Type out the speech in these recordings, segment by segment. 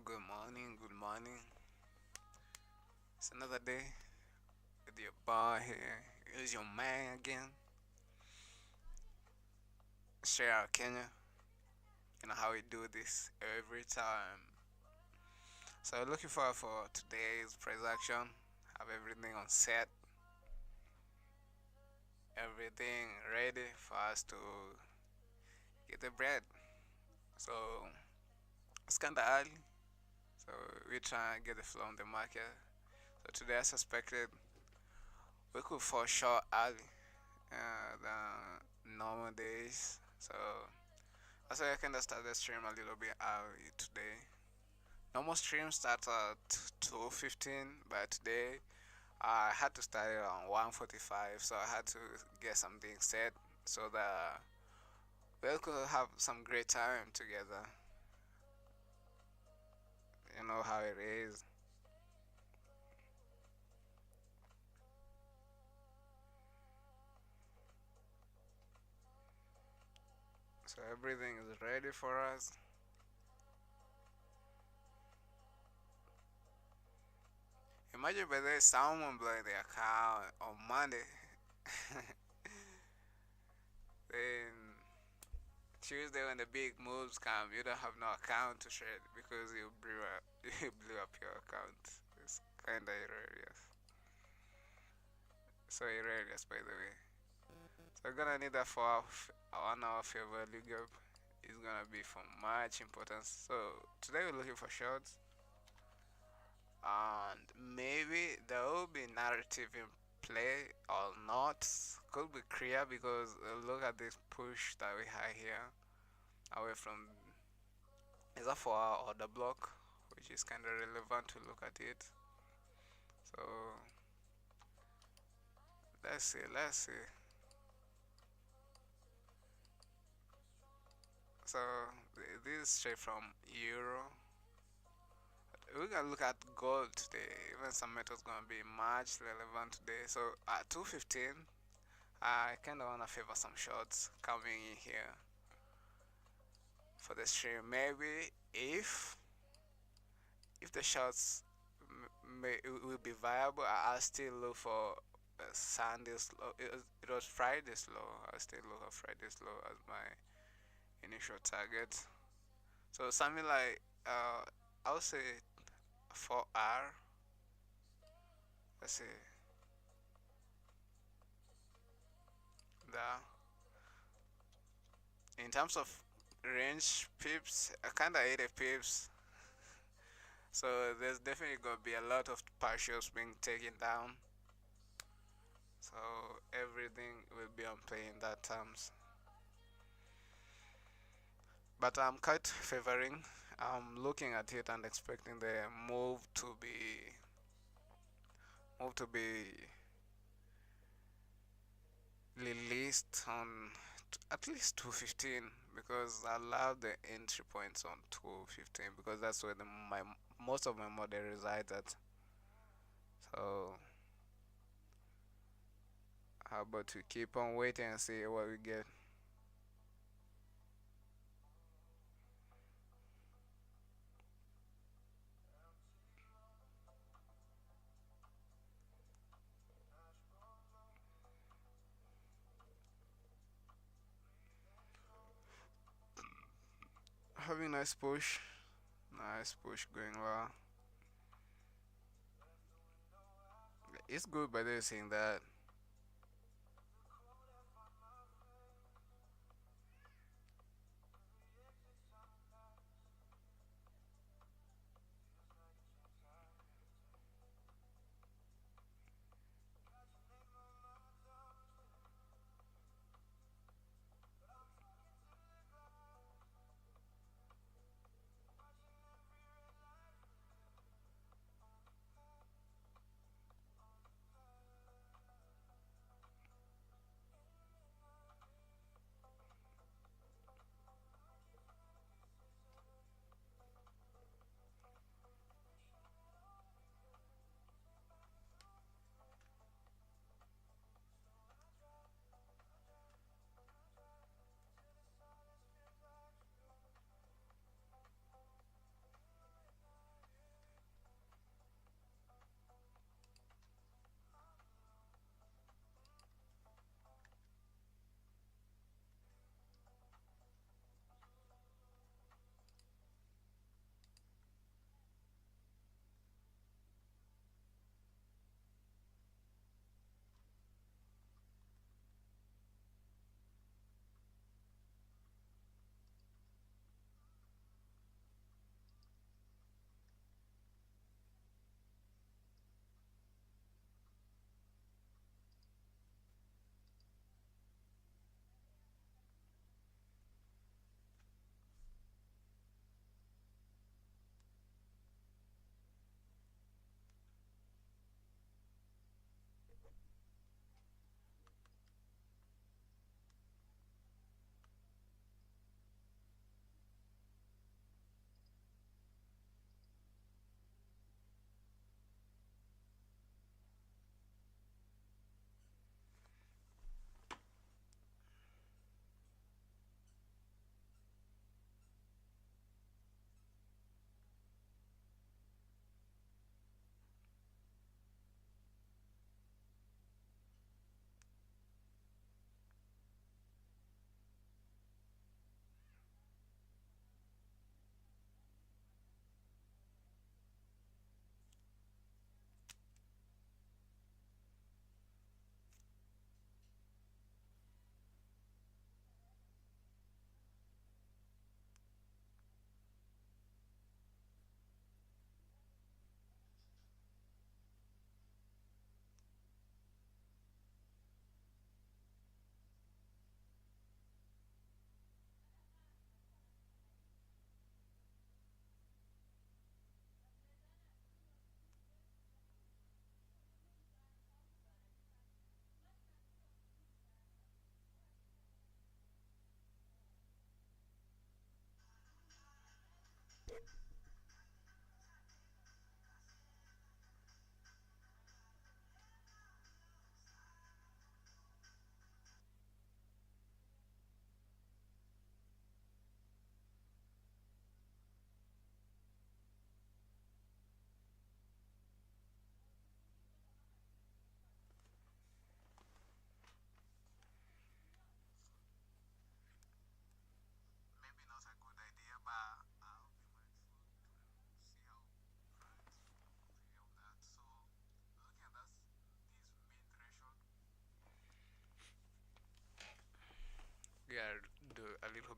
Good morning, good morning. It's another day with your bar here. Here's your man again, straight out of Kenya. You know how we do this every time. So looking forward for today's transaction. Have everything on set, everything ready for us to get the bread. So it's kinda early. So we try and get the flow on the market. So today I suspected we could fall short early than normal days. So that's why I kind of started the stream a little bit early today. Normal stream starts at 2:15, but today I had to start it on 1:45, so I had to get something set so that we could have some great time together. You know how it is. So everything is ready for us. Imagine by the someone blow their account on Monday. Then Tuesday when the big moves come, you don't have no account to trade because you blew up, you blew up your account. It's kinda hilarious. So hilarious, by the way. So we're gonna need that for our 1 hour fair value gap. It's gonna be for much importance. So today we're looking for shorts, and maybe there will be narrative in play or not. Could be clear because look at this push that we have here away from is that for our order block, which is kind of relevant to look at it. So let's see. So this is straight from euro. We're gonna look at gold today. Even some metals gonna be much relevant today. So at 2:15, I kind of wanna favor some shorts coming in here for the stream. Maybe if the shots will be viable, I'll still look for Sunday's low. It was Friday's low. I'll still look at Friday's low as my initial target. So something like I would say 4R. Let's see that. In terms of range pips, I kinda ate a pips. So there's definitely gonna be a lot of partials being taken down. So everything will be on play in that terms. But I'm quite favoring. I'm looking at it and expecting the move to be released on at least 2:15 because I love the entry points on 2:15 because that's where my most of my model resides at. So how about we keep on waiting and see what we get? Having nice push going well. It's good by the saying that.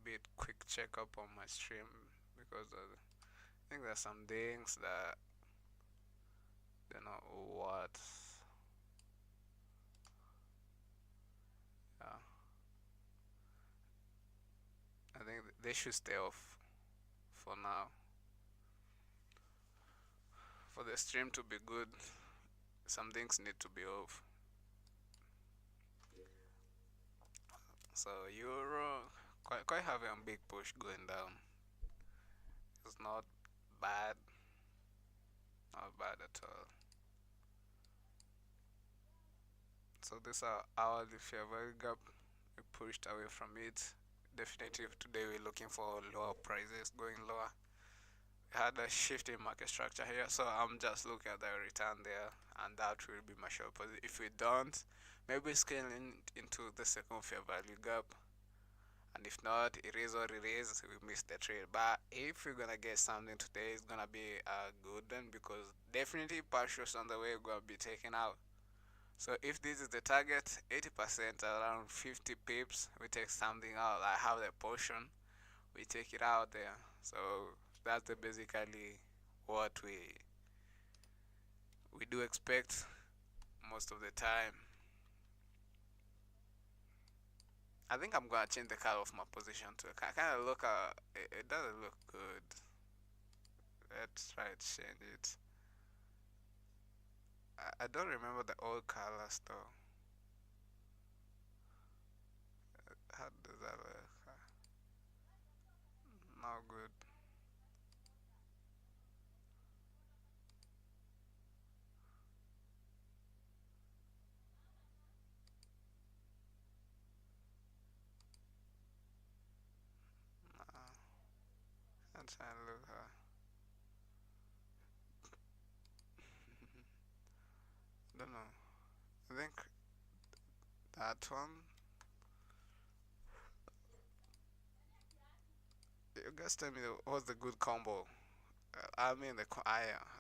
bit quick checkup on my stream because I think there's some things that they're not what. Yeah, I think they should stay off for now. For the stream to be good, some things need to be off. So euro quite having a big push going down. It's not bad, not bad at all. So this are hourly fair value gap. We pushed away from it. Definitely today we're looking for lower prices going lower. We had a shift in market structure here, so I'm just looking at the return there, and that will be my short position. If we don't, maybe scaling into the second fair value gap, and if not, it is what it is. We missed the trade, but if we're gonna get something today, it's gonna be a good one because definitely partials on the way are gonna be taken out. So if this is the target, 80% around 50 pips, we take something out. I have the portion, we take it out there. So that's basically what we do expect most of the time. I think I'm gonna change the color of my position to kind of look. It doesn't look good. Let's try to change it. I don't remember the old colors though. How does that look? Not good. Uh, I'm trying to look. Don't know. I think that one. You guys tell me what's the good combo. I mean the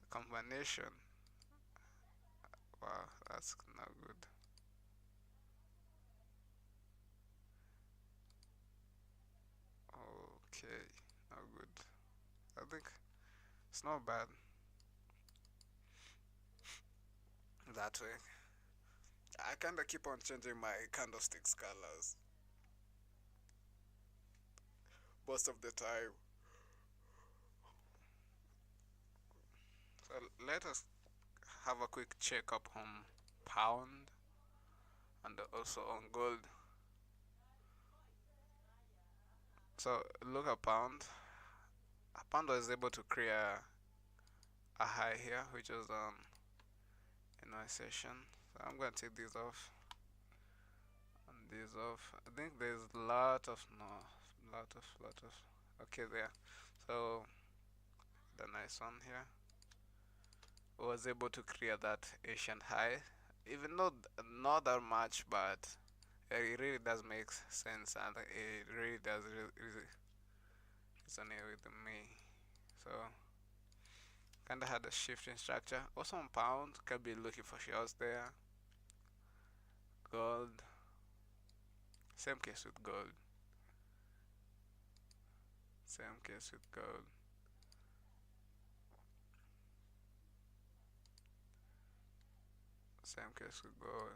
combination. Wow, that's not good. Okay, not good. I think it's not bad that way. I kinda keep on changing my candlesticks colors most of the time. So let us have a quick checkup on pound and also on gold. So look at pound. Pound was able to create a high here, which was in my session. So I'm gonna take this off and this off. I think there's lot of no, lot of. Okay, there. So the nice one here was able to create that Asian high, even though not that much, but it really does make sense and it really does resonate with me. So kinda had a shift in structure. Also on pound, can be looking for shorts there. Gold, same case with gold. Same case with gold. Same case with gold.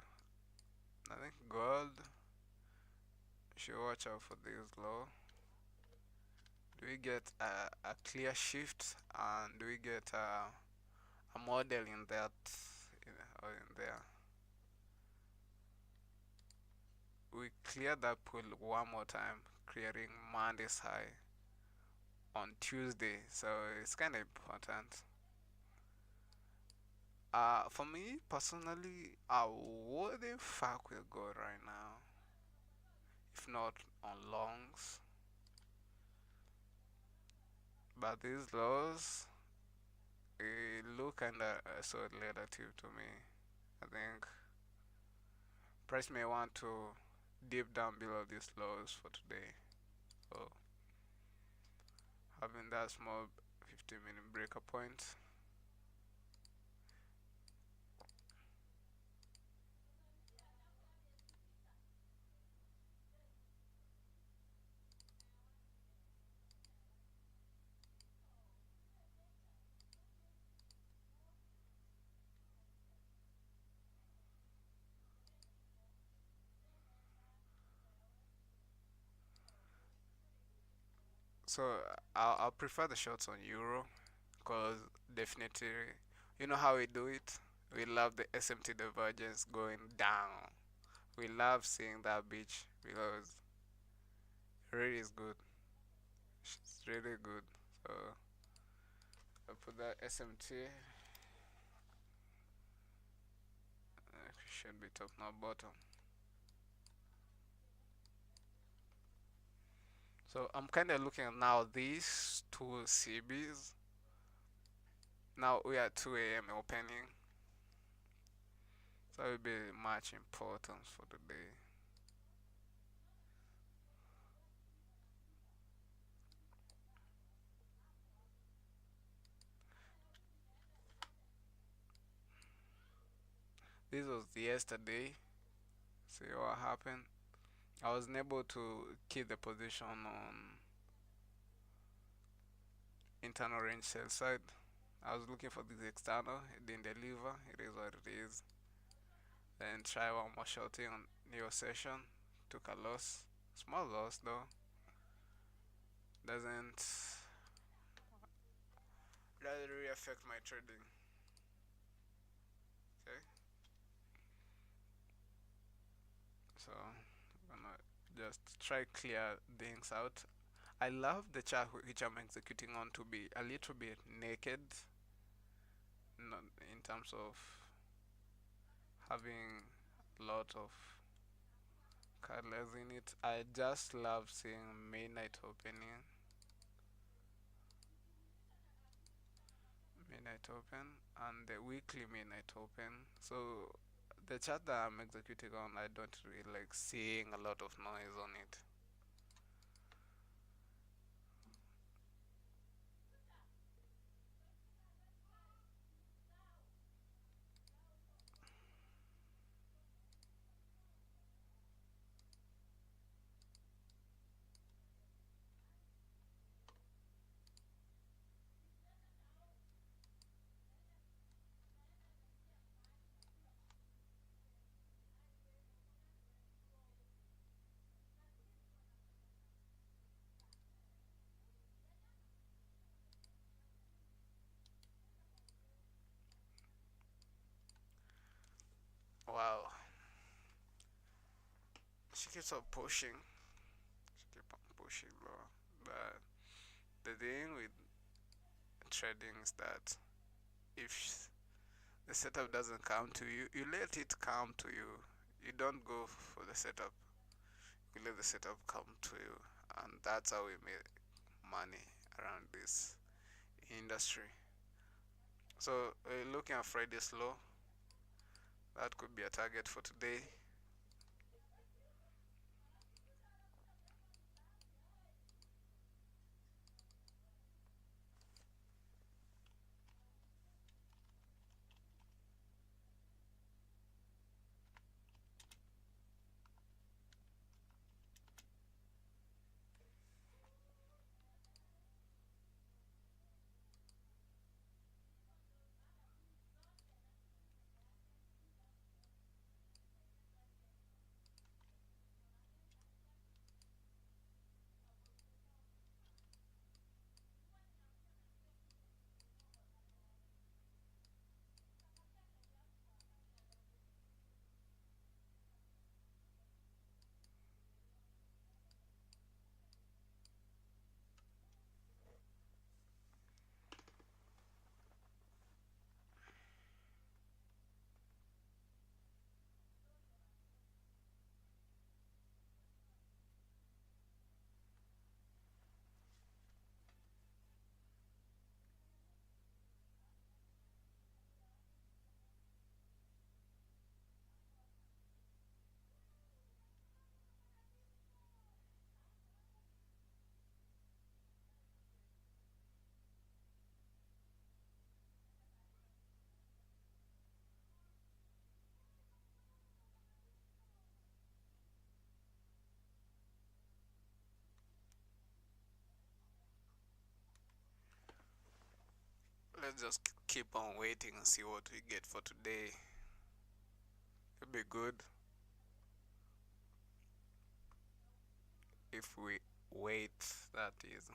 I think gold should watch out for this low. Do we get a clear shift and do we get a model in that or in there? We clear that pool one more time, clearing Monday's high on Tuesday, so it's kind of important. For me personally, I wouldn't fuck with gold right now, if not on longs. But these lows, it look kinda so relative to me. I think price may want to dip down below these lows for today. So having that small 15-minute breaker point. So I'll prefer the shots on euro because definitely, you know how we do it. We love the SMT divergence going down. We love seeing that beach because it really is good. It's really good. So I put that SMT. Should be top, not bottom. So I'm kind of looking at now these two CBs. Now we are 2 a.m. opening, so it will be much importance for the day. This was yesterday. See what happened. I was unable to keep the position on internal range sell side. I was looking for this external. It didn't deliver. It is what it is. Then try one more shorting on new session. Took a loss. Small loss though. Doesn't really affect my trading. Okay. So I'm gonna just try clear things out. I love the chart which I'm executing on to be a little bit naked, not in terms of having a lot of colors in it. I just love seeing midnight opening, midnight open, and the weekly midnight open. So the chart that I'm executing on, I don't really like seeing a lot of noise on it. Wow, she keeps on pushing. She keeps on pushing, bro. But the thing with trading is that if the setup doesn't come to you, you let it come to you. You don't go for the setup. You let the setup come to you, and that's how we make money around this industry. So looking at Friday's low, that could be a target for today. Let's just keep on waiting and see what we get for today. It'll be good if we wait, that is.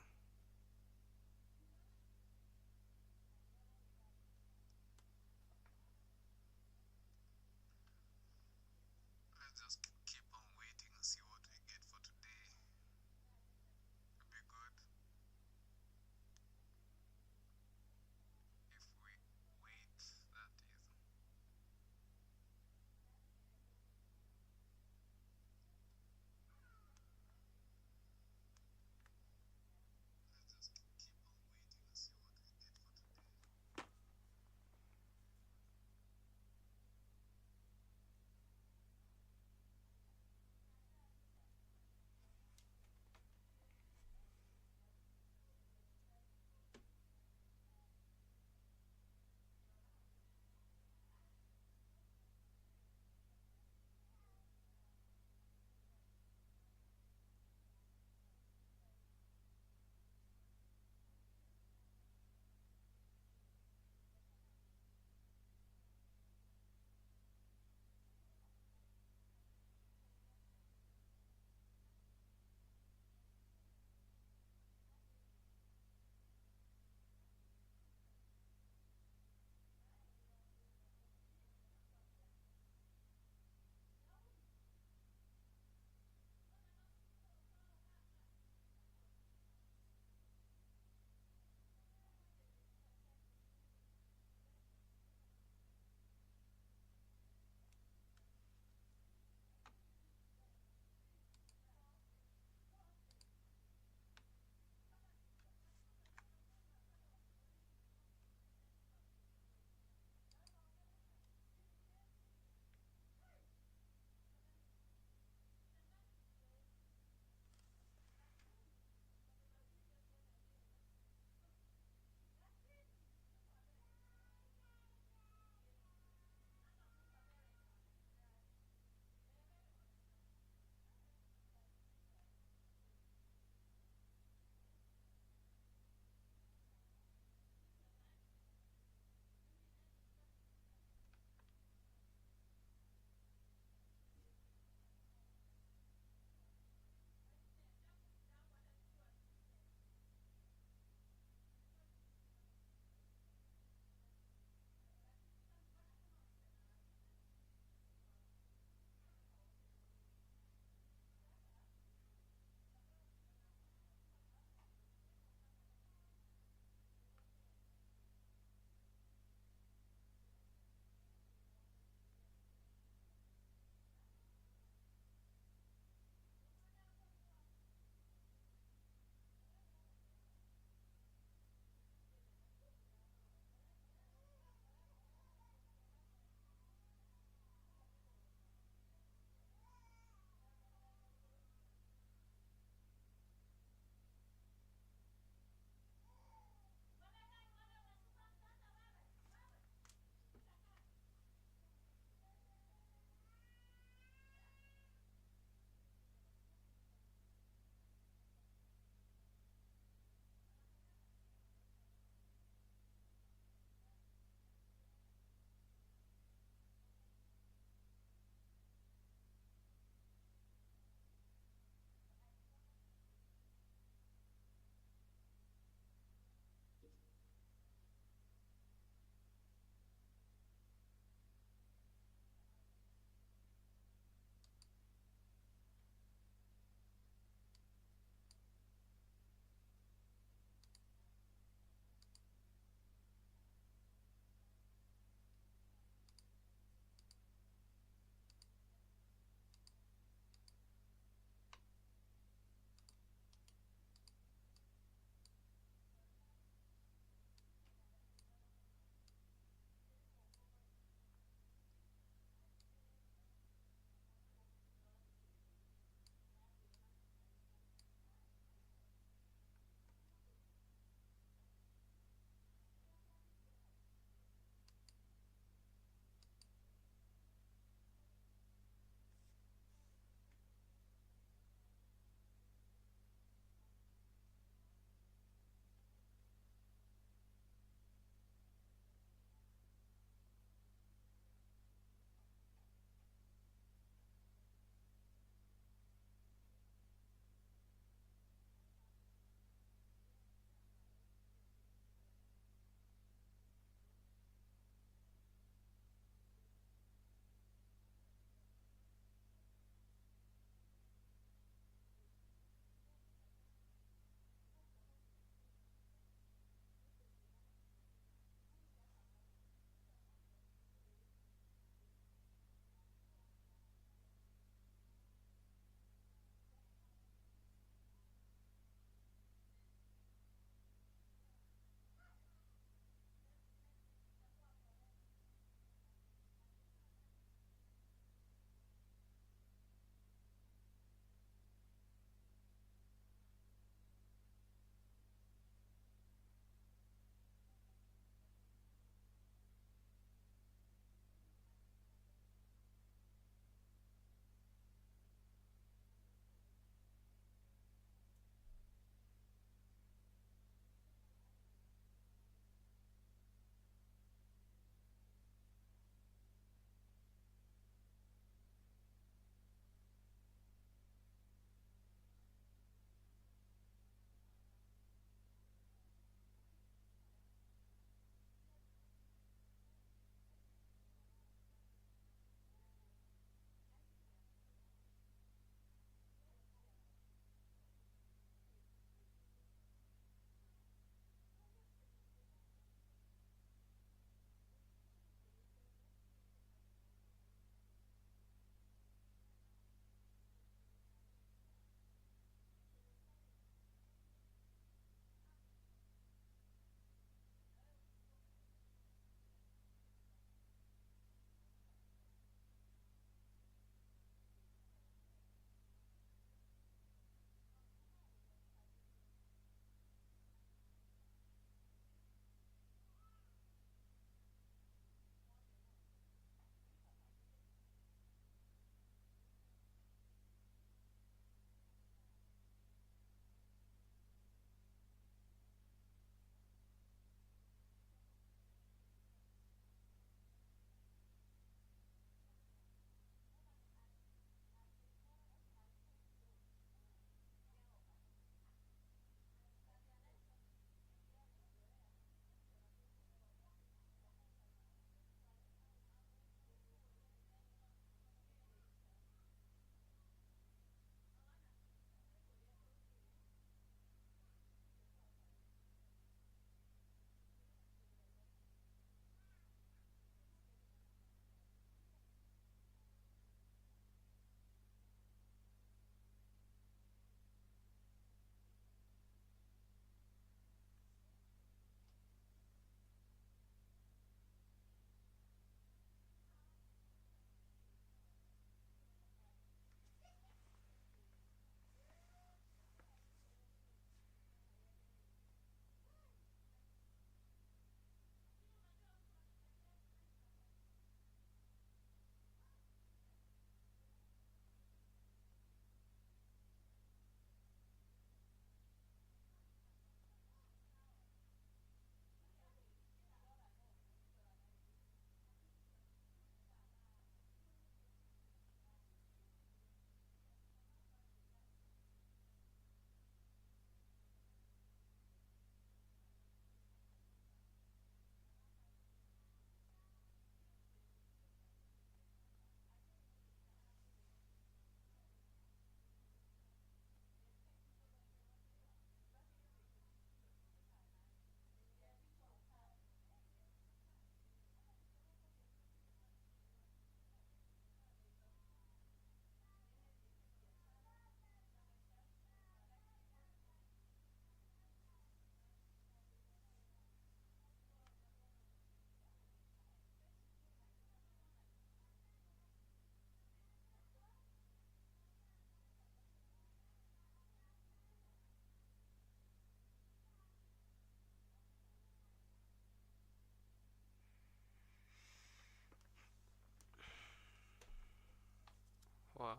Well,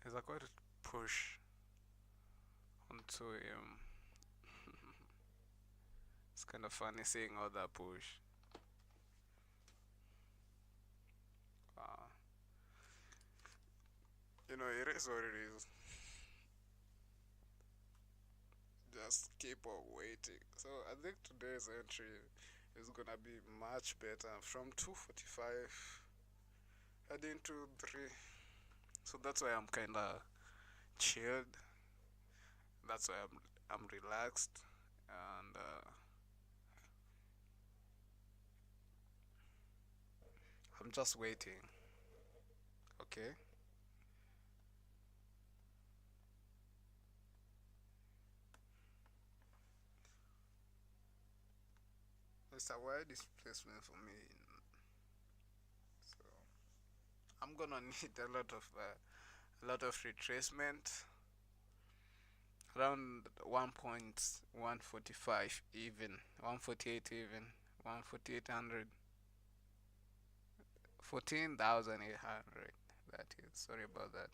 it's a quite a push onto him. It's kind of funny seeing all that push. Uh, it is what it is. Just keep on waiting. So I think today's entry is gonna be much better from 2:45 heading to 3. So that's why I'm kinda chilled. That's why I'm relaxed, and I'm just waiting. Okay, it's a wide displacement for me. So I'm gonna need a lot of retracement around 1.145 even 148 even 14800 14,800. That is, sorry about that.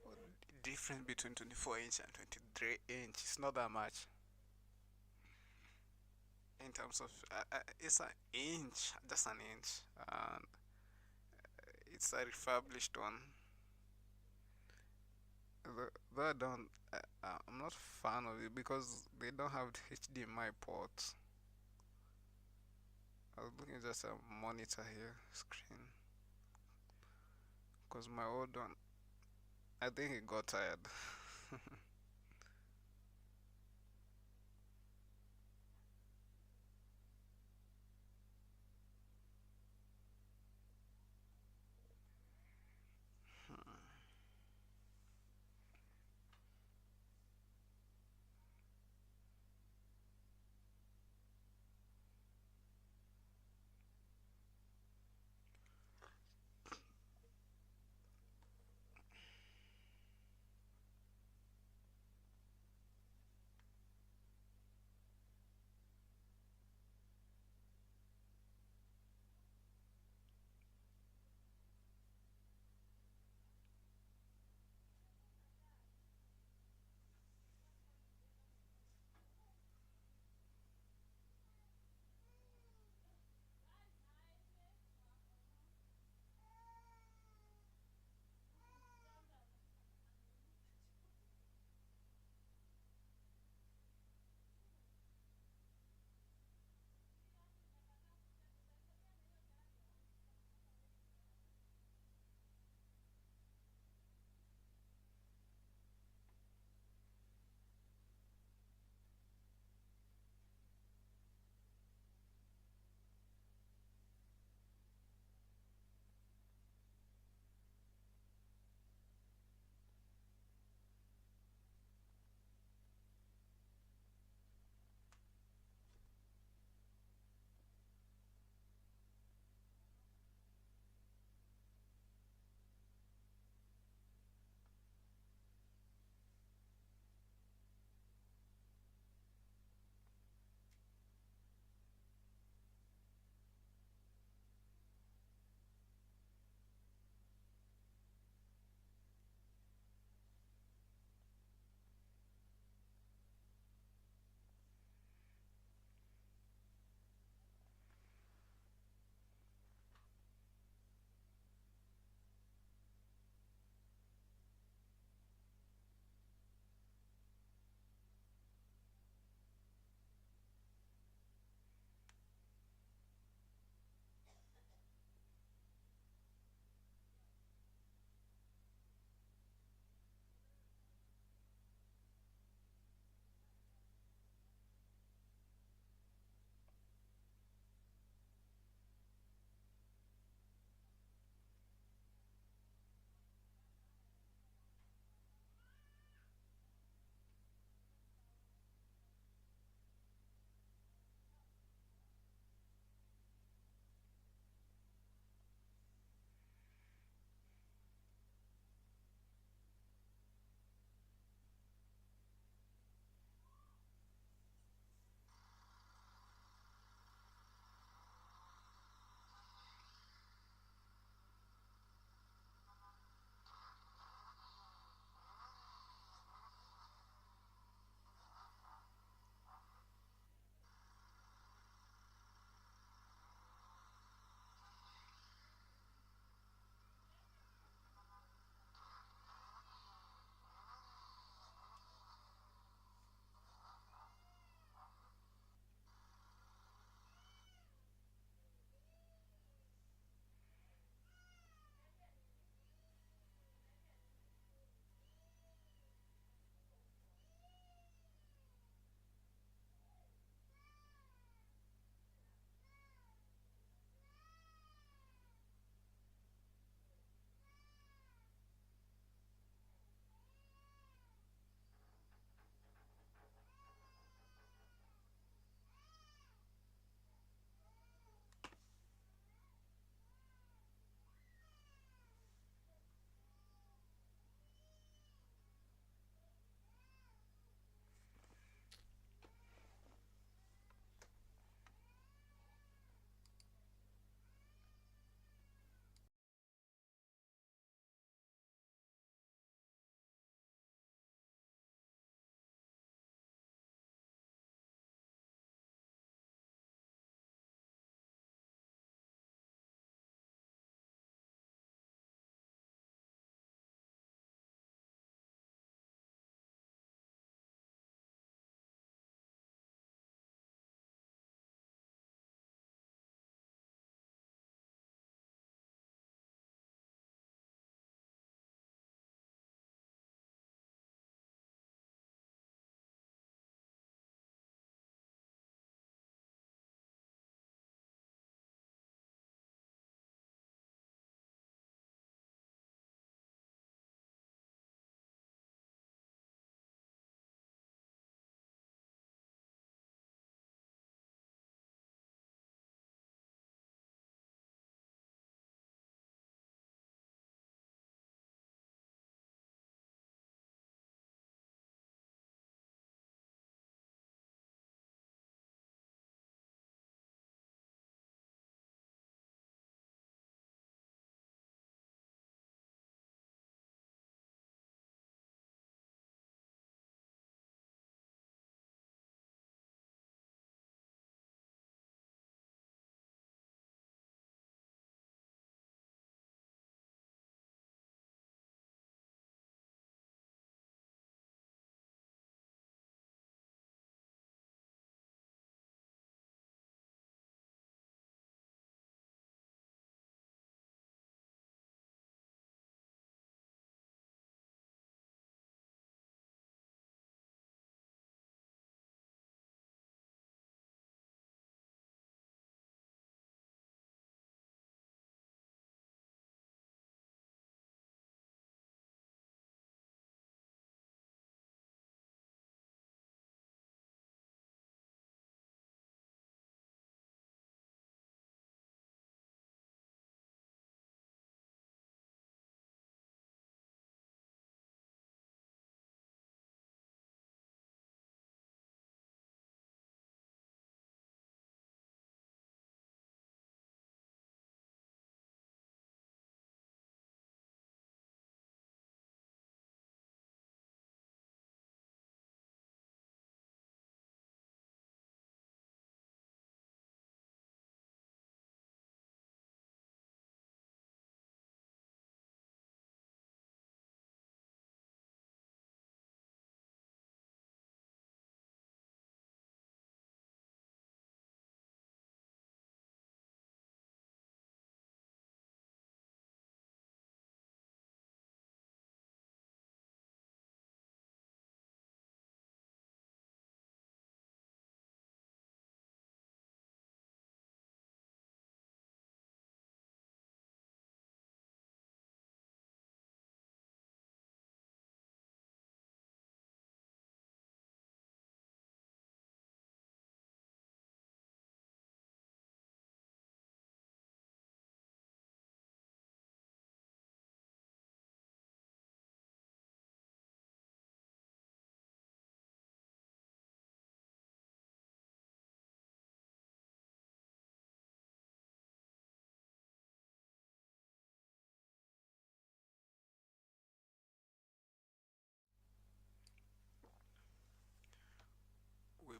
Well, the difference between 24-inch and 23-inch is not that much in terms of it's an inch, just an inch, and it's a refurbished one. Though I don't, I'm not a fan of it because they don't have the HDMI ports. I was looking at just a monitor here, screen, because my old one, I think it got tired.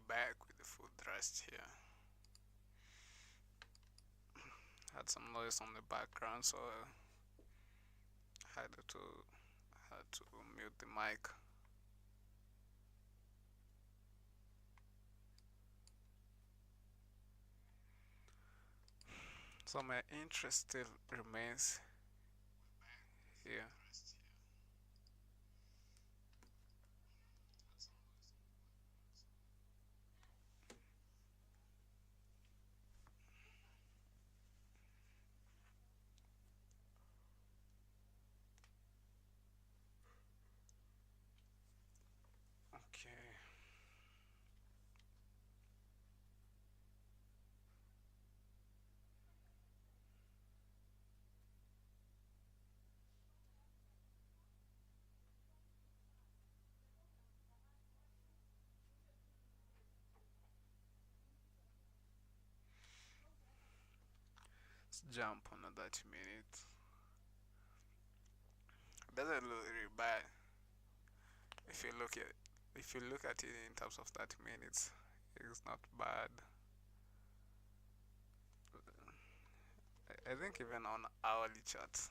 back with the full thrust here. Had some noise on the background, so I had to mute the mic. So my interest still remains here. Okay. Let's jump on a 30 minutes. Doesn't look really bad if you look at it in terms of 30 minutes. It's not bad. I think even on hourly charts,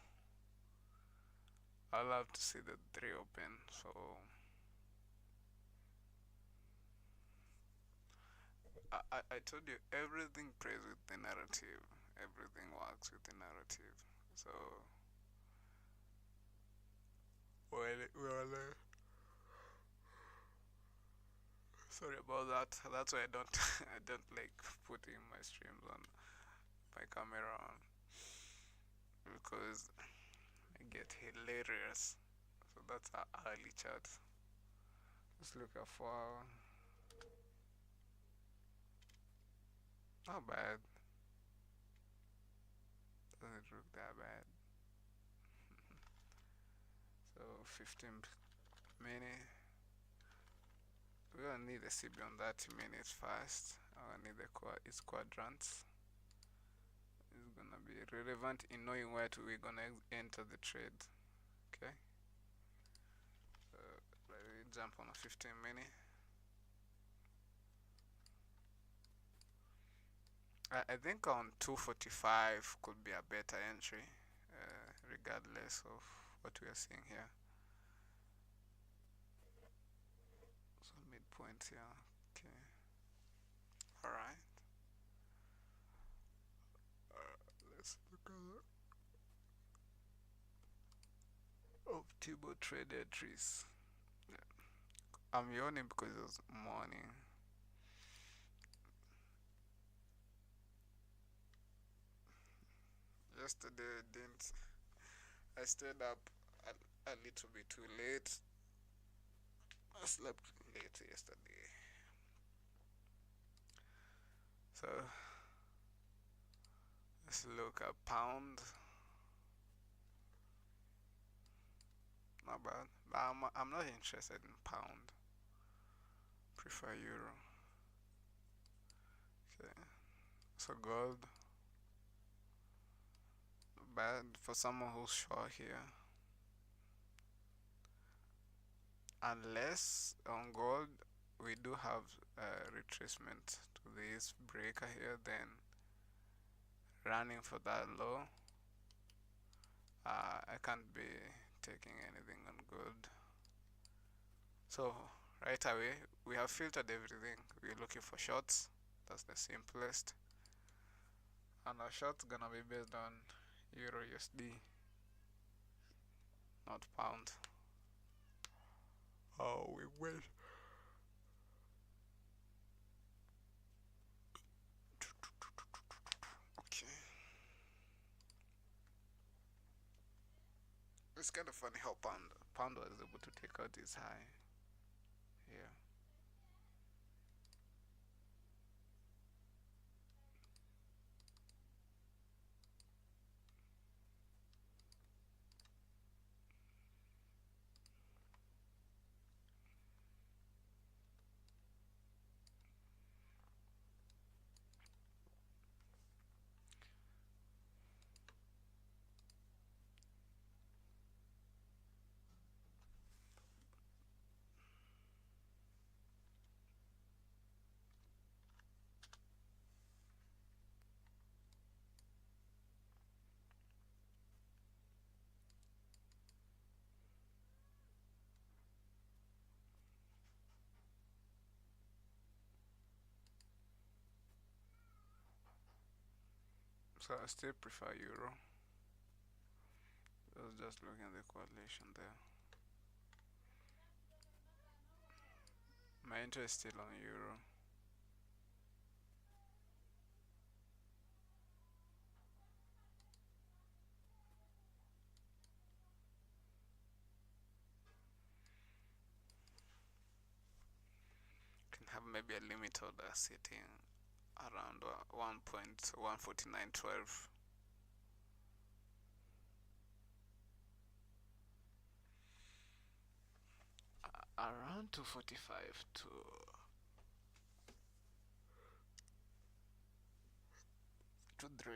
I love to see the three open. So I told you everything plays with the narrative. Everything works with the narrative. So well, sorry about that. That's why I don't I don't like putting my streams on my camera on because I get hilarious. So that's our early chat. Let's look at for not bad. Doesn't look that bad. So 15 minutes. We're gonna need a CB on 30 minutes fast. I'm gonna need its quadrants. It's gonna be relevant in knowing where we're gonna enter the trade. Okay. So let me jump on a 15 minute. I think on 245 could be a better entry, regardless of what we are seeing here. So midpoint here. Okay. All right. Let's look at optimal trade entries. Yeah. I'm yawning because it was morning. Yesterday didn't. I stayed up a little bit too late. I slept late yesterday. So let's look at pound. Not bad. But I'm not interested in pound. Prefer euro. Okay. So gold. Bad for someone who's short here. Unless on gold we do have a retracement to this breaker here, then running for that low. I can't be taking anything on gold. So right away we have filtered everything. We're looking for shorts. That's the simplest. And our short's gonna be based on Euro USD, not pound. Oh, we wait. Okay. It's kind of funny how pound was able to take out this high here. So I still prefer euro. I was just looking at the correlation there. My interest is still on euro. Can have maybe a limit order sitting around 1.14912. Around 245 to 3.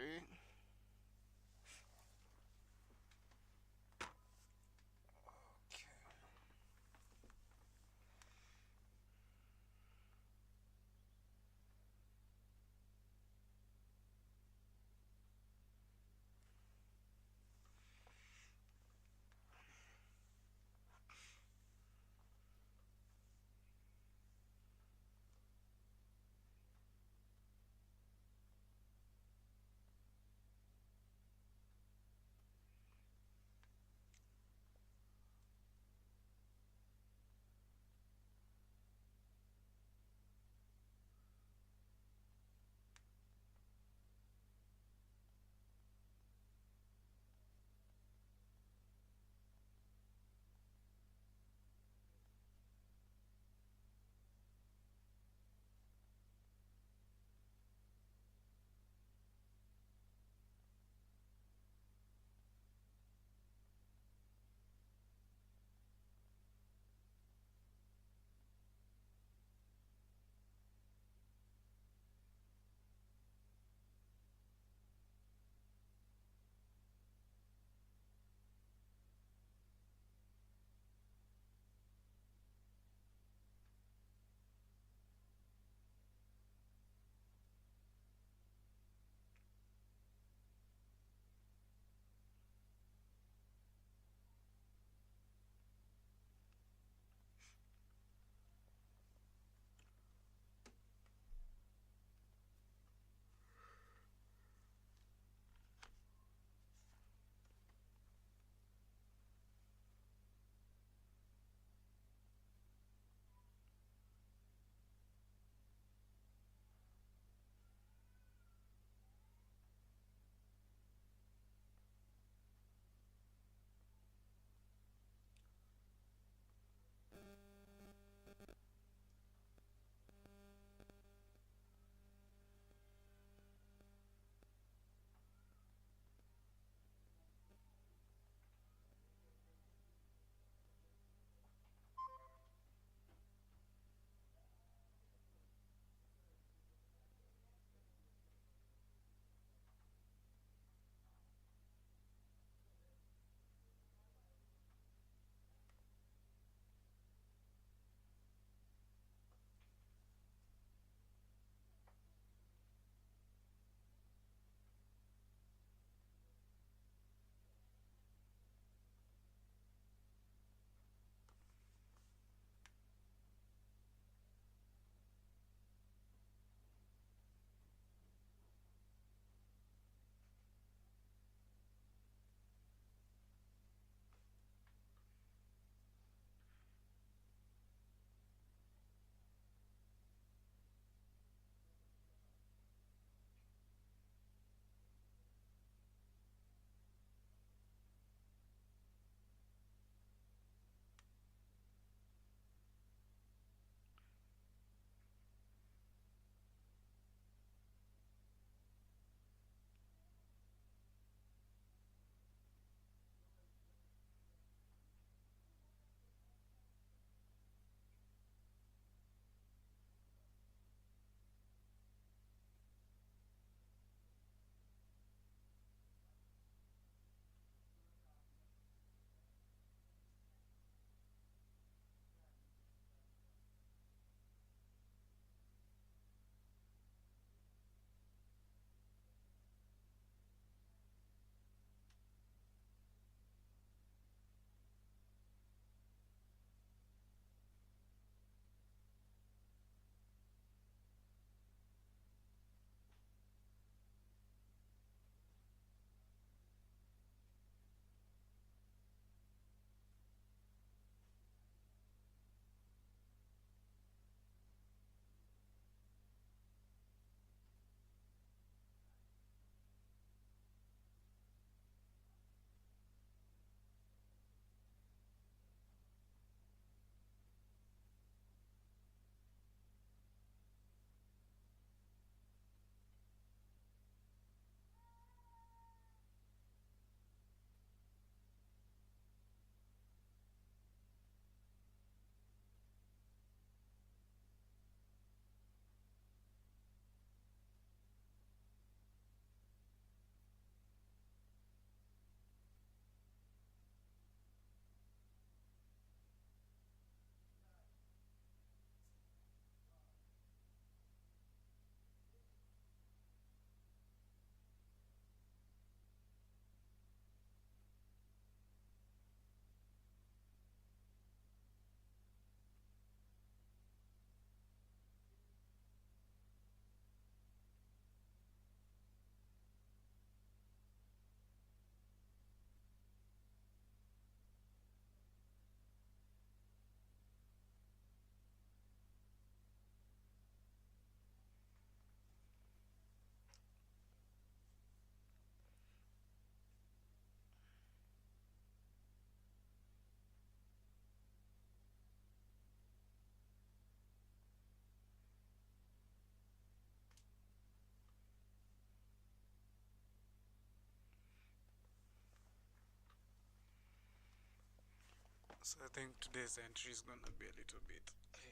So I think today's entry is gonna be a little bit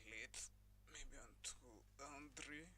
late, maybe on 2 and 3.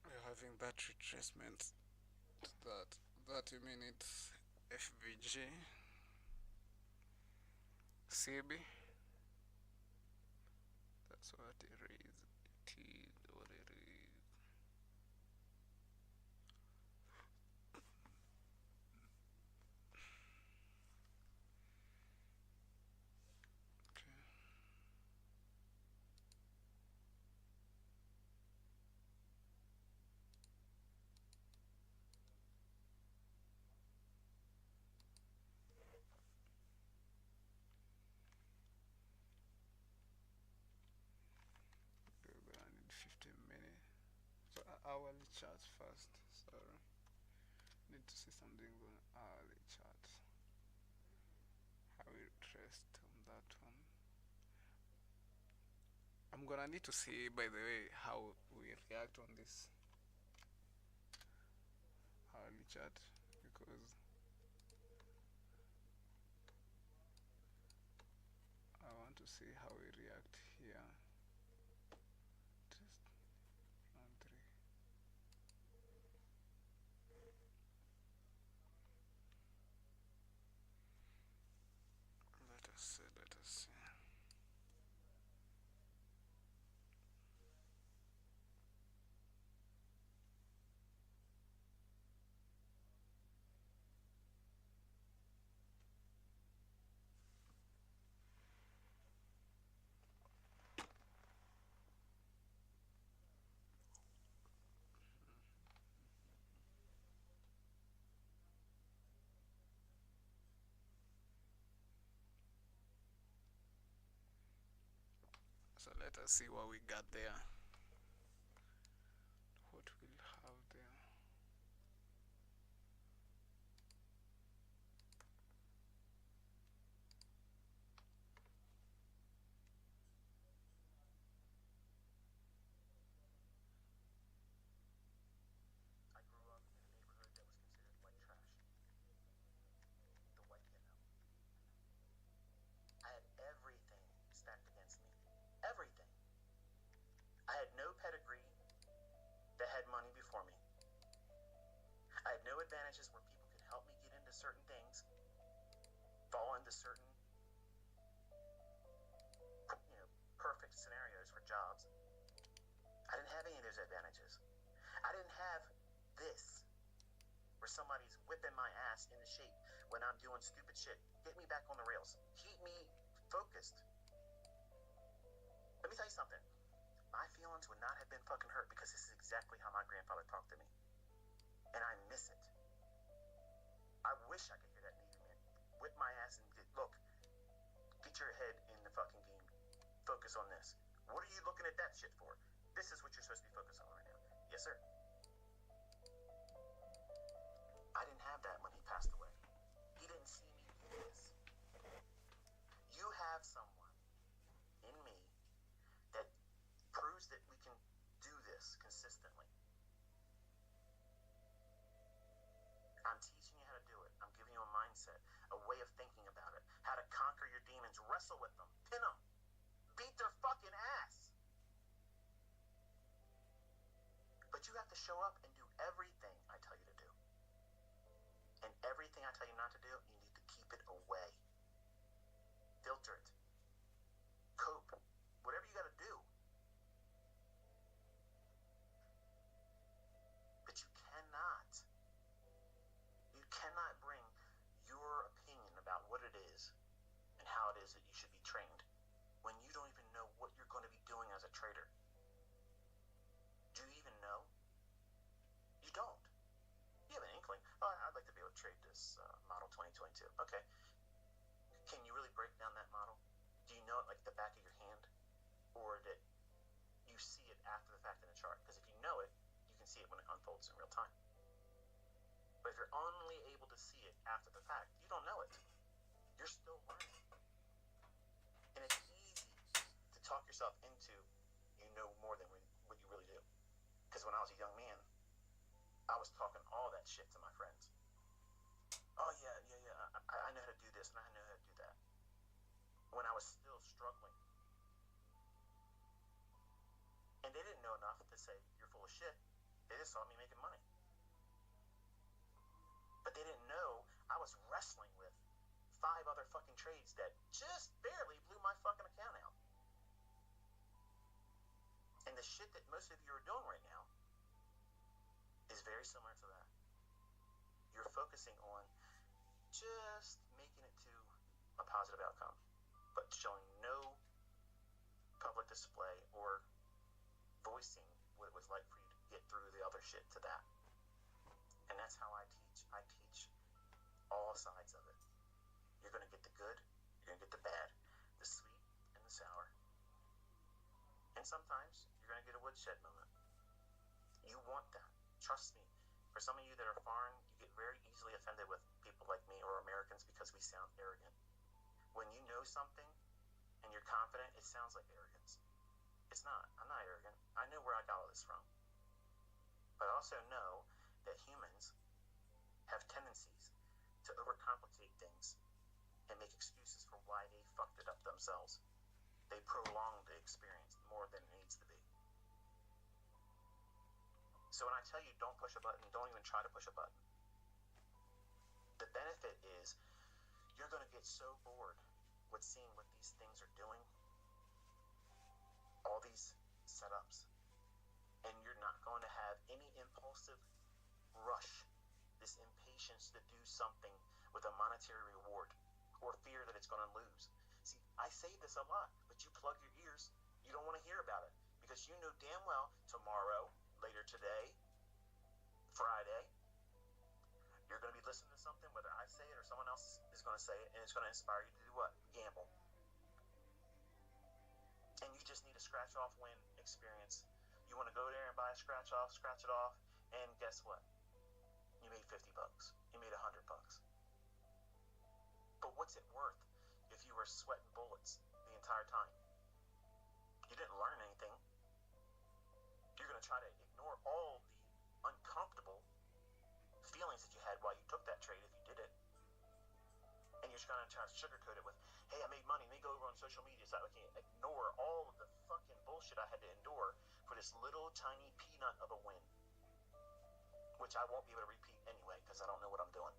We're having battery retracement that 30 minutes FVG CB. That's what it is. It is what it is. Okay. We're gonna need 15 minutes. So hourly chart first. Sorry. Need to see something on hourly chart. How we traced on that one. I'm gonna need to see, by the way, how we react on this hourly chart because I want to see how we react here. Just round three. Let us see. Let us see. So let us see what we got there. What we'll have there. I grew up in a neighborhood that was considered white trash, the white ghetto. I had everything stacked against me. Everything. I had no pedigree that had money before me. I had no advantages where people could help me get into certain things, fall into certain, perfect scenarios for jobs. I didn't have any of those advantages. I didn't have this, where somebody's whipping my ass into shape when I'm doing stupid shit. Get me back on the rails. Keep me focused. Let me tell you something. My feelings would not have been fucking hurt because this is exactly how my grandfather talked to me. And I miss it. I wish I could hear that Navy man whip my ass and look, get your head in the fucking game. Focus on this. What are you looking at that shit for? This is what you're supposed to be focused on right now. Yes, sir. I didn't have that when he passed away. He didn't see me do this. You have someone in me that proves that we can do this consistently. I'm teaching you how to do it. I'm giving you a mindset, a way of thinking about it, how to conquer your demons, wrestle with them, pin them, beat their fucking ass. But you have to show up and do everything I tell you to do. And everything I tell you not to do, you need to keep it away. Filter it. Cope. Whatever you got to do. But you cannot bring your opinion about what it is and how it is that you should be trained when you don't even know what you're going to be doing as a trader. Do you even know? You don't. You have an inkling. Oh, I'd like to be able to trade this model 2022. Okay. Can you really break down that model? Do you know it like the back of your hand? Or that you see it after the fact in the chart? Because if you know it, you can see it when it unfolds in real time. But if you're only able to see it after the fact, you don't know it. You're still learning. And it's easy to talk yourself into you know more than what you really do. Because when I was a young man, I was talking all that shit to my friends. Oh, yeah, I know how to do this and I know how to do that. When I was still struggling. And they didn't know enough to say, you're full of shit. They just saw me making money. But they didn't know I was wrestling with 5 other fucking trades that just barely blew my fucking account out. And the shit that most of you are doing right now is very similar to that. You're focusing on just making it to a positive outcome, but showing no public display or voicing what it was like for you to get through the other shit to that. And that's how I teach. I teach all sides of it. You're going to get the good, you're going to get the bad, the sweet and the sour. And sometimes you're going to get a woodshed moment. You want that. Trust me. For some of you that are foreign, you get very easily offended with people like me or Americans because we sound arrogant. When you know something and you're confident, it sounds like arrogance. It's not. I'm not arrogant. I know where I got all this from. But I also know that humans have tendencies to overcomplicate things and make excuses for why they fucked it up themselves. They prolong the experience more than it needs to be. So when I tell you don't push a button, don't even try to push a button. The benefit is you're going to get so bored with seeing what these things are doing, all these setups, and you're not going to have any impulsive rush, this impatience to do something with a monetary reward or fear that it's going to lose. See, I say this a lot, but you plug your ears. You don't want to hear about it because you know damn well tomorrow, later today, Friday, you're going to be listening to something, whether I say it or someone else is going to say it, and it's going to inspire you to do what? Gamble. and you just need a scratch off win experience. You want to go there and buy a scratch it off, and guess what? You made $50. You made $100. But what's it worth if you were sweating bullets the entire time? You didn't learn anything. You're going to try to ignore all the uncomfortable feelings that you had while you took that trade if you did it. And you're just going to try to sugarcoat it with, hey, I made money. Let me go over on social media so I can ignore all of the fucking bullshit I had to endure for this little tiny peanut of a win, which I won't be able to repeat anyway because I don't know what I'm doing.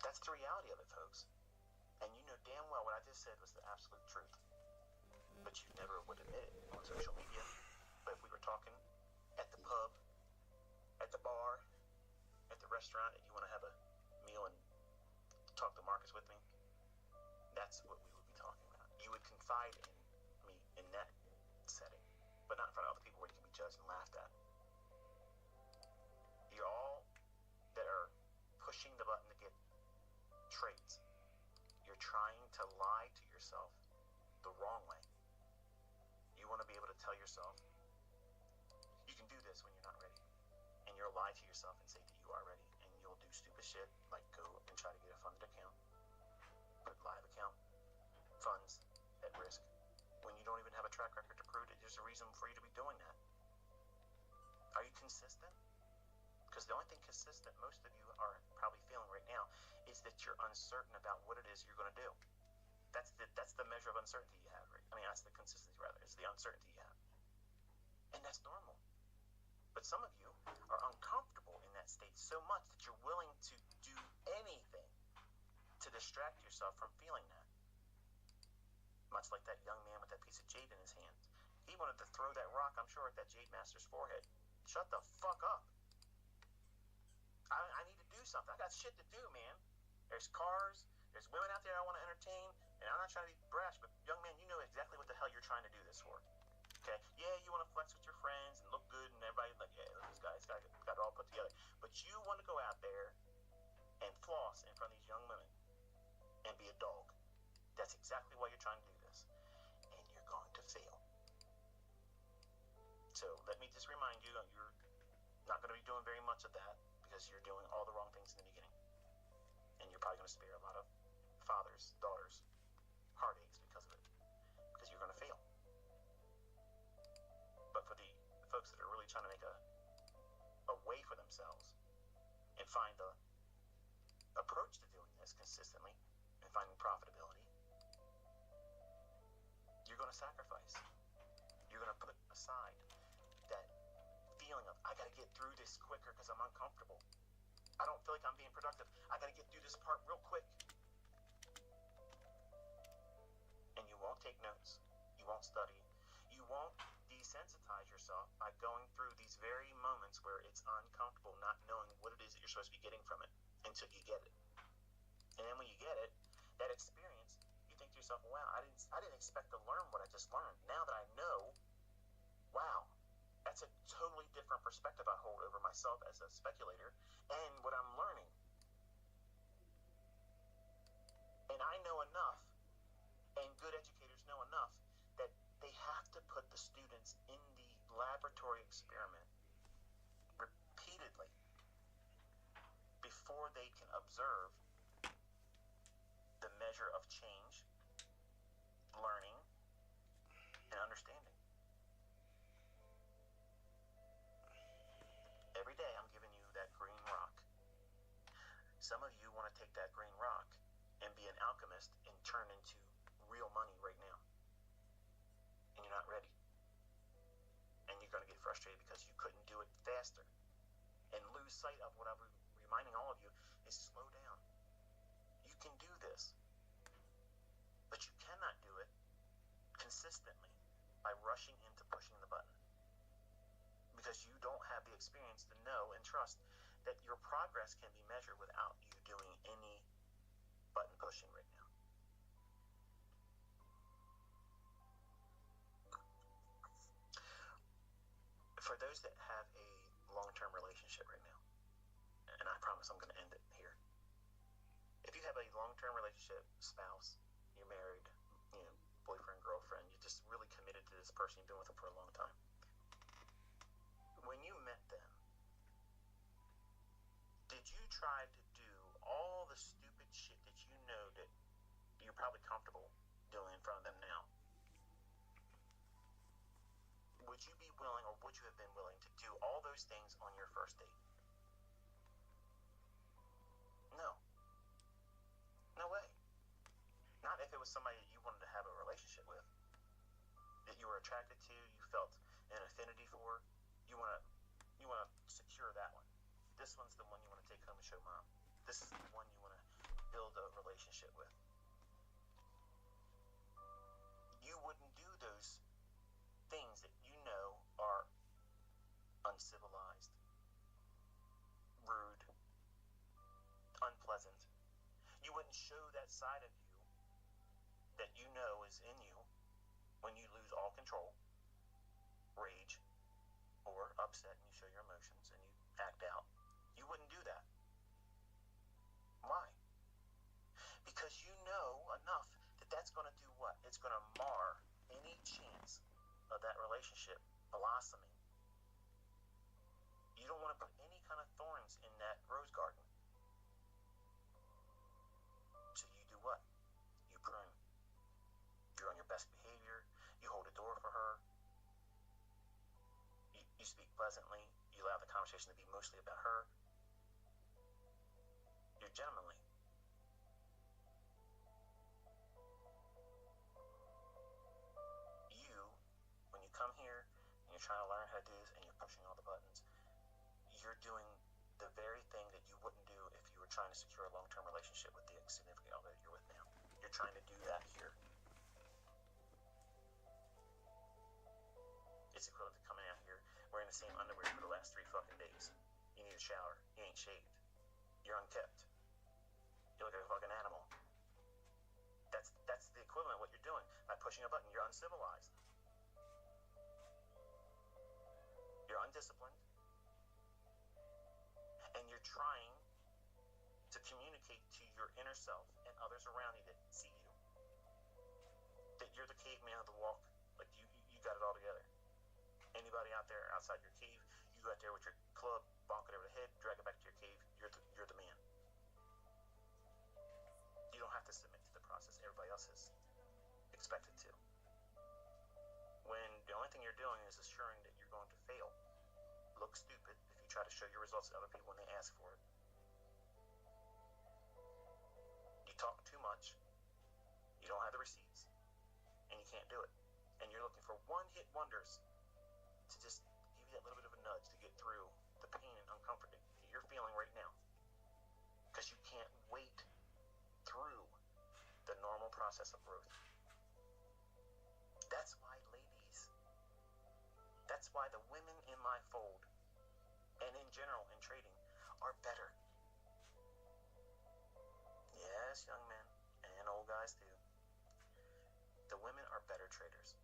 That's the reality of it, folks. And you know damn well what I just said was the absolute truth. But you never would admit it on social media. But if we were talking at the pub, at the bar, at the restaurant, and you want to have a meal and talk to Marcus with me, that's what we would be talking about. You would confide in me in that setting, but not in front of other people where you can be judged and laughed at. You're all that are pushing the button to get trades. You're trying to lie to yourself the wrong way. You want to be able to tell yourself you can do this when you're not ready, and you'll lie to yourself and say that you are ready, and you'll do stupid shit like go and try to get a funded account, put live account funds at risk when you don't even have a track record to prove that there's a reason for you to be doing that. Are you consistent? Because the only thing consistent most of you are probably feeling right now is that you're uncertain about what it is you're going to do. That's the measure of uncertainty you have, right? I mean, that's the consistency, rather. It's the uncertainty you have. And that's normal. But some of you are uncomfortable in that state so much that you're willing to do anything to distract yourself from feeling that. Much like that young man with that piece of jade in his hand. He wanted to throw that rock, I'm sure, at that jade master's forehead. Shut the fuck up. I need to do something. I got shit to do, man. There's cars, there's women out there I want to entertain, and I'm not trying to be brash, but young man, you know exactly what the hell you're trying to do this for. Okay? Yeah, you want to flex with your friends and look good, and everybody's like, yeah, look, this guy's got it all put together. But you want to go out there and floss in front of these young women and be a dog. That's exactly why you're trying to do this. And you're going to fail. So let me just remind you, you're not going to be doing very much of that because you're doing all the wrong things in the beginning. And you're probably going to spare a lot of fathers, daughters, heartaches because of it. Because you're going to fail. But for the folks that are really trying to make a way for themselves and find the approach to doing this consistently and finding profitability, you're going to sacrifice. You're going to put aside that feeling of, I got to get through this quicker because I'm uncomfortable. I don't feel like I'm being productive. I got to get through this part real quick. And you won't take notes. You won't study. You won't desensitize yourself by going through these very moments where it's uncomfortable, not knowing what it is that you're supposed to be getting from it until you get it. And then when you get it, that experience, you think to yourself, wow, I didn't expect to learn what I just learned. Now that I know, wow, that's a totally different perspective I hold over myself as a speculator and what I'm learning. And I know enough, and good educators know enough, that they have to put the students in the laboratory experiment repeatedly before they can observe the measure of change, learning, and understanding. Every day I'm giving you that green rock. Some of you want to take that green rock and be an alchemist and turn into real money right now. And you're not ready. And you're going to get frustrated because you couldn't do it faster. And lose sight of what I'm reminding all of you is slow down. You can do this. But you cannot do it consistently by rushing into pushing the button. Because you don't have the experience to know and trust that your progress can be measured without you doing any button pushing right now. For those that have a long-term relationship right now, and I promise I'm going to end it here. If you have a long-term relationship, spouse, you're married, boyfriend, just really committed to this person, you've been with them for a long time. When you met them, did you try to do all the stupid shit that you know that you're probably comfortable doing in front of them now? Would you be willing, or would you have been willing to do all those things on your first date? No. No way. Not if it was somebody that you wanted to have a relationship with, that you were attracted to, you felt an affinity for. You want to secure that one. This one's the one you want to take home and show mom. This is the one you want to build a relationship with. You wouldn't do those things that you know are uncivilized, rude, unpleasant. You wouldn't show that side of you that you know is in you when you lose all control, rage, or upset, and you show your emotions and you act out. You wouldn't do that. Why? Because you know enough that that's going to do what? It's going to mar any chance of that relationship blossoming. You don't want to put any kind of thorns in that rose garden. So you do what? You prune. You're on your best behavior. You hold a door for her. You speak pleasantly. You allow the conversation to be mostly about her. You're gentlemanly. You, when you come here and you're trying to learn how to do this and you're pushing all the buttons, you're doing the very thing that you wouldn't do if you were trying to secure a long-term relationship with the significant other that you're with now. You're trying to do that here. It's equivalent to coming out here wearing the same underwear for the last 3 fucking days. You need a shower. You ain't shaved. You're unkept. You look like a fucking animal. That's the equivalent of what you're doing. By pushing a button, you're uncivilized. You're undisciplined. And you're trying to communicate to your inner self and others around you that see you that you're the caveman of the walk. Like you got it all together. Anybody out there outside your cave, you go out there with your club, bonk it over the head, drag it back to your cave. You're the man. You don't have to submit to the process everybody else is expected to. When the only thing you're doing is assuring that you're going to fail. Look stupid if you try to show your results to other people when they ask for it. You talk too much. You don't have the receipts. And you can't do it. And you're looking for one-hit wonders to just give you that little bit of a nudge to get through the pain and uncomfort that you're feeling right now. Because you can't wait through the normal process of growth. That's why, ladies, that's why the women in my fold, and in general in trading, are better. Yes, young men, and old guys too. The women are better traders.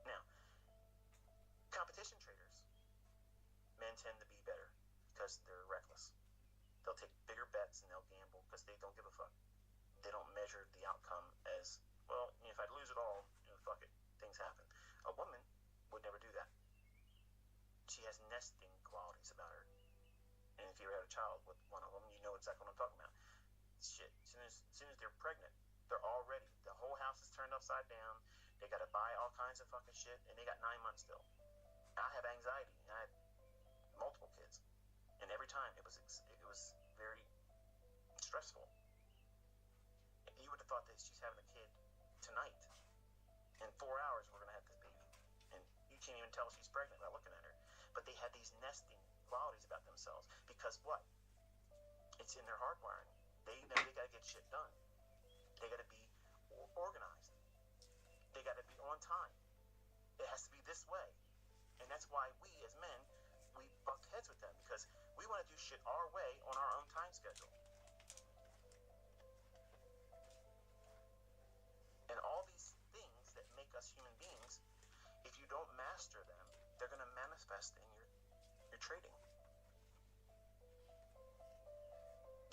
Now, competition traders, men tend to be better because they're reckless. They'll take bigger bets and they'll gamble because they don't give a fuck. They don't measure the outcome as, well, if I lose it all, fuck it, things happen. A woman would never do that. She has nesting qualities about her. And if you ever had a child with one of them, you know exactly what I'm talking about. Shit, as soon as they're pregnant, they're all ready. The whole house is turned upside down. They got to buy all kinds of fucking shit, and they got 9 months still. I have anxiety. I had multiple kids, and every time it was very stressful. You would have thought that she's having a kid tonight. In 4 hours, we're gonna have this baby, and you can't even tell she's pregnant by looking at her. But they had these nesting qualities about themselves because what? It's in their hardwiring. They know they gotta get shit done. They gotta be organized. They gotta be on time. It has to be this way. And that's why we, as men, we butt heads with them because we want to do shit our way on our own time schedule. And all these things that make us human beings, if you don't master them, they're going to manifest in your trading.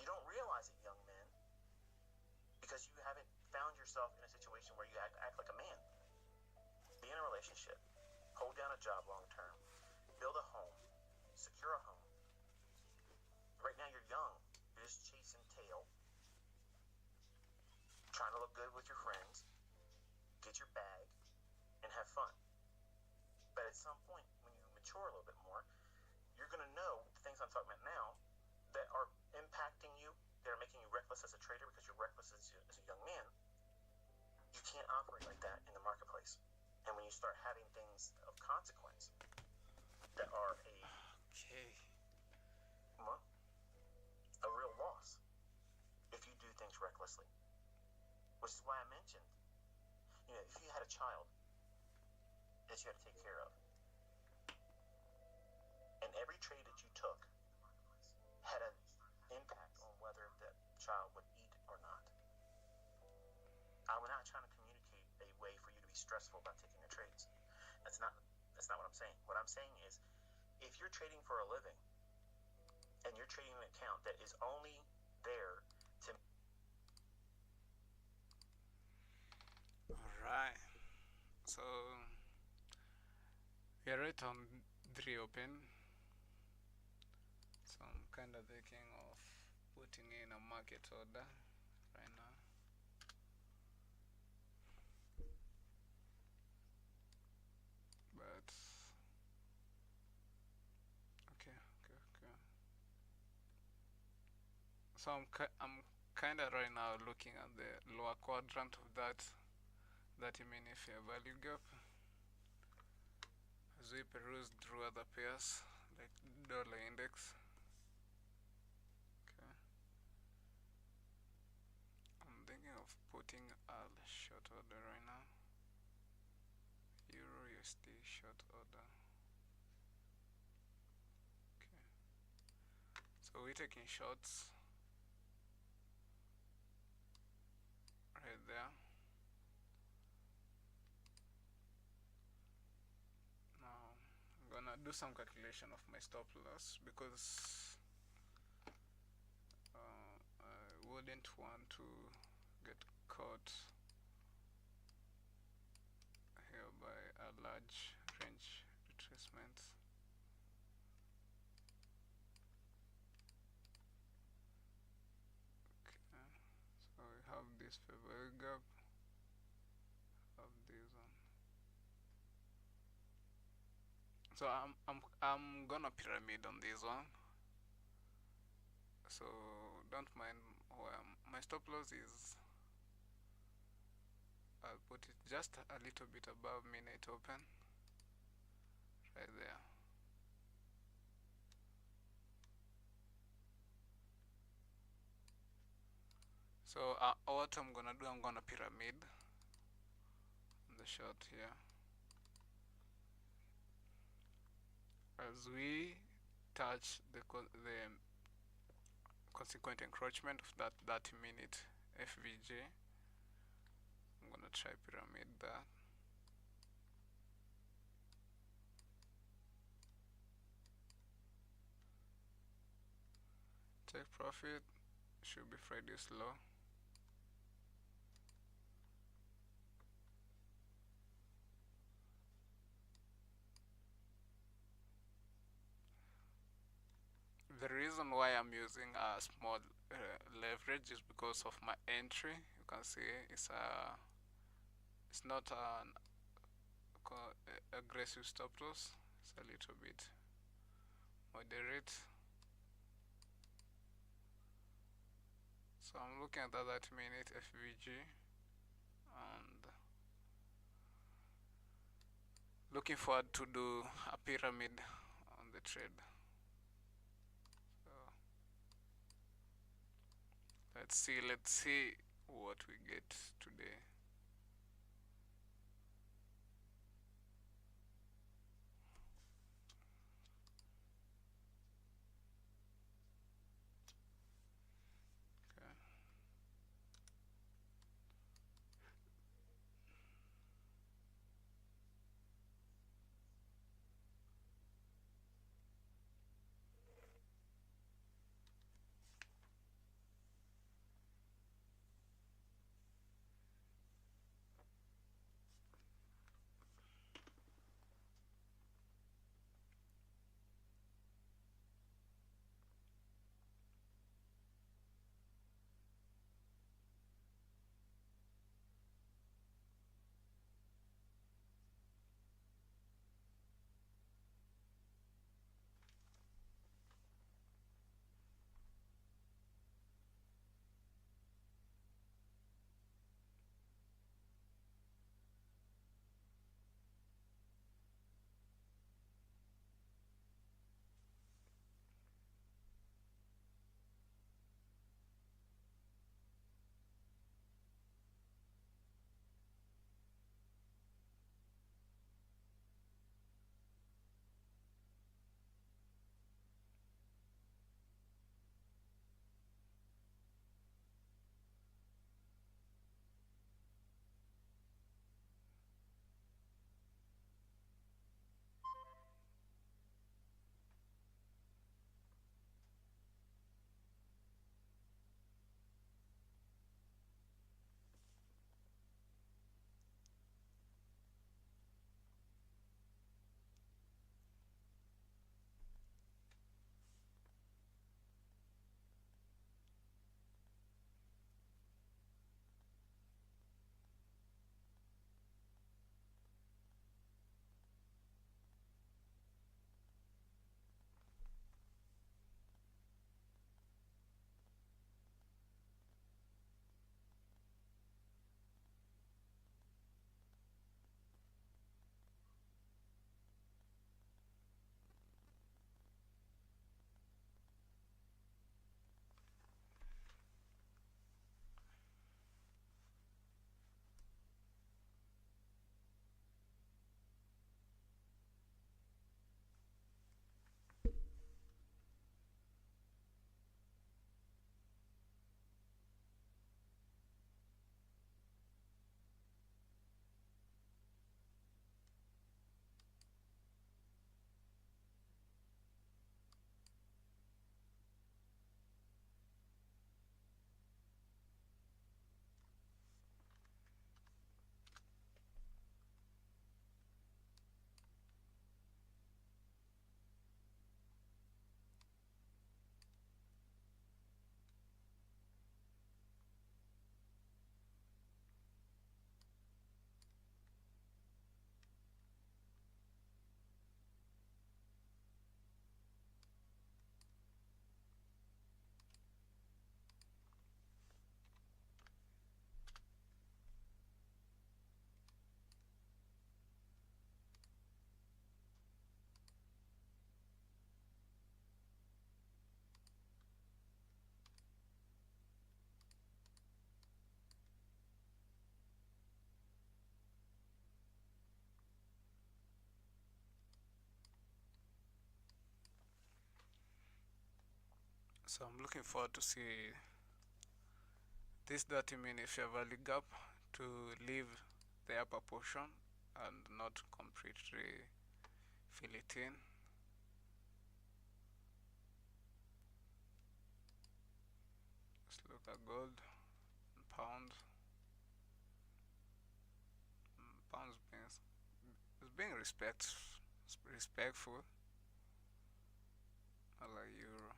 You don't realize it, young men, because you haven't found yourself in a situation where you act like a man. in a relationship, hold down a job long term, build a home, secure a home. Right now you're young, you're just chasing tail, trying to look good with your friends, get your bag, and have fun. But at some point, when you mature a little bit more, you're going to know the things I'm talking about now that are impacting you, that are making you reckless as a trader because you're reckless as a young man. You can't operate like that in the marketplace. And when you start having things of consequence that are Okay. well, a real loss if you do things recklessly, which is why I mentioned, if you had a child that you had to take care of, and every trade that you took had an impact on whether that child would eat or not. I'm not trying to communicate a way for you to be stressful about taking your trades. That's not what I'm saying. What I'm saying is, if you're trading for a living and you're trading an account that is only there to Alright. So we are right on the reopen. So I'm kind of thinking of putting in a market order right now. But okay, okay, okay. So I'm kind of right now looking at the lower quadrant of that 30-minute fair value gap as we peruse through other pairs like dollar index. Okay, I'm thinking of putting a short order right now. Euro USD short order. Okay, so we're taking shots right there. Now I'm gonna do some calculation of my stop loss because I wouldn't want to get caught here by a large range retracement. Okay, so we have this fair gap, have this one. So I'm gonna pyramid on this one. So don't mind where my stop loss is. I'll put it just a little bit above midnight open, right there. So what I'm gonna do, I'm gonna pyramid on the short here. As we touch the consequent encroachment of that 30-minute FVG, I'm gonna try pyramid that. Take profit, should be Friday slow. The reason why I'm using a small leverage is because of my entry. You can see it's not an aggressive stop loss. It's a little bit moderate. So I'm looking at the 30-minute FVG and looking forward to do a pyramid on the trade. So let's see what we get today. Okay. So I'm looking forward to see this 30 minute fair value gap to leave the upper portion and not completely fill it in. Let's look at gold and pounds. Pounds being is being respectful. I like euro.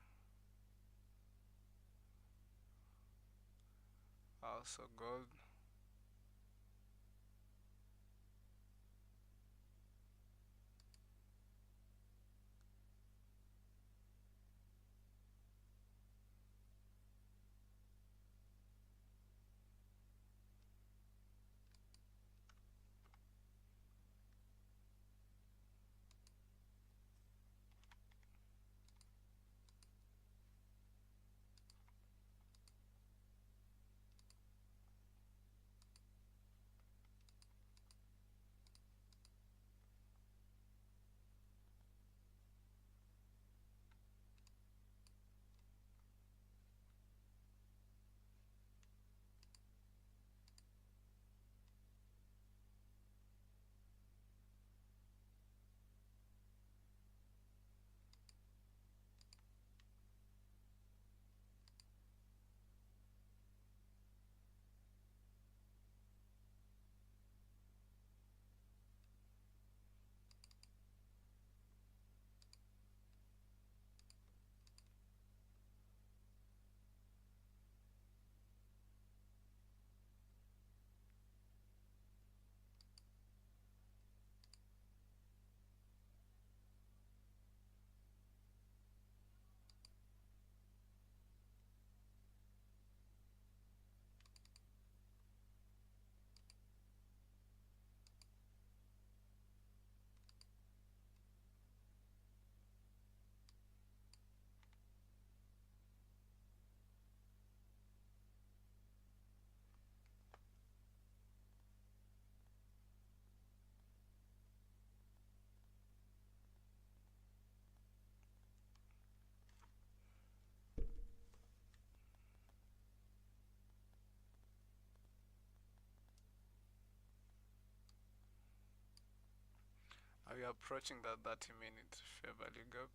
Also gold. Are you approaching that 30 minute fair value gap?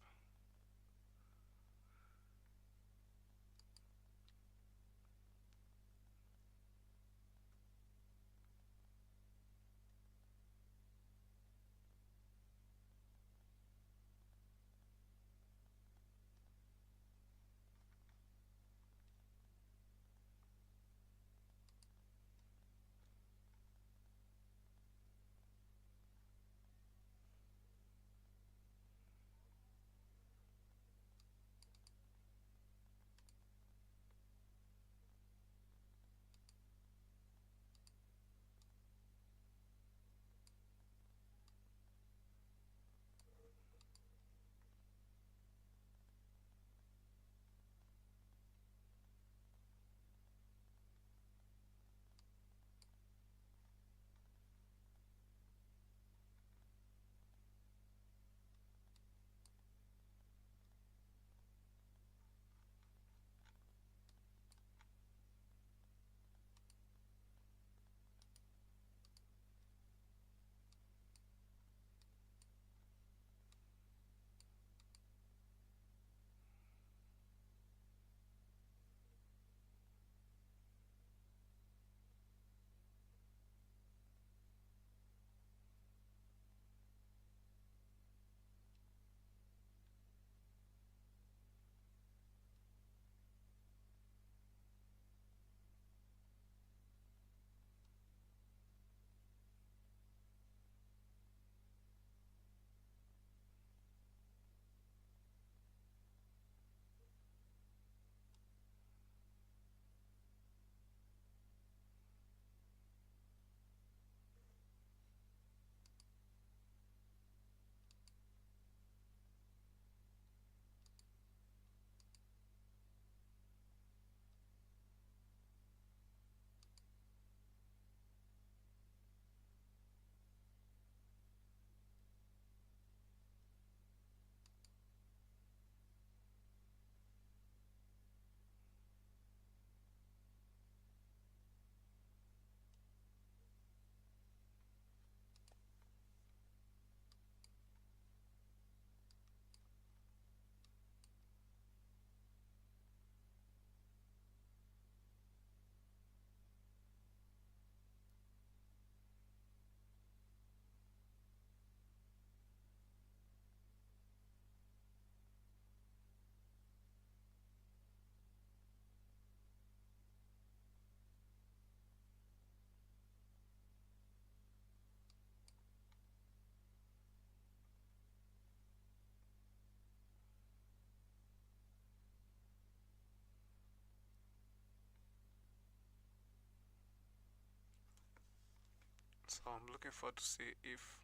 So I'm looking forward to see if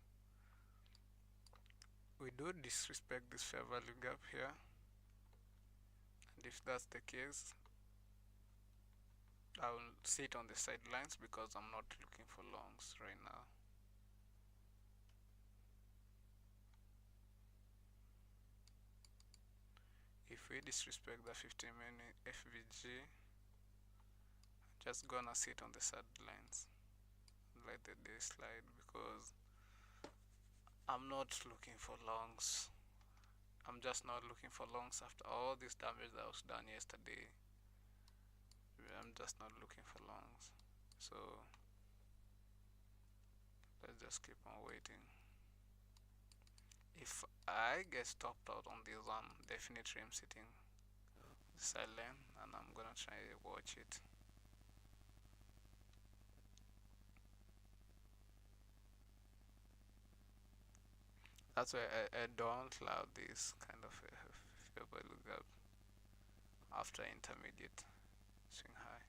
we do disrespect this fair value gap here, and if that's the case, I will sit on the sidelines because I'm not looking for longs right now. If we disrespect the 15-minute FVG, I'm just gonna sit on the sidelines and let the day slide because I'm not looking for longs. I'm just not looking for longs after all this damage that was done yesterday. I'm just not looking for longs. So let's just keep on waiting. If I get stopped out on this one, definitely I'm sitting silent and I'm gonna try to watch it. That's why I don't love this kind of fair value gap after intermediate swing high,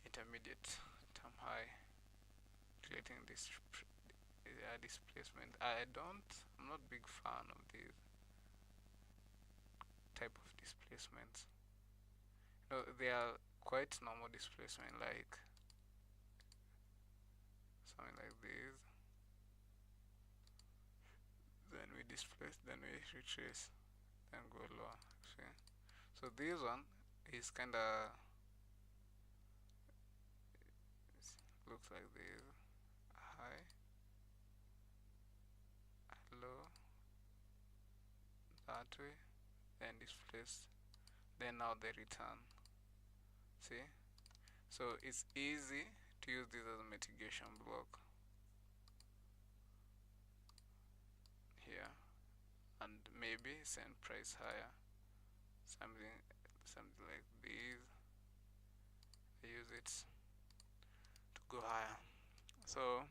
intermediate term high, creating this displacement. I'm not big fan of this type of displacements. You know, they are quite normal displacement, like something like this. Then we displace, then we retrace, then go lower. See? So this one is kind of looks like this: high, low, that way, then displace, then now they return. See? So it's easy to use this as a mitigation block here, and maybe send price higher, something like this. I use it to go higher. So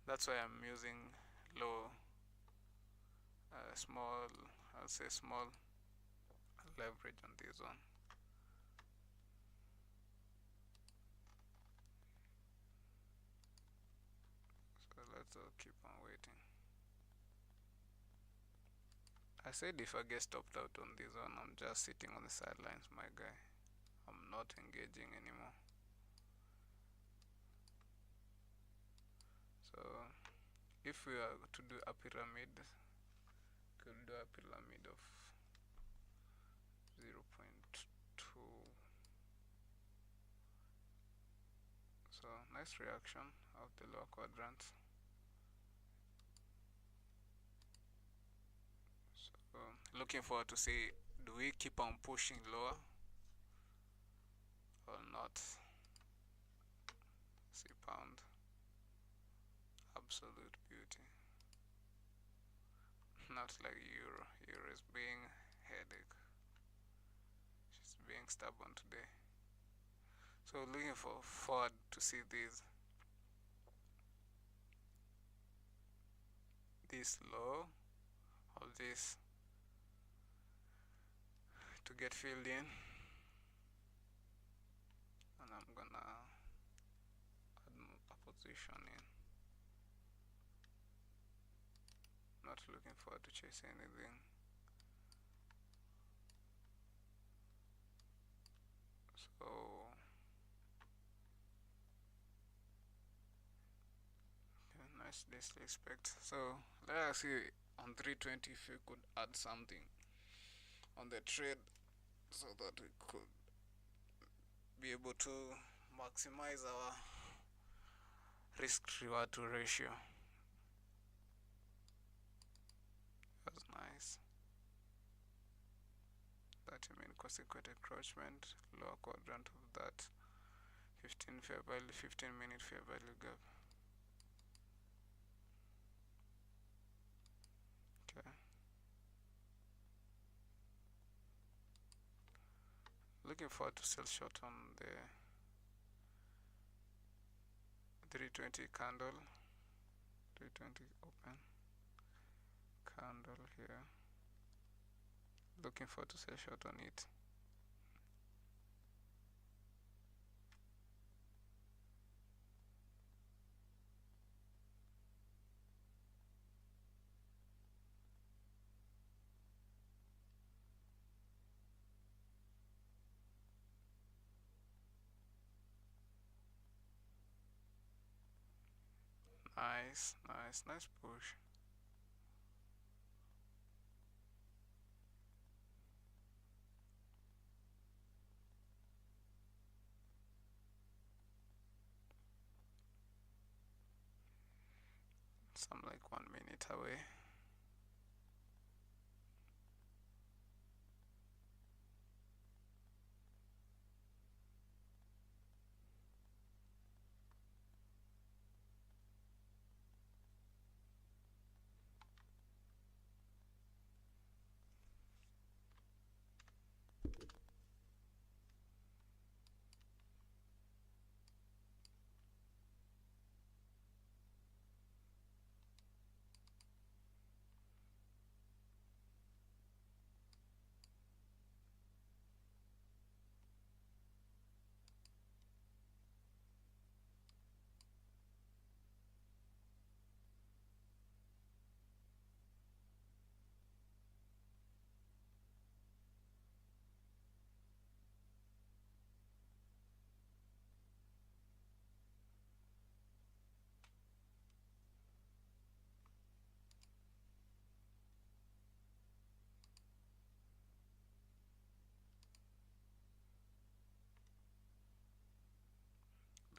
that's why I'm using low, small, I'll say small leverage on this one. So let's keep on waiting. I said if I get stopped out on this one, I'm just sitting on the sidelines, my guy. I'm not engaging anymore. So if we are to do a pyramid, could do a pyramid of 0.2. So nice reaction of the lower quadrant. So looking forward to see, do we keep on pushing lower or not? See pound, absolute beauty. Not like euro. Euro is being headache. She's being stubborn today. So looking forward to see this low of this to get filled in, and I'm gonna add a position in. Not looking forward to chase anything. So okay, nice disrespect. So let us see on 320 if we could add something on the trade so that we could be able to maximize our risk reward to ratio. That's nice. 30-minute consequent encroachment, lower quadrant of that 15-minute fair value gap. Okay. Looking forward to sell short on the 320 candle. 320 open candle here. Looking forward to sell short on it. Nice, nice, nice push. So I'm like 1 minute away.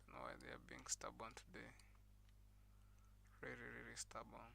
Don't know why they are being stubborn today. Really, really stubborn.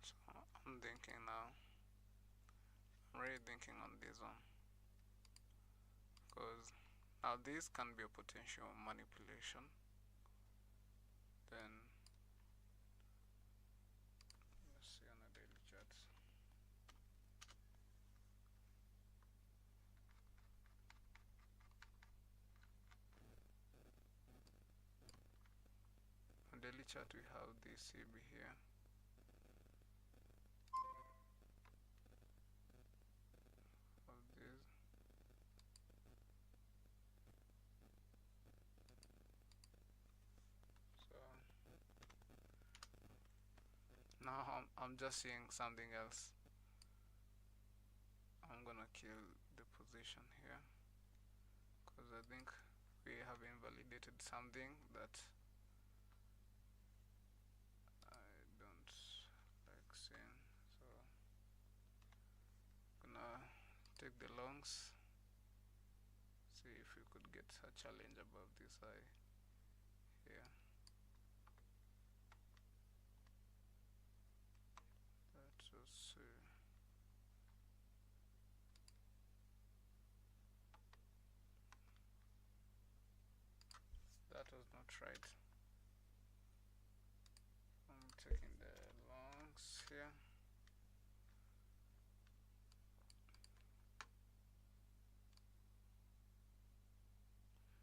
So I'm thinking now. I'm really thinking on this one because now this can be a potential manipulation. Then let's see on the daily charts. On daily chart we have this CB here. Of this. So now I'm just seeing something else. I'm gonna kill the position here because I think we have invalidated something that I don't like seeing. So gonna take the longs. See if we could get a challenge above this high here. Let's just see. That was not right. I'm taking the longs here.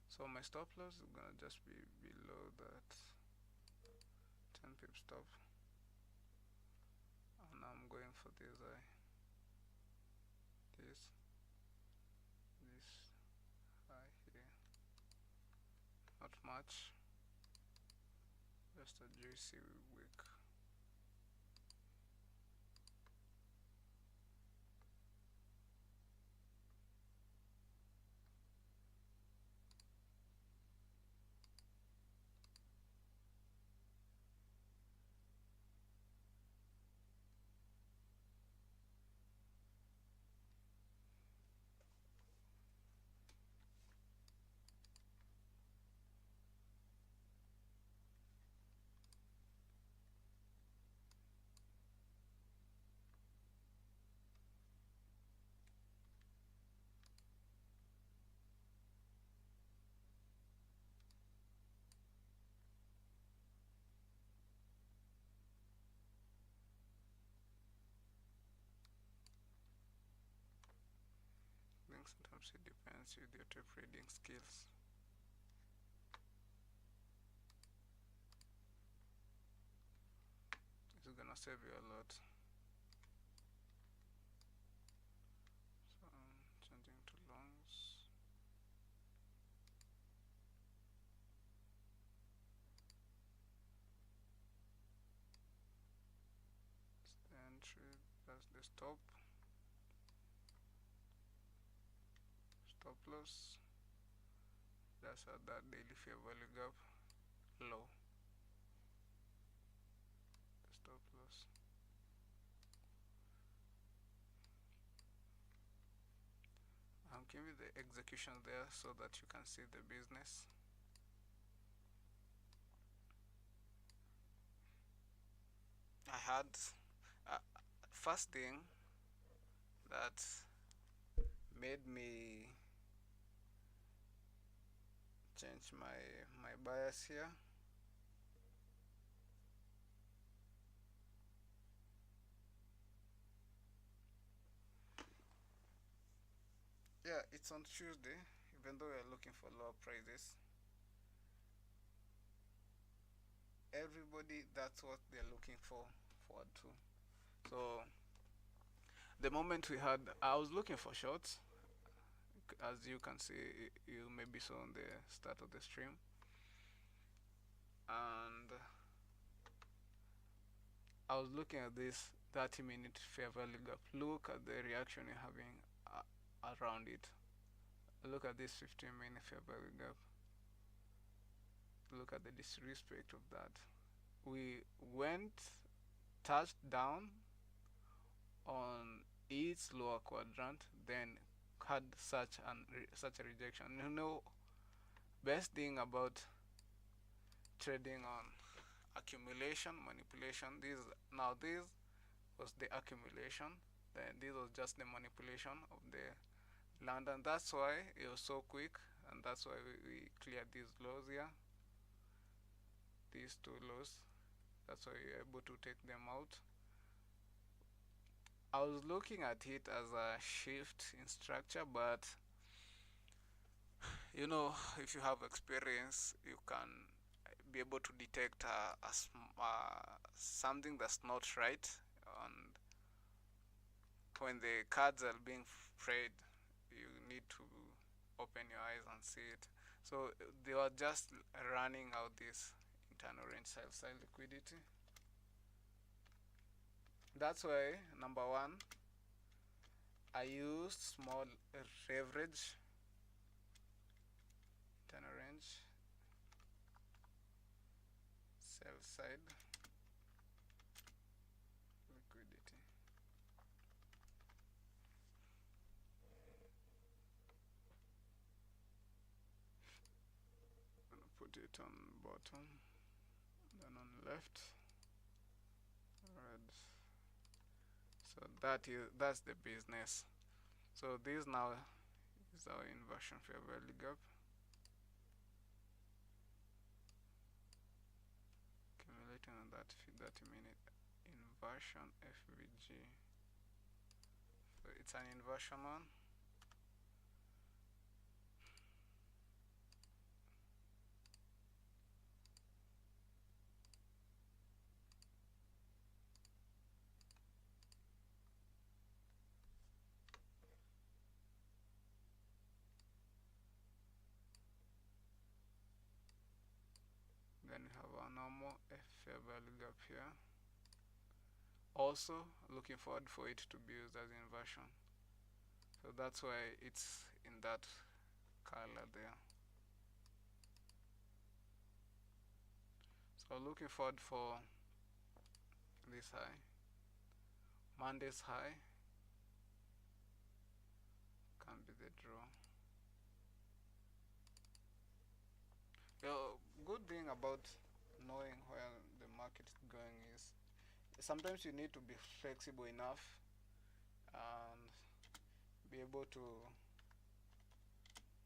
So my stop loss is gonna just be below that 10 pip stop. and I'm going for this this high here. Not much, just a juicy wick. I think sometimes it depends with your trading skills. This is gonna save you a lot. So I'm changing to longs. That's the entry, that's the stop loss. That's at that daily fair value gap low. The stop loss. I'm giving the execution there so that you can see the business. I had uh, first thing that made me change my bias here. Yeah, it's on Tuesday, even though we're looking for lower prices. Everybody, that's what they're looking forward to. So the moment we had, I was looking for shorts, as you can see, you maybe saw on the start of the stream, and I was looking at this 30-minute fair value gap. Look at the reaction you're having around it. Look at this 15-minute fair value gap. Look at the disrespect of that. We went, touched down on its lower quadrant, then had such a rejection. You know, best thing about trading on accumulation, manipulation. This was the accumulation. Then this was just the manipulation of the land, and that's why it was so quick, and that's why we cleared these lows here. These two lows. That's why you're able to take them out. I was looking at it as a shift in structure, but you know, if you have experience, you can be able to detect something that's not right. And when the cards are being played, you need to open your eyes and see it. So they were just running out this internal range side liquidity. That's why number one, I used small leverage internal range sell side liquidity. I'm gonna put it on bottom, then on left, red. So that's the business. So this now is our inversion fair value gap. Accumulating on that 30-minute inversion FVG. So it's an inversion one. fair value gap here. Also looking forward for it to be used as inversion. So that's why it's in that color there. So looking forward for this high. Monday's high can be the draw. The good thing about knowing where the market is going is sometimes you need to be flexible enough and be able to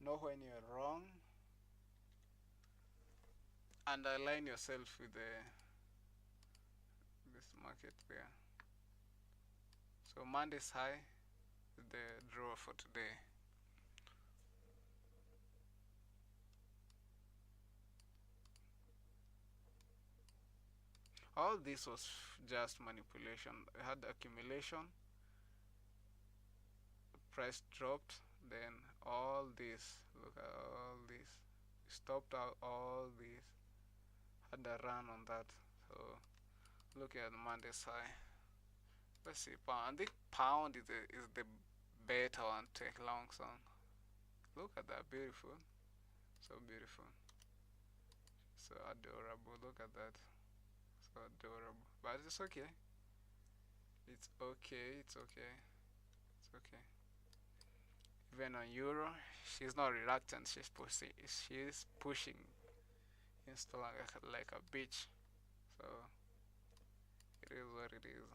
know when you're wrong and align yourself with this market there. So Monday's high is the draw for today. All this was just manipulation. I had accumulation, price dropped, then all this, look at all this, stopped out all this, had a run on that. So look at Monday's high. Let's see, pound. I think pound is the better one to take longs on. Look at that, beautiful, so beautiful, so adorable. Look at that, so adorable. But it's okay. It's okay. It's okay. It's okay. Even on Euro, she's not reluctant. She's pushing. She's pushing into like a bitch. So it is what it is.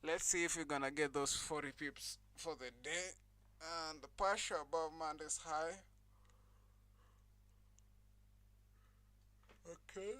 Let's see if we're gonna get those 40 pips for the day. And the partial above Monday's high. Okay.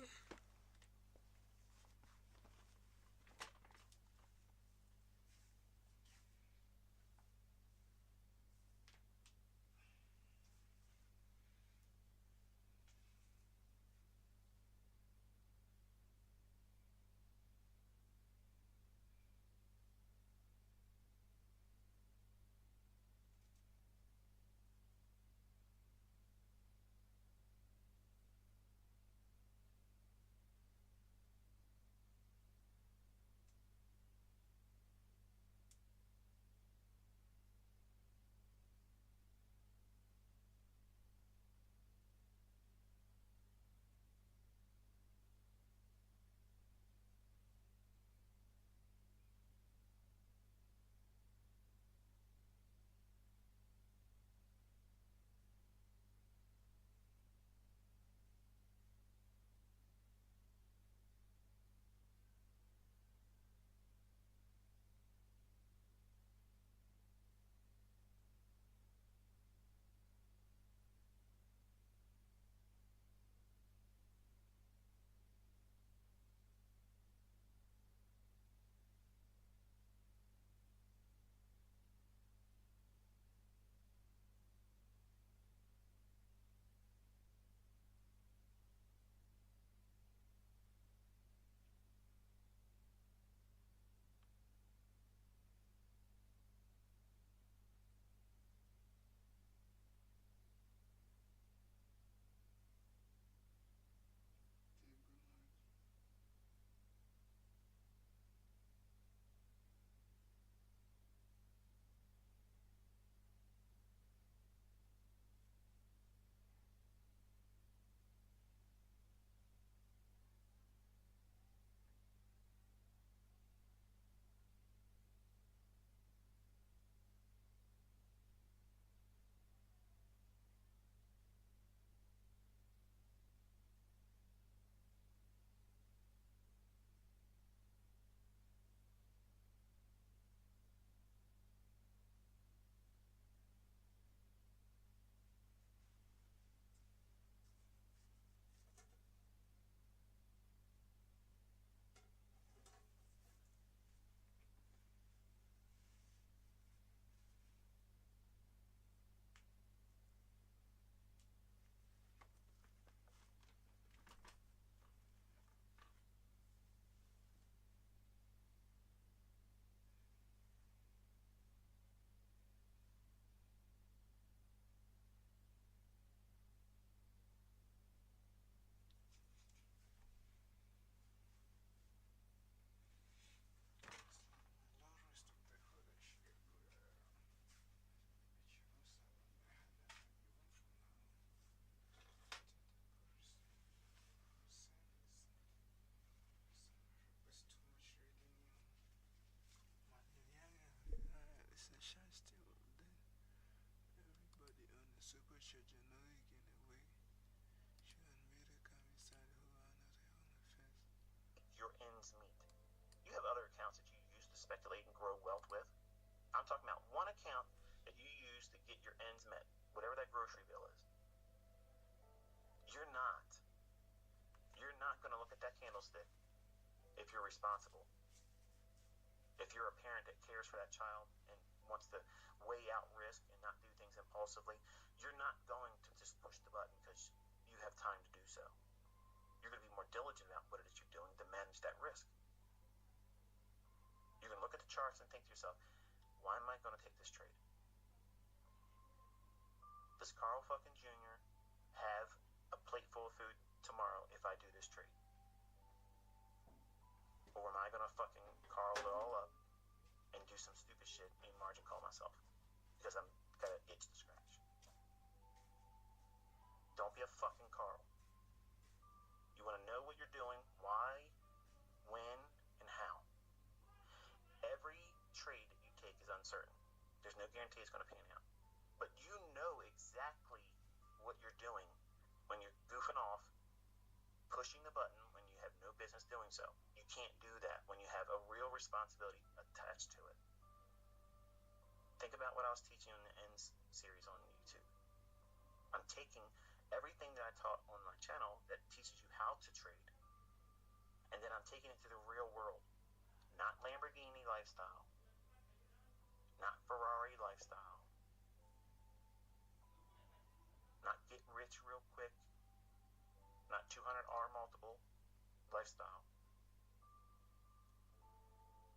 talking about one account that you use to get your ends met, whatever that grocery bill is. You're not going to look at that candlestick if you're responsible. If you're a parent that cares for that child and wants to weigh out risk and not do things impulsively, you're not going to just push the button because you have time to do so. You're going to be more diligent about what it is you're doing to manage that risk. You're going to look at the charts and think to yourself, why am I going to take this trade? Does Carl fucking Jr. have a plate full of food tomorrow if I do this trade? Or am I going to fucking Carl it all up and do some stupid shit and margin call myself because I'm got an itch to scratch? Don't be a fucking Carl. You want to know what you're doing, why, when, and how. Every trade that you take is uncertain. There's no guarantee it's going to pan out. But you know exactly what you're doing when you're goofing off, pushing the button when you have no business doing so. You can't do that when you have a real responsibility attached to it. Think about what I was teaching in the Ends series on YouTube. I'm taking everything that I taught on my channel that teaches you how to trade, and then I'm taking it to the real world. Not Lamborghini lifestyle, not Ferrari lifestyle, not get rich real quick, not 200R multiple lifestyle.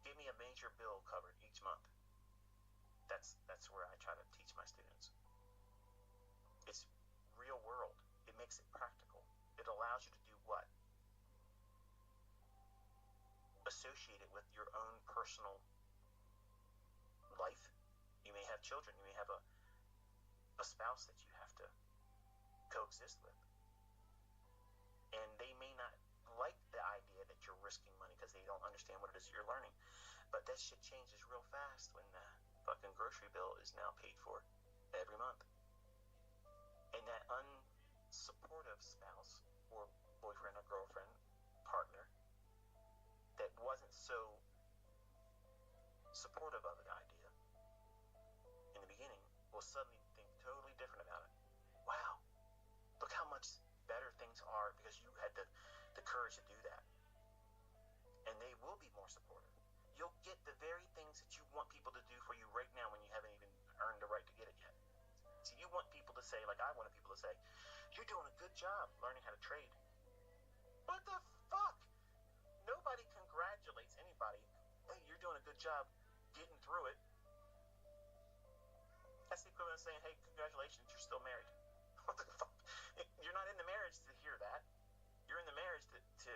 Give me a major bill covered each month. That's where I try to teach my students. It's real world. It makes it practical. It allows you to do what? Associate it with your own personal life. You may have children. You may have a spouse that you have to coexist with. And they may not like the idea that you're risking money because they don't understand what it is you're learning. But that shit changes real fast when the fucking grocery bill is now paid for every month. And that unsupportive spouse or boyfriend or girlfriend, partner, that wasn't so supportive of the idea in the beginning will suddenly think totally different about it. Wow, look how much better things are because you had the courage to do that. And they will be more supportive. You'll get the very things that you want people to do for you right now when you haven't even earned the right to get it yet. So you want people to say, like I wanted people to say, you're doing a good job learning how to trade. What the fuck? Nobody congratulates anybody. Hey, you're doing a good job getting through it. That's the equivalent of saying, hey, congratulations, you're still married. What the fuck? You're not in the marriage to hear that. You're in the marriage to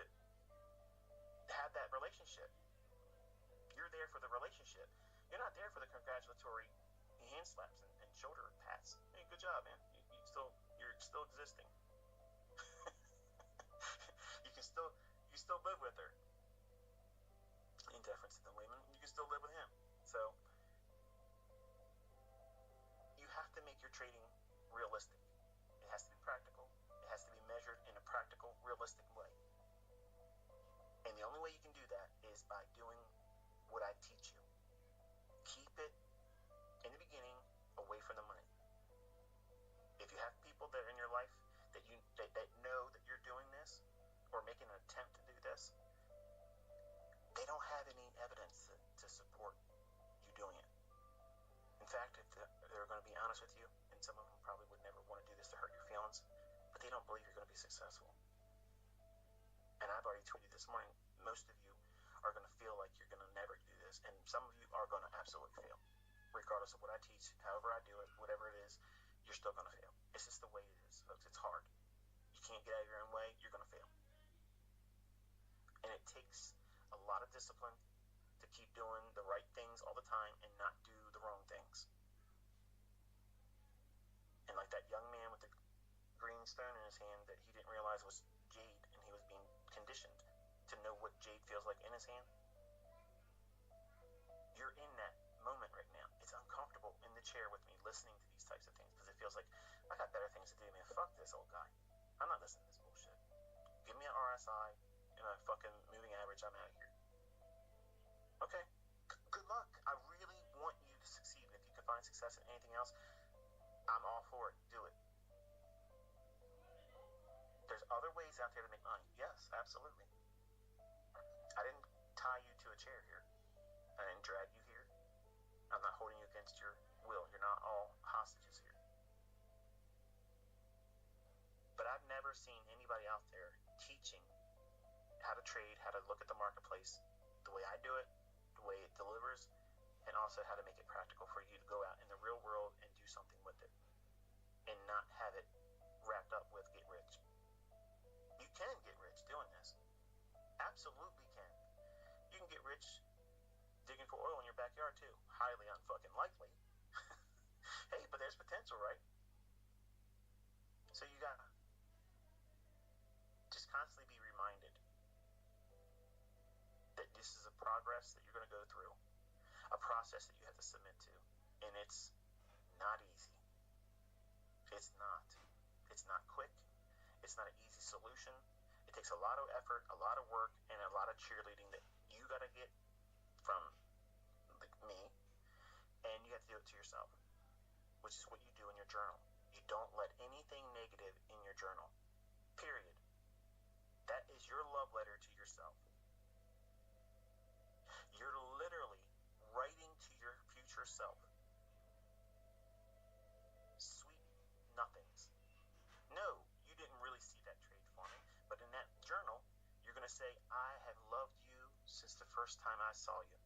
have that relationship. You're there for the relationship. You're not there for the congratulatory hand slaps and shoulder pats. Hey, good job, man. You're still existing. you still live with her. In deference to the women, you can still live with him. So you have to make your trading realistic. It has to be practical. It has to be measured in a practical, realistic way. And the only way you can do that is by doing what I teach you. Keep it, in the beginning, away from the money. If you have people that are in your life that know that you're doing this or making an attempt to do this, they don't have any evidence to support you doing it. In fact, if they're going to be honest with you, and some of them probably would never want to do this to hurt your feelings, but they don't believe you're going to be successful. And I've already told you this morning, most of you are going to feel like you're going to never do this, and some of you are going to absolutely fail. Regardless of what I teach, however I do it, whatever it is, you're still going to fail. It's just the way it is, folks. It's hard. You can't get out of your own way, you're going to fail. And it takes a lot of discipline to keep doing the right things all the time and not do the wrong things. And like that young man with the green stone in his hand that he didn't realize was jade, and he was being conditioned to know what jade feels like in his hand. You're in that moment right now. It's uncomfortable in the chair with me listening to these types of things because it feels like I got better things to do, man. Fuck this old guy. I'm not listening to this bullshit. Give me an RSI and a fucking moving average. I'm out of here. Okay. Good luck. I really want you to succeed find success in anything else, I'm all for it. Do it. There's other ways out there to make money. Yes, absolutely. I didn't tie you to a chair here. I didn't drag you here. I'm not holding you against your will. You're not all hostages here. But I've never seen anybody out there teaching how to trade, how to look at the marketplace, the way I do it, the way it delivers, and also how to make it practical for you to go out in the real world and do something with it and not have it wrapped up with get rich. You can get rich doing this. Absolutely can. You can get rich digging for oil in your backyard too. Highly unfucking likely. Hey, but there's potential, right? So you gotta just constantly be reminded that this is a progress that you're gonna go through, a process that you have to submit to, and it's not easy. It's not. It's not quick. It's not an easy solution. It takes a lot of effort, a lot of work, and a lot of cheerleading that you gotta get from me, and you have to do it to yourself, which is what you do in your journal. You don't let anything negative in your journal. Period. That is your love letter to yourself. You're literally writing to your future self sweet nothings. No, you didn't really see that trade forming, but in that journal, you're going to say, I have loved you since the first time I saw you.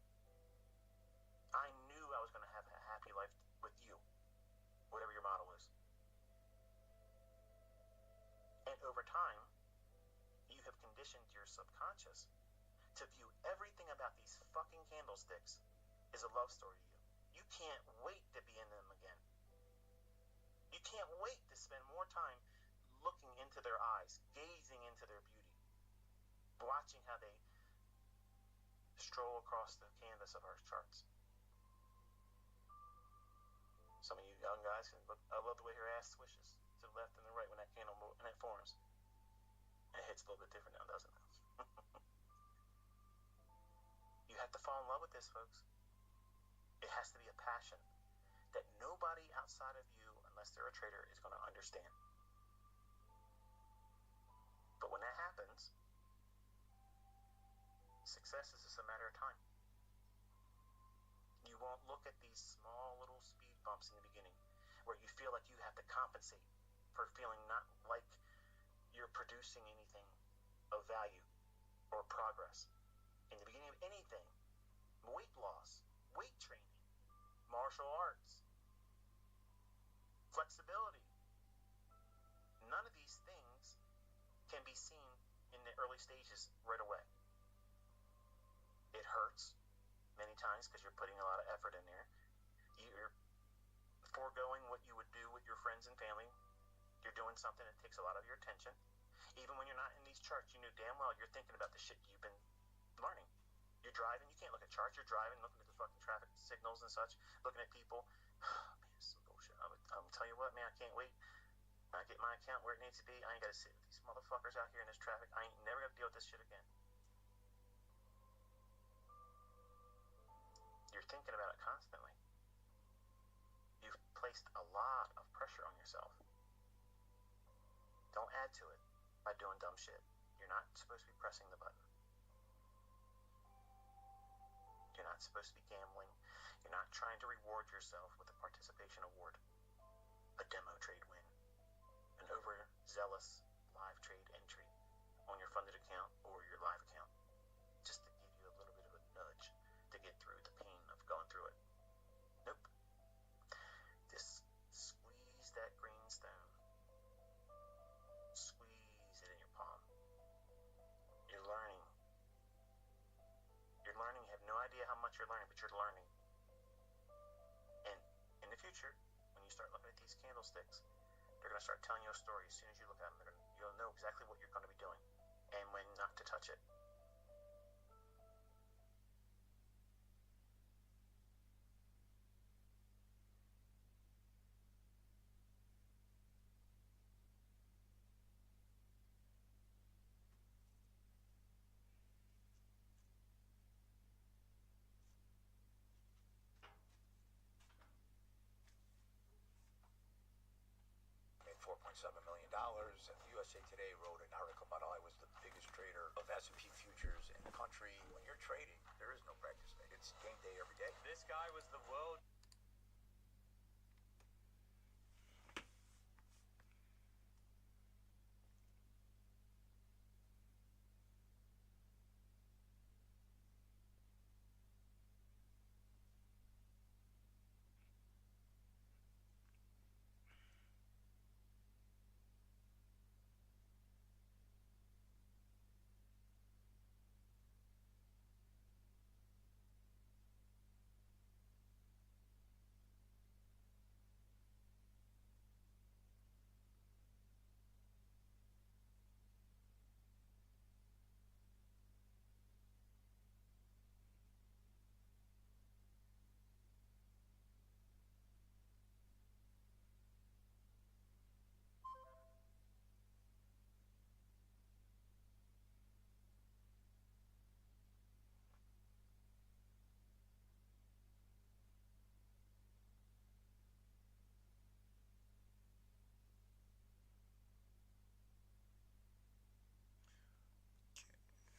I knew I was going to have a happy life with you, whatever your model is. And over time, you have conditioned your subconscious to view everything about these fucking candlesticks as a love story to you. You can't wait to be in them again. You can't wait to spend more time looking into their eyes, gazing into their beauty, watching how they stroll across the canvas of our charts. Some of you young guys can look, I love the way her ass swishes to the left and the right when that candle and that forms. It hits a little bit different now, doesn't it? You have to fall in love with this, folks. It has to be a passion that nobody outside of you, unless they're a trader, is going to understand. But when that happens, success is just a matter of time. You won't look at these small little speed bumps in the beginning where you feel like you have to compensate for feeling not like you're producing anything of value or progress. In the beginning of anything, weight loss, weight training, martial arts, flexibility, none of these things can be seen in the early stages right away. It hurts many times because you're putting a lot of effort in there. You're foregoing what you would do with your friends and family. You're doing something that takes a lot of your attention. Even when you're not in these charts, you know damn well you're thinking about the shit you've been learning. You're driving, you can't look at charts. You're driving, looking at the fucking traffic signals and such, looking at people. Man, this is some bullshit. I'm telling you what, man, I can't wait. I get my account where it needs to be. I ain't got to sit with these motherfuckers out here in this traffic. I ain't never got to deal with this shit again. You're thinking about it constantly. You've placed a lot of pressure on yourself. Don't add to it by doing dumb shit. You're not supposed to be pressing the button. You're not supposed to be gambling. You're not trying to reward yourself with a participation award, a demo trade win, an overzealous live trade entry on your funded account or your live account, just to give you a little bit of a nudge to get through the pain of going through it. Nope. Just squeeze that green stone. Squeeze it in your palm. You're learning. You're learning. You have no idea how much you're learning, but you're learning. And in the future, when you start looking at these candlesticks, they're going to start telling you a story. As soon as you look at them, you'll know exactly what you're going to be doing and when not to touch it. $1.7 million. And USA Today wrote an article about how I was the biggest trader of S&P futures in the country. When you're trading, there is no practice mate. It's game day every day. This guy was the world.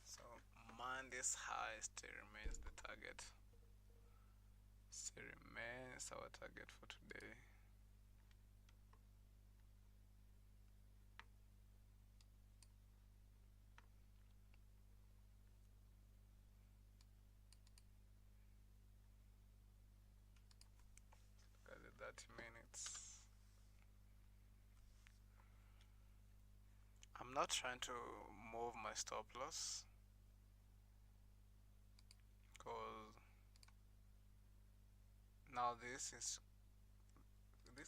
So Monday's high still remains the target. Still remains our target for today. Look at the 30 minutes. I'm not trying to move my stop loss because now this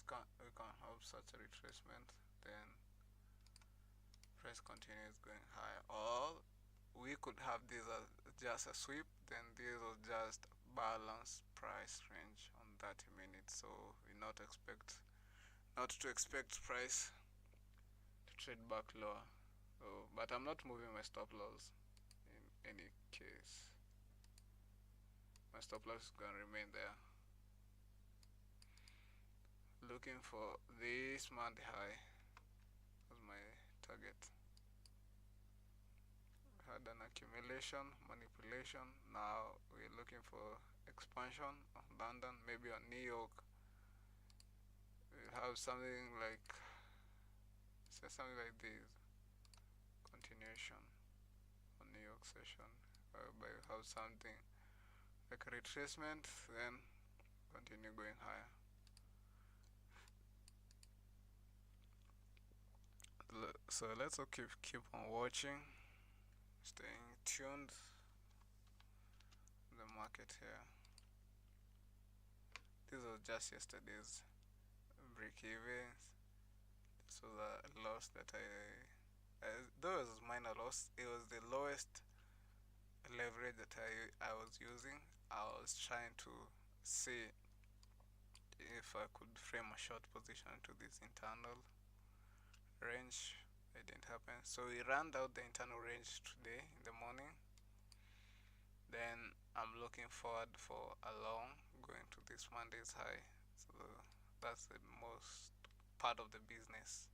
can we can have such a retracement, then price continues going high, or we could have this as just a sweep, then this was just balance price range on 30 minutes. So we not to expect price to trade back lower. So, but I'm not moving my stop loss in any case. My stop loss is gonna remain there. Looking for this month high as my target. Had an accumulation, manipulation. Now we're looking for expansion on London, maybe on New York. We'll have something like say something like this. Continuation on New York session. Whereby we have something like a retracement, then continue going higher. So let's all keep on watching, staying tuned. The market here. This was just yesterday's break evens. This was a loss that though it was minor loss, it was the lowest leverage that I was using. I was trying to see if I could frame a short position to this internal range. It didn't happen. So we ran out the internal range today in the morning. Then I'm looking forward for a long going to this Monday's high. So that's the most part of the business.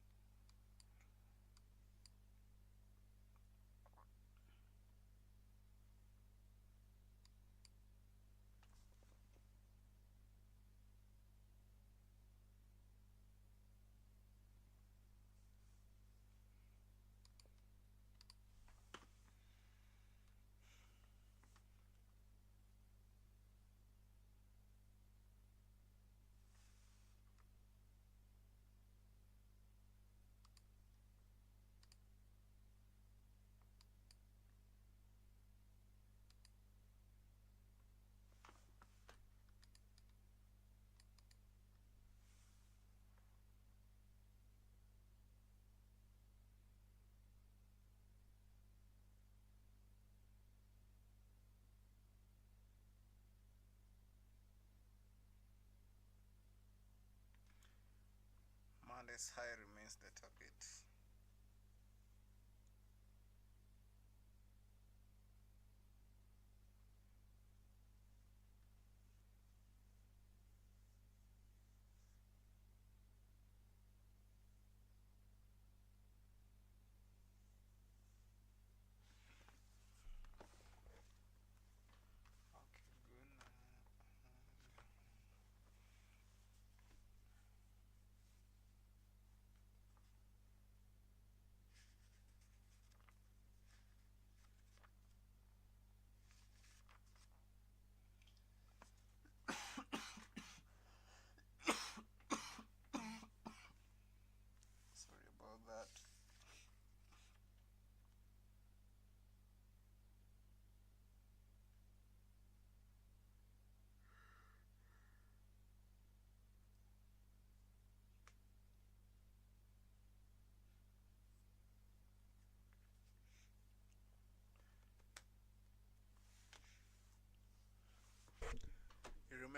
Monday's high remains the target.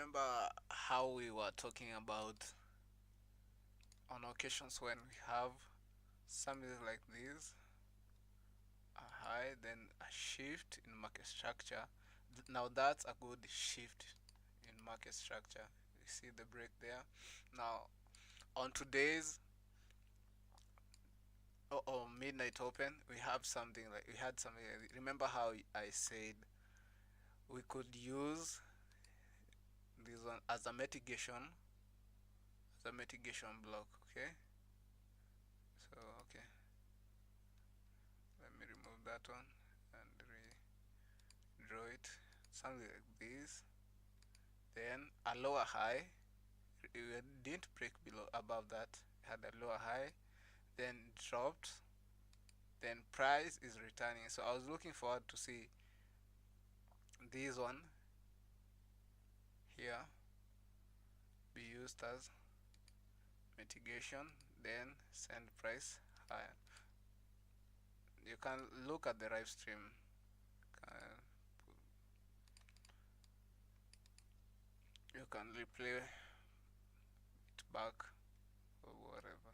remember how we were talking about on occasions when we have something like this, a high, then a shift in market structure. Now that's a good shift in market structure. You see the break there. Now on today's midnight open, we have something like we had something. Remember how I said we could use this one as a mitigation block. Okay. So okay, let me remove that one and redraw it. Something like this. Then a lower high. We didn't break below above that. Had a lower high. Then dropped. Then price is returning. So I was looking forward to see this one here be used as mitigation. Then send price higher. You can look at the live stream. You can replay it back or whatever.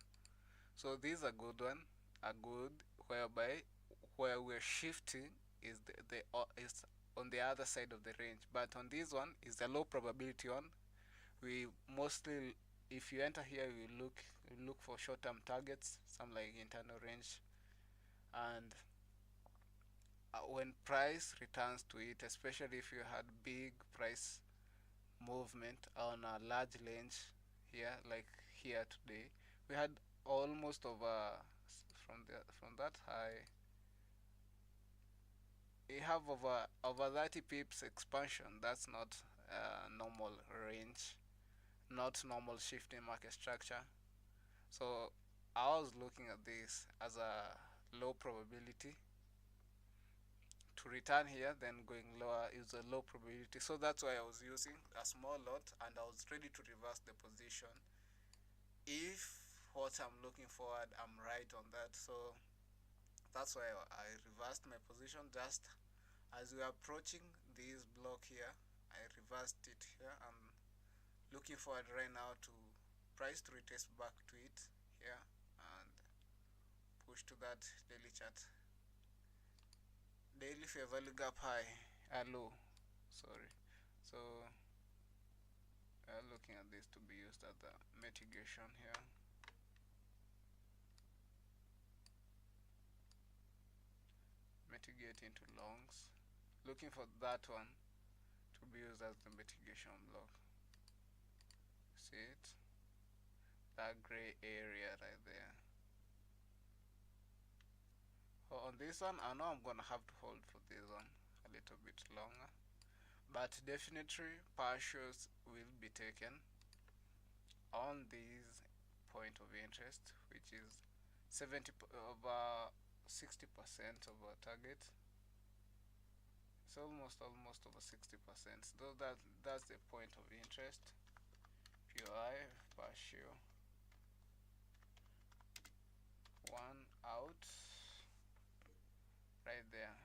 So this is a good one, a good whereby where we're shifting is is on the other side of the range. But on this one is the low probability one. We mostly, if you enter here, you look for short-term targets, some like internal range, and when price returns to it, especially if you had big price movement on a large range here, like here today, we had almost over from that high. We have over 30 pips expansion. That's not normal range, not normal shift in market structure. So I was looking at this as a low probability to return here, then going lower is a low probability. So that's why I was using a small lot and I was ready to reverse the position if what I'm looking forward I'm right on that. So that's why I reversed my position just as we are approaching this block here. I reversed it here. I'm looking forward right now to price to retest back to it here and push to that daily chart. Daily fair value gap high, low, sorry. So looking at this to be used as the mitigation here. Mitigate into longs. Looking for that one to be used as the mitigation block. See it? That gray area right there. So on this one, I know I'm gonna have to hold for this one a little bit longer, but definitely partials will be taken on this point of interest, which is 70 over 60% of our target. It's almost over 60%. So that's the point of interest. POI partial one out right there.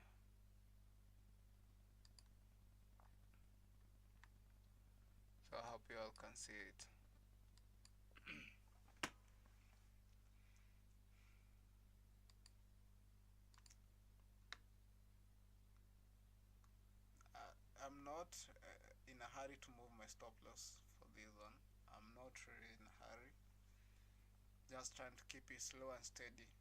So I hope you all can see it. I'm not in a hurry to move my stop loss for this one. I'm not really in a hurry. Just trying to keep it slow and steady.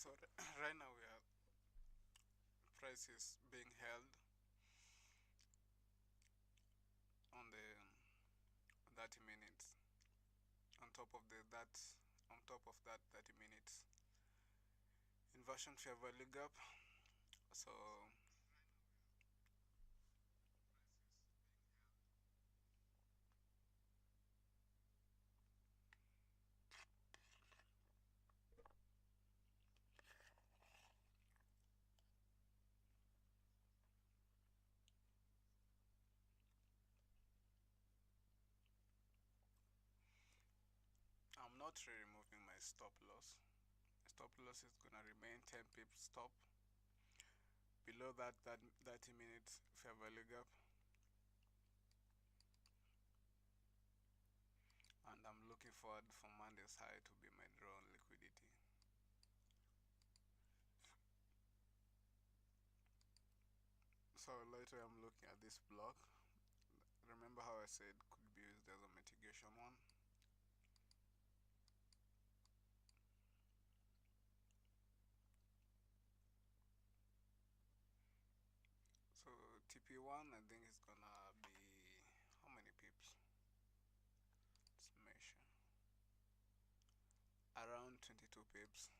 So right now we are prices being held on the 30 minutes. On top of that 30 minutes inversion fair value gap. So I'm not really removing my stop loss. Stop loss is gonna remain 10 pips stop below that 30 minutes fair value gap, and I'm looking forward for Monday's high to be my draw on liquidity. So later I'm looking at this block. Remember how I said could be used as a mitigation one? So TP1 I think is gonna be how many pips? Let's measure. Around 22 pips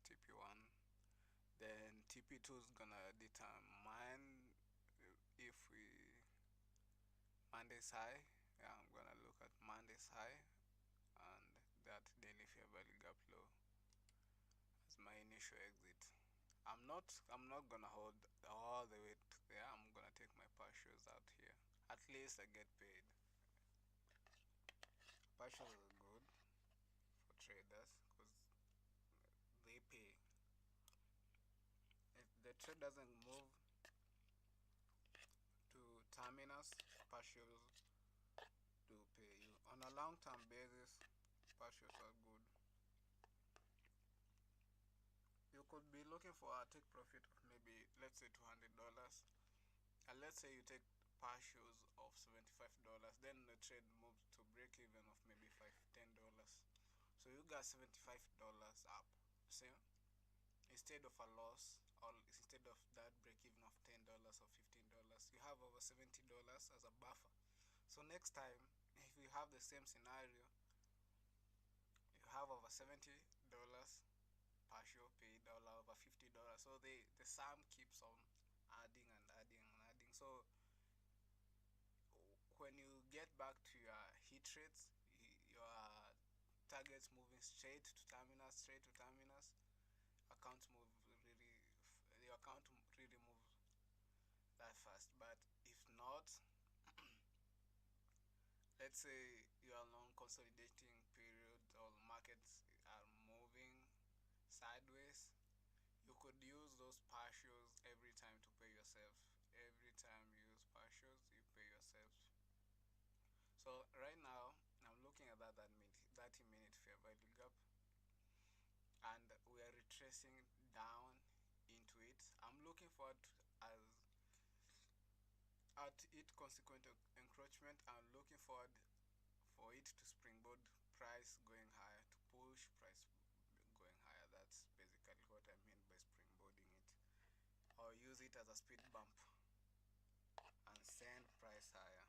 TP1. Then TP2 is gonna determine if we Monday's high. Yeah, I'm gonna look at Monday's high and that daily fair value gap low as my initial exit. I'm not gonna hold all the way to there. I'm gonna take my partials out here. At least I get paid. Partials are good for traders because they pay. If the trade doesn't move to terminus, partials do pay you. On a long term basis, partials are good. You could be looking for a take profit of maybe let's say $200, and let's say you take partials of $75, then the trade moves to break even of maybe $10. So you got $75 up. See, instead of a loss, or instead of that break even of $10 or $15, you have over $70 as a buffer. So next time, if you have the same scenario, you have over $70 partial paid all over $50. So the sum keeps on adding and adding and adding. So when you get back to your hit rates, your targets moving straight to terminus, account move really, the account really move that fast. But if not, let's say you are long consolidating period or markets are moving sideways, you could use those partials every time to pay yourself. Every time you use partials, you pay yourself. So right now, I'm looking at that 30-minute fair value gap, and we are retracing down into it. I'm looking forward as at it consequent encroachment. I'm looking forward for it to springboard price going higher, to push price going higher. That's basically what I mean by springboarding it, or use it as a speed bump and send price higher.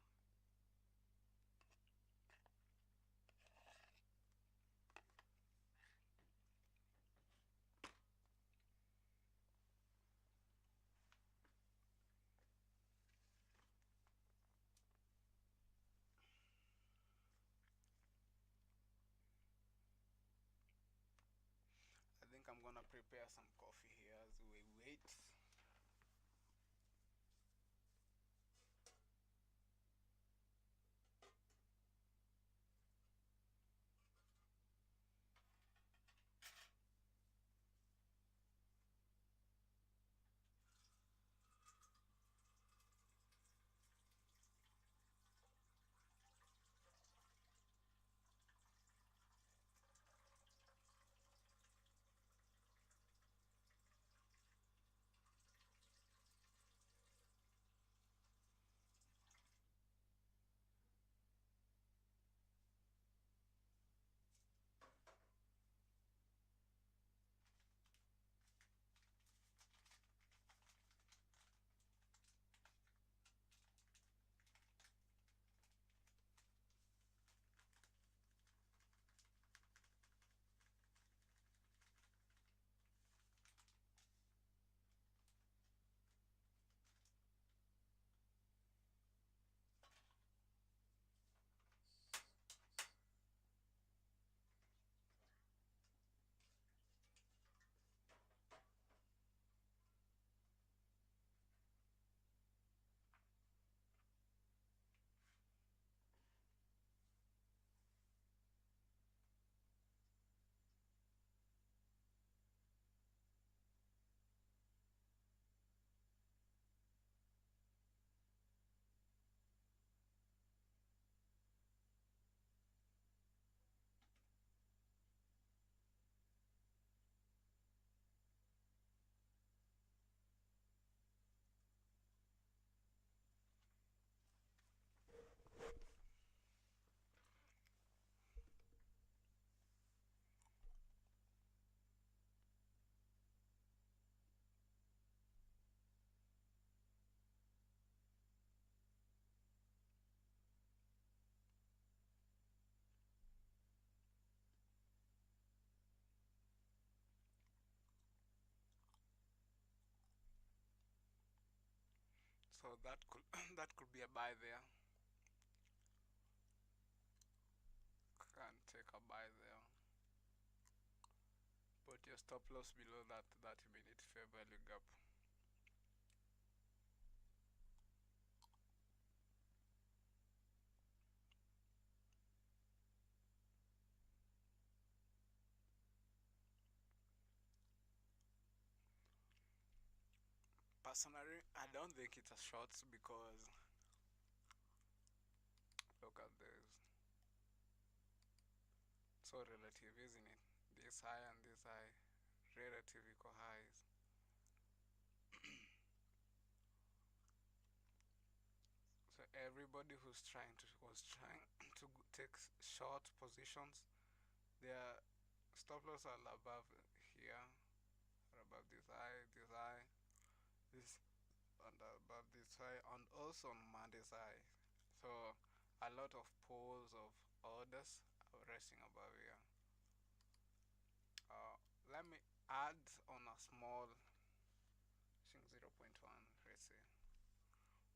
I think I'm gonna prepare some coffee here as we wait. So that could that could be a buy there. Can take a buy there. Put your stop loss below that 30-minute fair value gap. Personally, I don't think it's a short because look at this. So relative, isn't it? This high and this high, relative equal highs. So everybody who's trying to was trying to take short positions, their stop loss are above here, or above this high, this and above this high, and also on Monday's high. So a lot of poles of orders are resting above here. Let me add on a small, I think 0.1, let's say,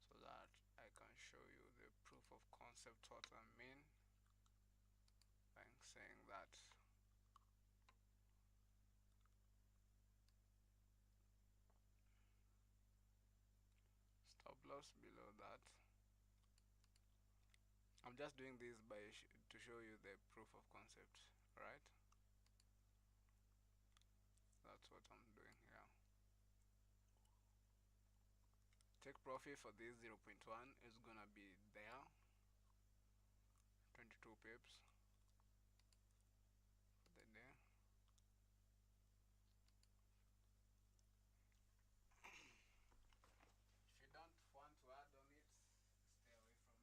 so that I can show you the proof of concept what I mean. I'm saying that stop loss below that. I'm just doing this to show you the proof of concept, right? That's what I'm doing here. Take profit for this 0.1 is gonna be there, 22 pips for the day. If you don't want to add on it, stay away from it.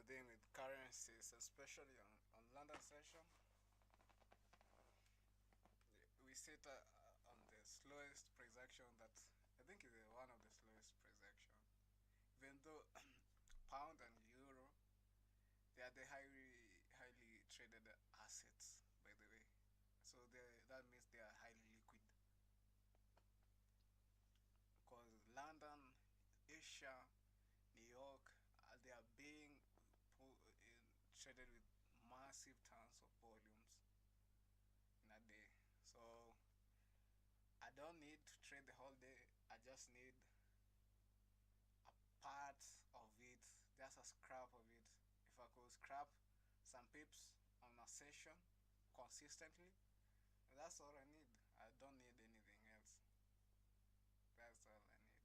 dealing with currencies, especially on London session, we sit on the slowest price action that I think is one of the slowest price action. Even though pound and euro, they are the highly traded assets, by the way. So that means they are highly liquid. Because London, Asia, New York, they are being traded with massive tons of volumes in a day. So I don't need to trade the whole day. I just need a part of it, just a scrap of it. If I could scrap some pips on a session consistently, that's all I need. I don't need anything else. That's all I need.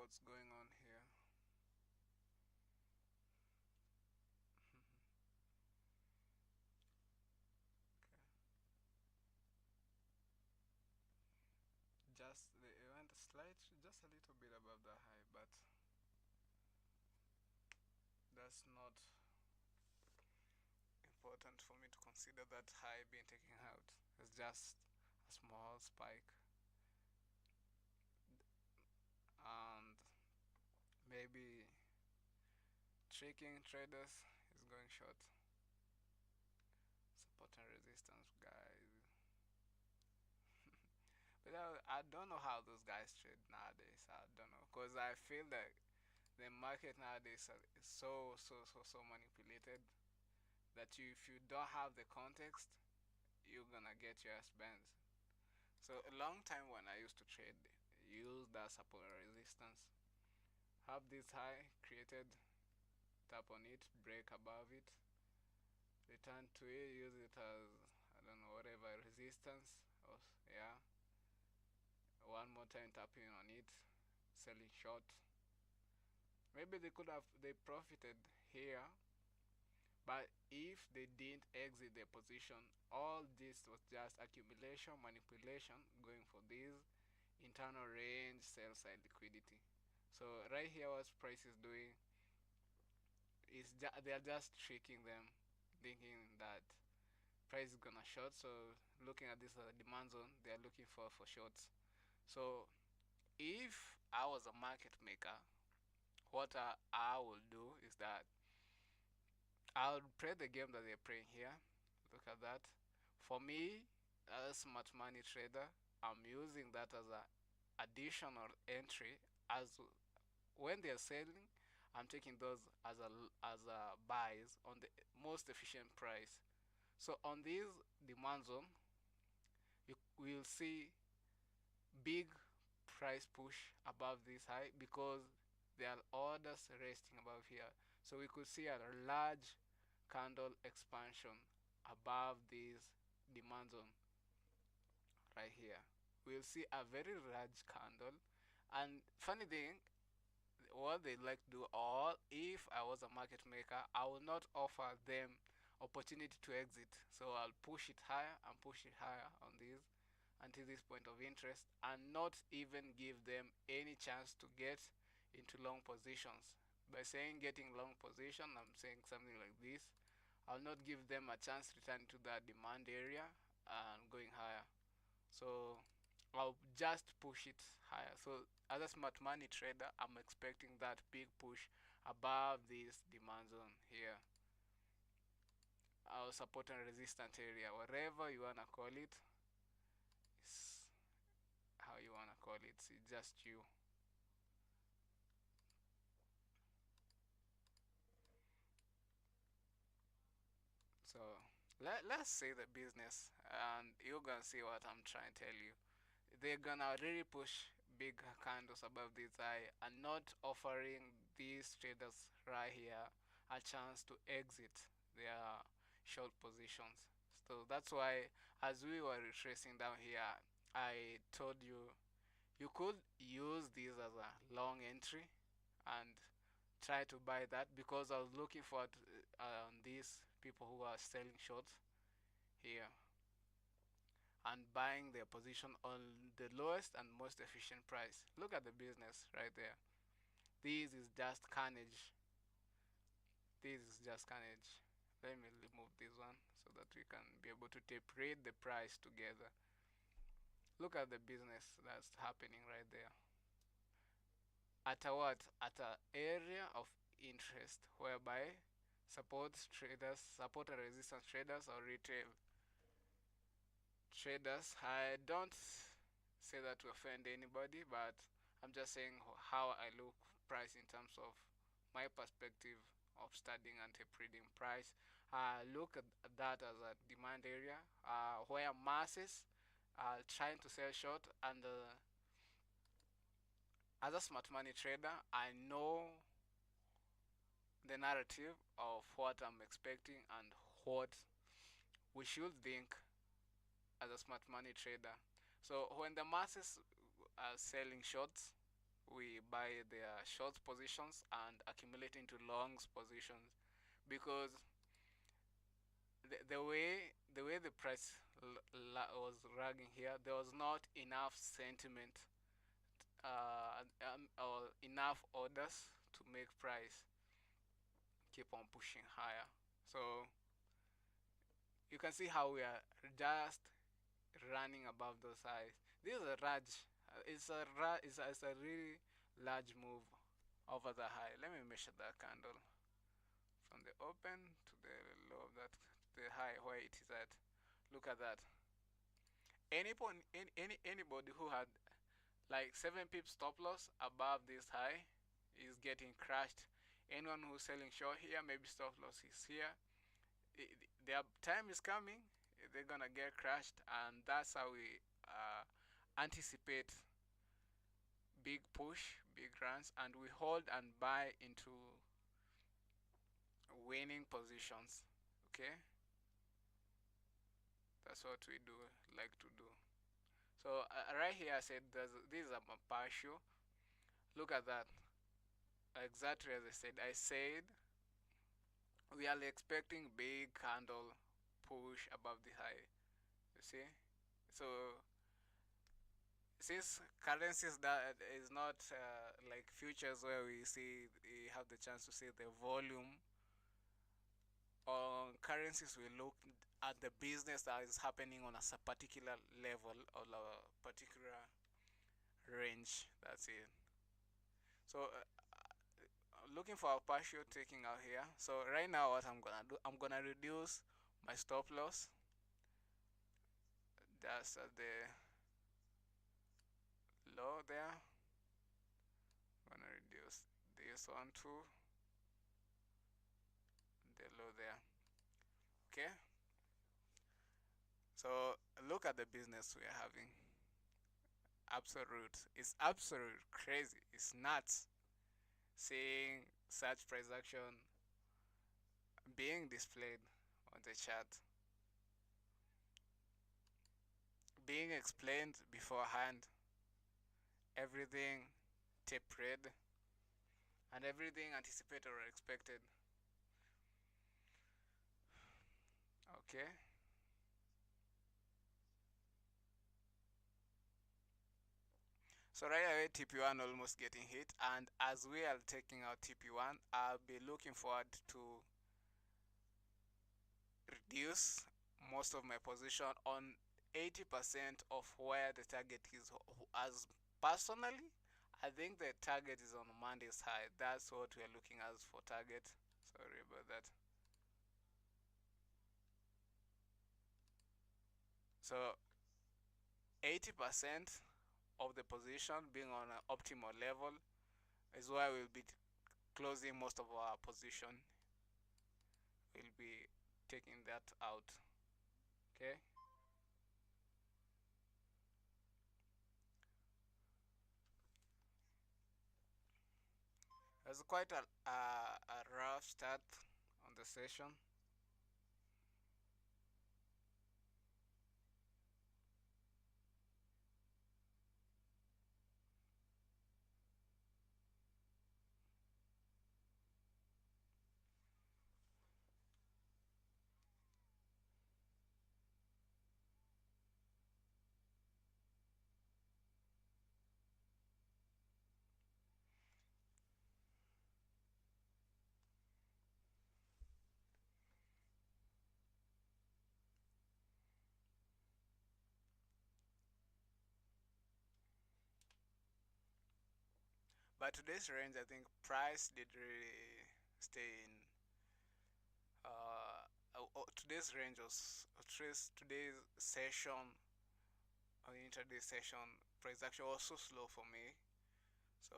what's going on here. Okay. Just they went slight, just a little bit above the high, but that's not important for me to consider that high being taken out. It's just a small spike, and maybe tricking traders is going short. Support and resistance, guys. But I don't know how those guys trade nowadays. I don't know, cause I feel like the market nowadays is so manipulated that if you don't have the context, you're gonna get your ass bent. So a long time when I used to trade, use that support resistance, have this high created, tap on it, break above it, return to it, use it as I don't know whatever resistance, or yeah, one more time tapping on it, selling short. Maybe they profited here, but if they didn't exit their position, all this was just accumulation, manipulation, going for this internal range, sell side liquidity. So right here, what price is doing is they are just tricking them, thinking that price is gonna short. So looking at this demand zone, they are looking for shorts. So if I was a market maker, what I will do is that I'll play the game that they're playing here. Look at that. For me, as a smart money trader, I'm using that as a additional entry. As when they're selling, I'm taking those as a buys on the most efficient price. So on this demand zone, you will see big price push above this high because there are orders resting above here. So we could see a large candle expansion above this demand zone right here. We'll see a very large candle, and funny thing, what they like to do, or if I was a market maker, I will not offer them opportunity to exit. So I'll push it higher and push it higher on this until this point of interest, and not even give them any chance to get into long positions. By saying getting long position, I'm saying something like this: I'll not give them a chance to return to that demand area and going higher. So I'll just push it higher. So as a smart money trader, I'm expecting that big push above this demand zone here. Our support and resistance area, whatever you wanna call it, is how you wanna call it. It's just you. So let's say the business, and you're gonna see what I'm trying to tell you. They're gonna really push big candles above this high and not offering these traders right here a chance to exit their short positions. So that's why, as we were retracing down here, I told you you could use this as a long entry and try to buy that, because I was looking for these people who are selling short here and buying their position on the lowest and most efficient price. Look at the business right there. This is just carnage. This is just carnage. Let me remove this one so that we can be able to tape read the price together. Look at the business that's happening right there. At a what? At a area of interest whereby support and resistance traders or retail traders. I don't say that to offend anybody, but I'm just saying how I look price in terms of my perspective of studying interpreting price. I look at that as a demand area where masses are trying to sell short, and as a smart money trader, I know the narrative of what I'm expecting and what we should think as a smart money trader. So when the masses are selling shorts, we buy their short positions and accumulate into longs positions, because the way the price was dragging here, there was not enough sentiment, or enough orders to make price keep on pushing higher. So you can see how we are just running above those highs. This is a large, it's a really large move over the high. Let me measure that candle from the open to the low of that, the high where it is at. Look at that. Anybody who had like 7 pips stop loss above this high is getting crushed. Anyone who's selling short here, maybe stop loss is here. Their time is coming. They're gonna get crushed, and that's how we anticipate big push, big runs, and we hold and buy into winning positions. Okay, that's what we do like to do. So right here I said this is a partial. Look at that. Exactly as I said. I said we are expecting big candle push above the high. You see? So since currencies that is not like futures where we have the chance to see the volume, on currencies we look at the business that is happening on a particular level or a particular range. That's it. So looking for a partial taking out here. So right now what I'm gonna do, I'm gonna reduce my stop loss. That's at the low there. I'm gonna reduce this one to the low there. Okay. So look at the business we are having. Absolute. It's absolute crazy. It's nuts seeing such price action being displayed on the chart, being explained beforehand, everything tape read, and everything anticipated or expected. Okay. So right away TP1 almost getting hit, and as we are taking out TP1, I'll be looking forward to reduce most of my position on 80% of where the target is. As personally, I think the target is on Monday's high. That's what we are looking as for target. Sorry about that. So 80% of the position being on an optimal level is where we'll be closing most of our position. We'll be taking that out. Okay. It was quite a rough start on the session. But today's range, I think price did really stay in. Today's range was today's session, or intraday session, price action was so slow for me. So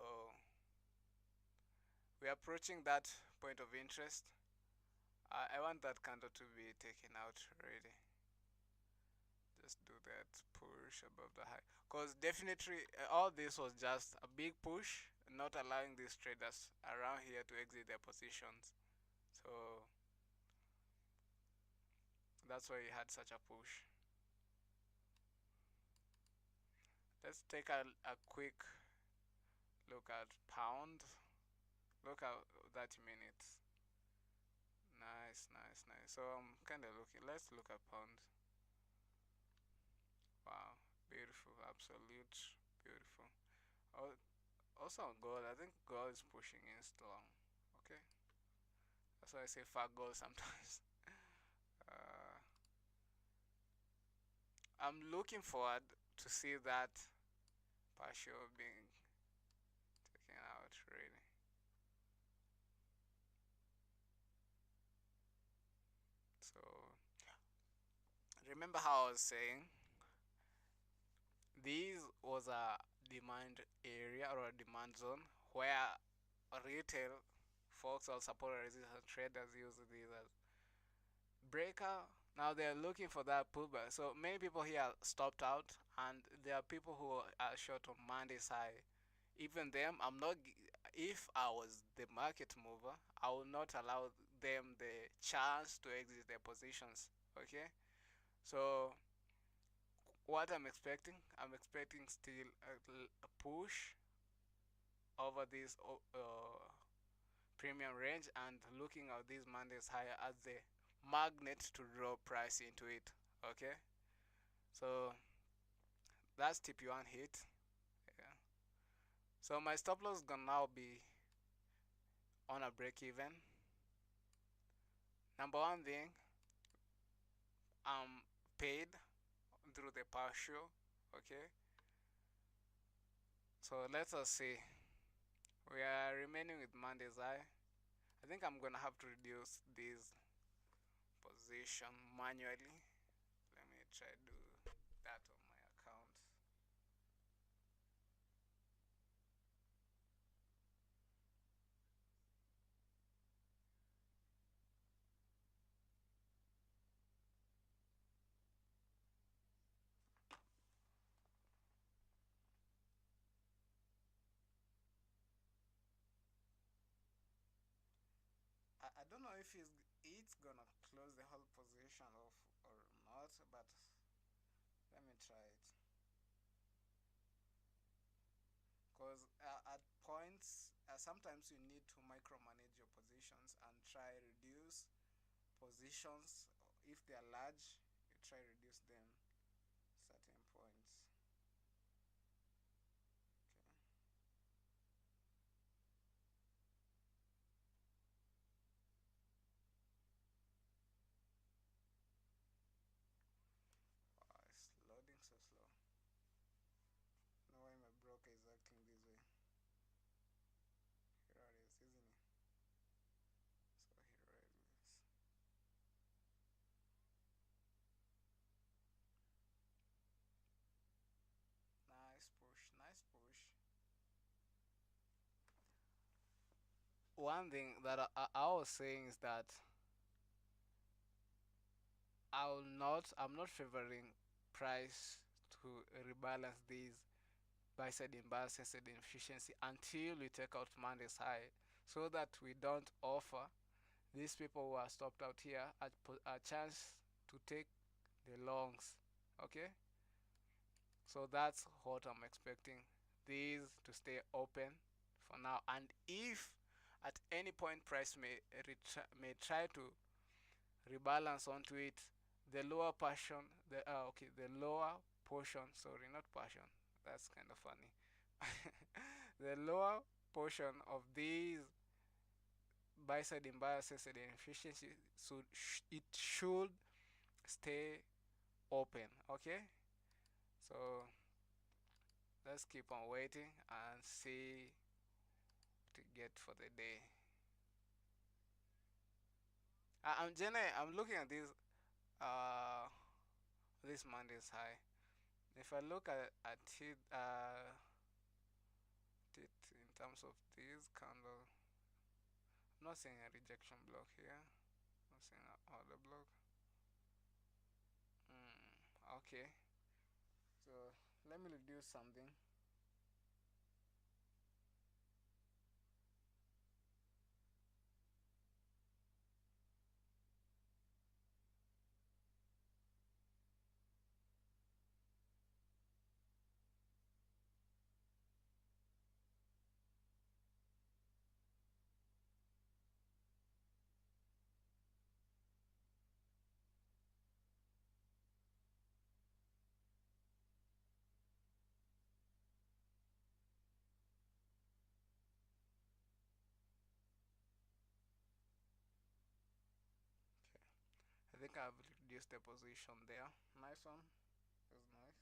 we're approaching that point of interest. I want that candle to be taken out already. Just do that push above the high, because definitely all this was just a big push, not allowing these traders around here to exit their positions. So that's why he had such a push. Let's take a quick Look at pound. Look at 30 minutes. Nice, nice, nice. So I'm kind of looking. Let's look at pound. Wow, beautiful, absolute beautiful. Oh, also on gold, I think gold is pushing in strong. Okay, that's why I say fat gold sometimes. Uh, I'm looking forward to see that partial being taken out. Really. So remember how I was saying this was a demand area or a demand zone where retail folks or support resistance traders use these as breaker. Now they're looking for that pullback. So many people here stopped out, and there are people who are short on Monday's high. Even them, I'm not. If I was the market mover, I would not allow them the chance to exit their positions. Okay, so what I'm expecting still a push over this premium range and looking at these Mondays higher as the magnet to draw price into it. Okay, so that's TP1 hit. Yeah. So my stop loss is gonna now be on a break even. Number one thing, I'm paid through the partial. Okay, so let us see. We are remaining with Monday's high. I think I'm gonna have to reduce this position manually. Let me try to do that on my account. I don't know if it's gonna close the whole position off or not, but let me try it. Because at points, sometimes you need to micromanage your positions and try reduce positions. If they are large, you try reduce them certain points. Okay. Wow, it's loading so slow. No why my broker is acting this way. Here it is, isn't it? So here it is. Nice push, nice push. One thing that I was saying is that I'm not favoring price to rebalance these buy side imbalance and inefficiency until we take out Monday's high, so that we don't offer these people who are stopped out here a chance to take the longs. Okay, so that's what I'm expecting, these to stay open for now, and if at any point price may try to rebalance onto it, the lower portion, the lower portion, sorry, not portion, that's kind of funny. The lower portion of these buy side imbalances and inefficiency, so it should stay open. Okay, so let's keep on waiting and see to get for the day. I'm looking at this Monday's high. If I look at it in terms of this candle, I'm not seeing a rejection block here. I'm seeing an order block. Okay, so let me do something. think I've reduced the position there. Nice one. That's nice.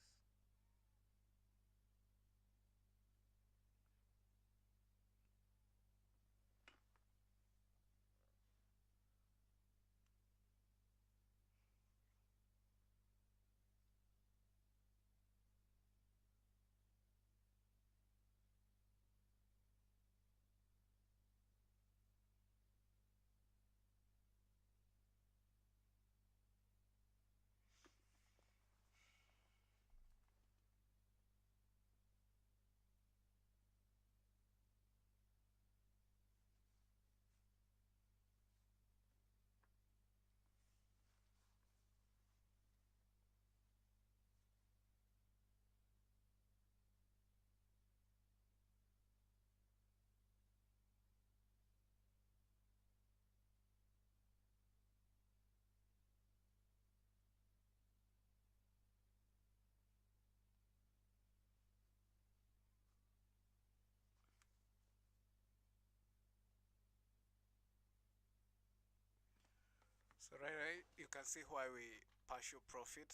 So right, you can see why we partial profit.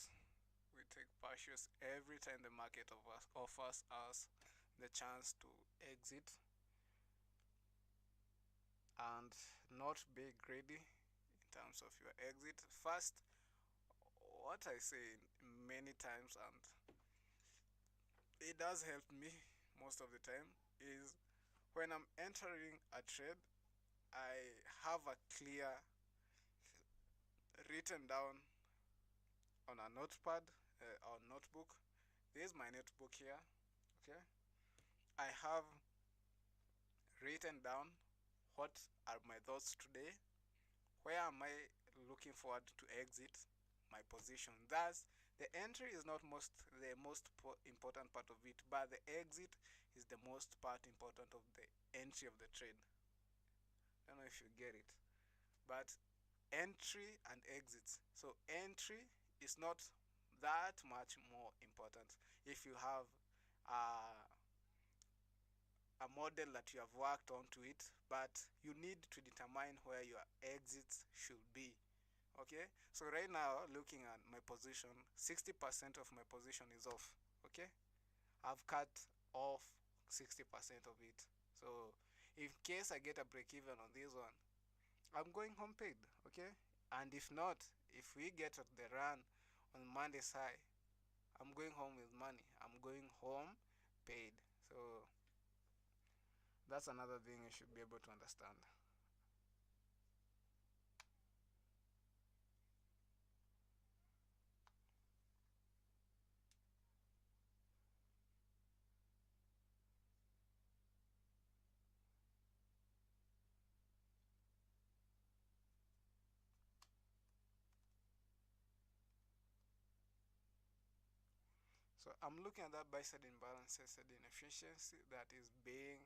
We take partials every time the market offers us the chance to exit and not be greedy in terms of your exit. First, what I say many times, and it does help me most of the time, is when I'm entering a trade, I have a clear written down on a notepad or notebook. There's my notebook here. Okay, I have written down what are my thoughts today, where am I looking forward to exit my position. Thus, the entry is not the most important part of it, but the exit is the most part important of the entry of the trade. I don't know if you get it, but entry and exits. So entry is not that much more important if you have uh, a model that you have worked onto it, but you need to determine where your exits should be. Okay, so right now looking at my position, 60% of my position is off. Okay, I've cut off 60% of it. So in case I get a break even on this one, I'm going home paid. Okay, and if not, if we get the run on Monday's high, I'm going home with money. I'm going home paid. So that's another thing you should be able to understand. So I'm looking at that buy side imbalance, sell side inefficiency that is being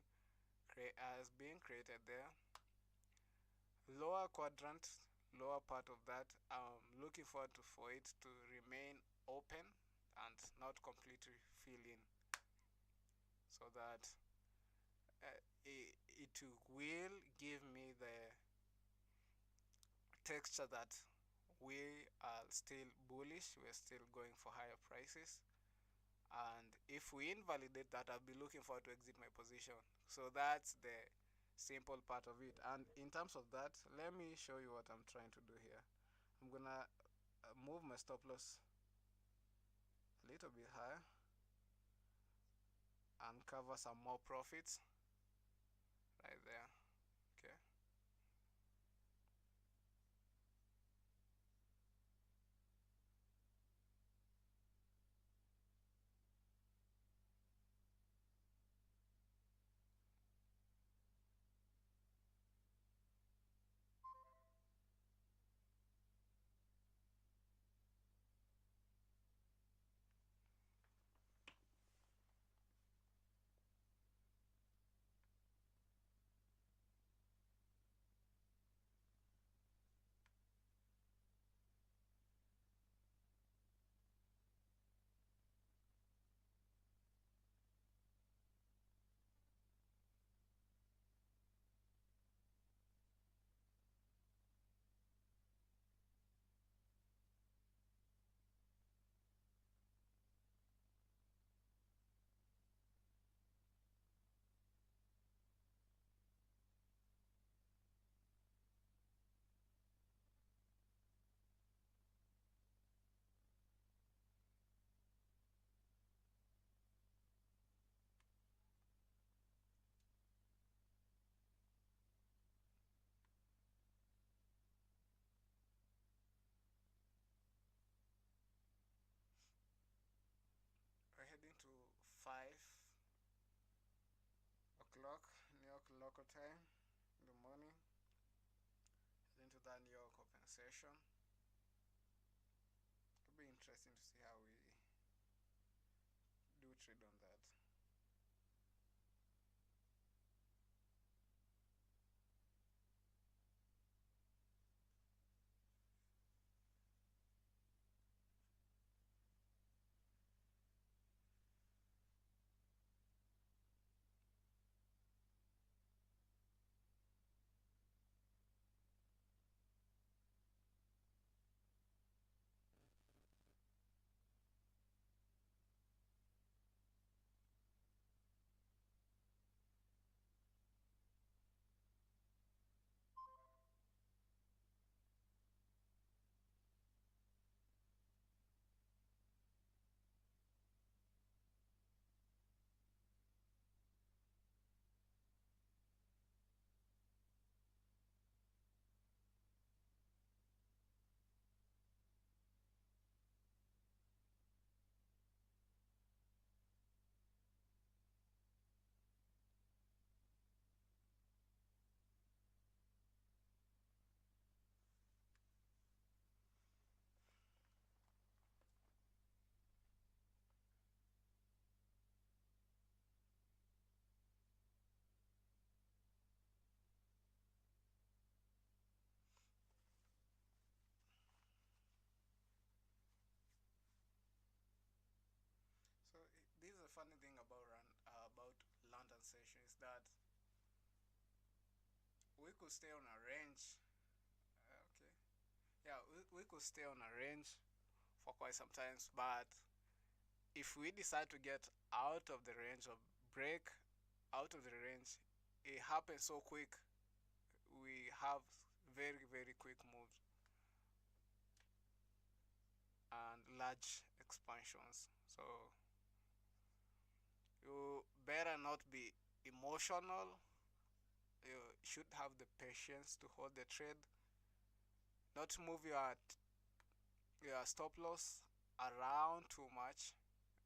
created there. Lower quadrant, lower part of that, I'm looking forward for it to remain open and not completely fill in, so that it will give me the texture that we are still bullish, we're still going for higher prices. And if we invalidate that, I'll be looking forward to exit my position. So that's the simple part of it. And in terms of that, let me show you what I'm trying to do here. I'm gonna move my stop loss a little bit higher and cover some more profits right there. Okay. local time in the morning, into that New York compensation. It'll be interesting to see how we do trade on that. So this is a funny thing about London session is that we could stay on a range. Okay, yeah, we could stay on a range for quite some times, but if we decide to get out of the range or break out of the range, it happens so quick. We have very quick moves and large expansions. So you better not be emotional. You should have the patience to hold the trade, not move your stop loss around too much.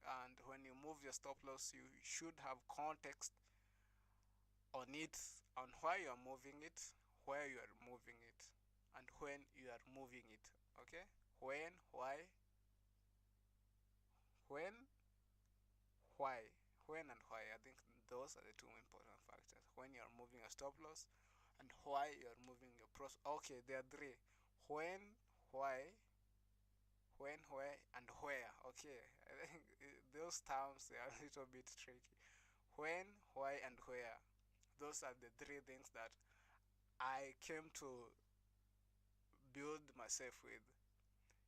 And when you move your stop loss, you should have context on it, on why you are moving it, where you are moving it, and when you are moving it. Okay? When, why, when, why, when and why. I think those are the two important factors. When you are moving a stop loss, and why you are moving your pros. Okay, there are three. When, why, when, where, and where. Okay, I think those terms they are a little bit tricky. When, why, and where. Those are the three things that I came to build myself with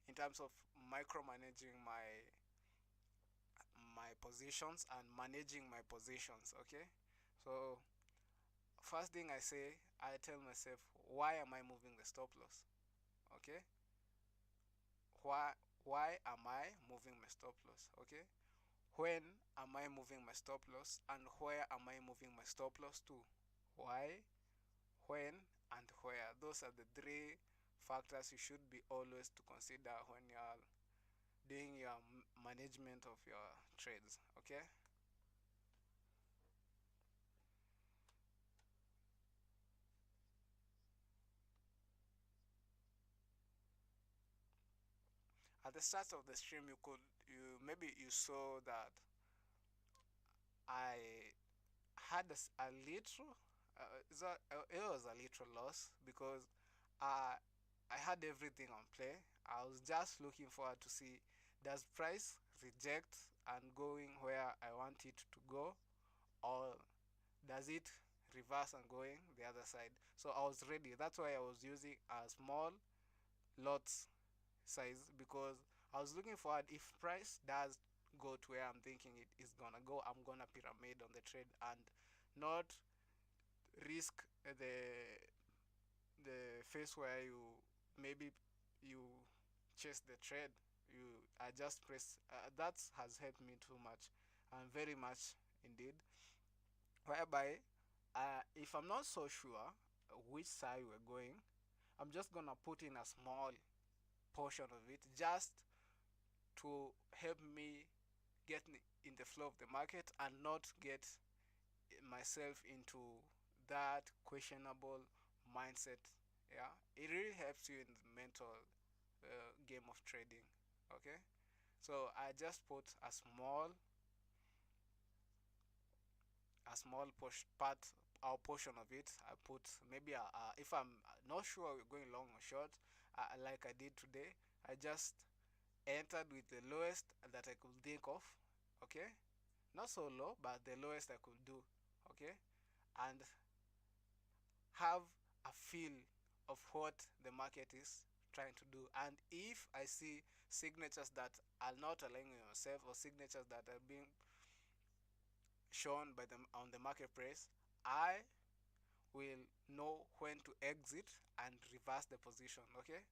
in terms of micromanaging my positions and managing my positions. Okay, so first thing I say, I tell myself, why am I moving the stop loss? Okay, why am I moving my stop loss? Okay, when am I moving my stop loss, and where am I moving my stop loss to? Why, when, and where. Those are the three factors you should be always to consider when you are doing your management of your trades. Okay, at the start of the stream, you maybe you saw that I had a little it was a little loss because uh, I had everything on play. I was just looking forward to see, does price reject and going where I want it to go, or does it reverse and going the other side. So I was ready. That's why I was using a small lots size, because I was looking forward, if price does go to where I'm thinking it is gonna go, I'm gonna pyramid on the trade and not risk the phase where you maybe you chase the trade. You I just press that has helped me too much and very much indeed, whereby if I'm not so sure which side we're going, I'm just gonna put in a small portion of it just to help me get in the flow of the market and not get myself into that questionable mindset. Yeah, it really helps you in the mental game of trading. Okay, so I just put a small part or portion of it. I put maybe if I'm not sure we're going long or short, like I did today, I just entered with the lowest that I could think of. Okay, not so low, but the lowest I could do. Okay, and have a feel of what the market is trying to do. And if I see signatures that are not aligning with myself, or signatures that are being shown by them on the marketplace, I will know when to exit and reverse the position. Okay,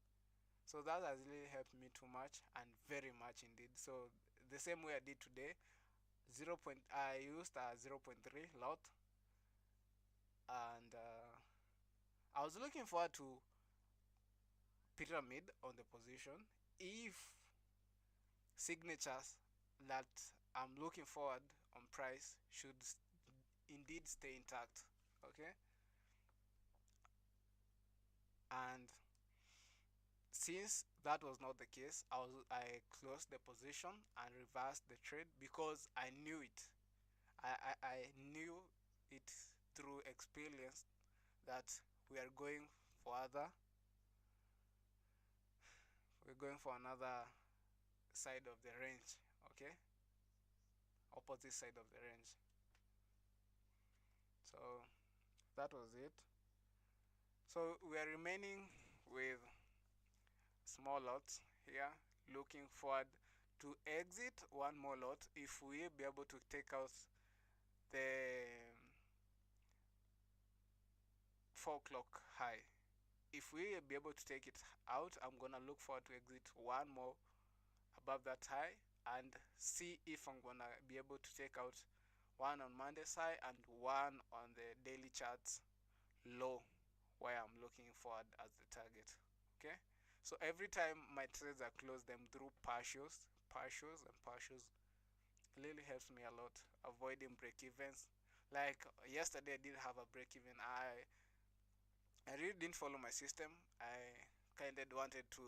so that has really helped me too much, and very much indeed. So the same way I did today, I used a zero point 0.3 lot, and I was looking forward to pyramid on the position if signatures that I'm looking forward on price should indeed stay intact. Okay, and since that was not the case, I closed the position and reversed the trade because I knew it. I knew it through experience that we are going for other we're going for another side of the range. Okay, opposite side of the range. So that was it. So we are remaining with small lots here, looking forward to exit one more lot if we be able to take out the 4 o'clock high. If we be able to take it out, I'm gonna look forward to exit one more above that high and see if I'm gonna be able to take out one on Monday's high and one on the daily charts low, where I'm looking forward as the target. Okay, so every time my trades are closed them through partials, it really helps me a lot avoiding break evens. Like yesterday I did have a break even. I really didn't follow my system. I kind of wanted to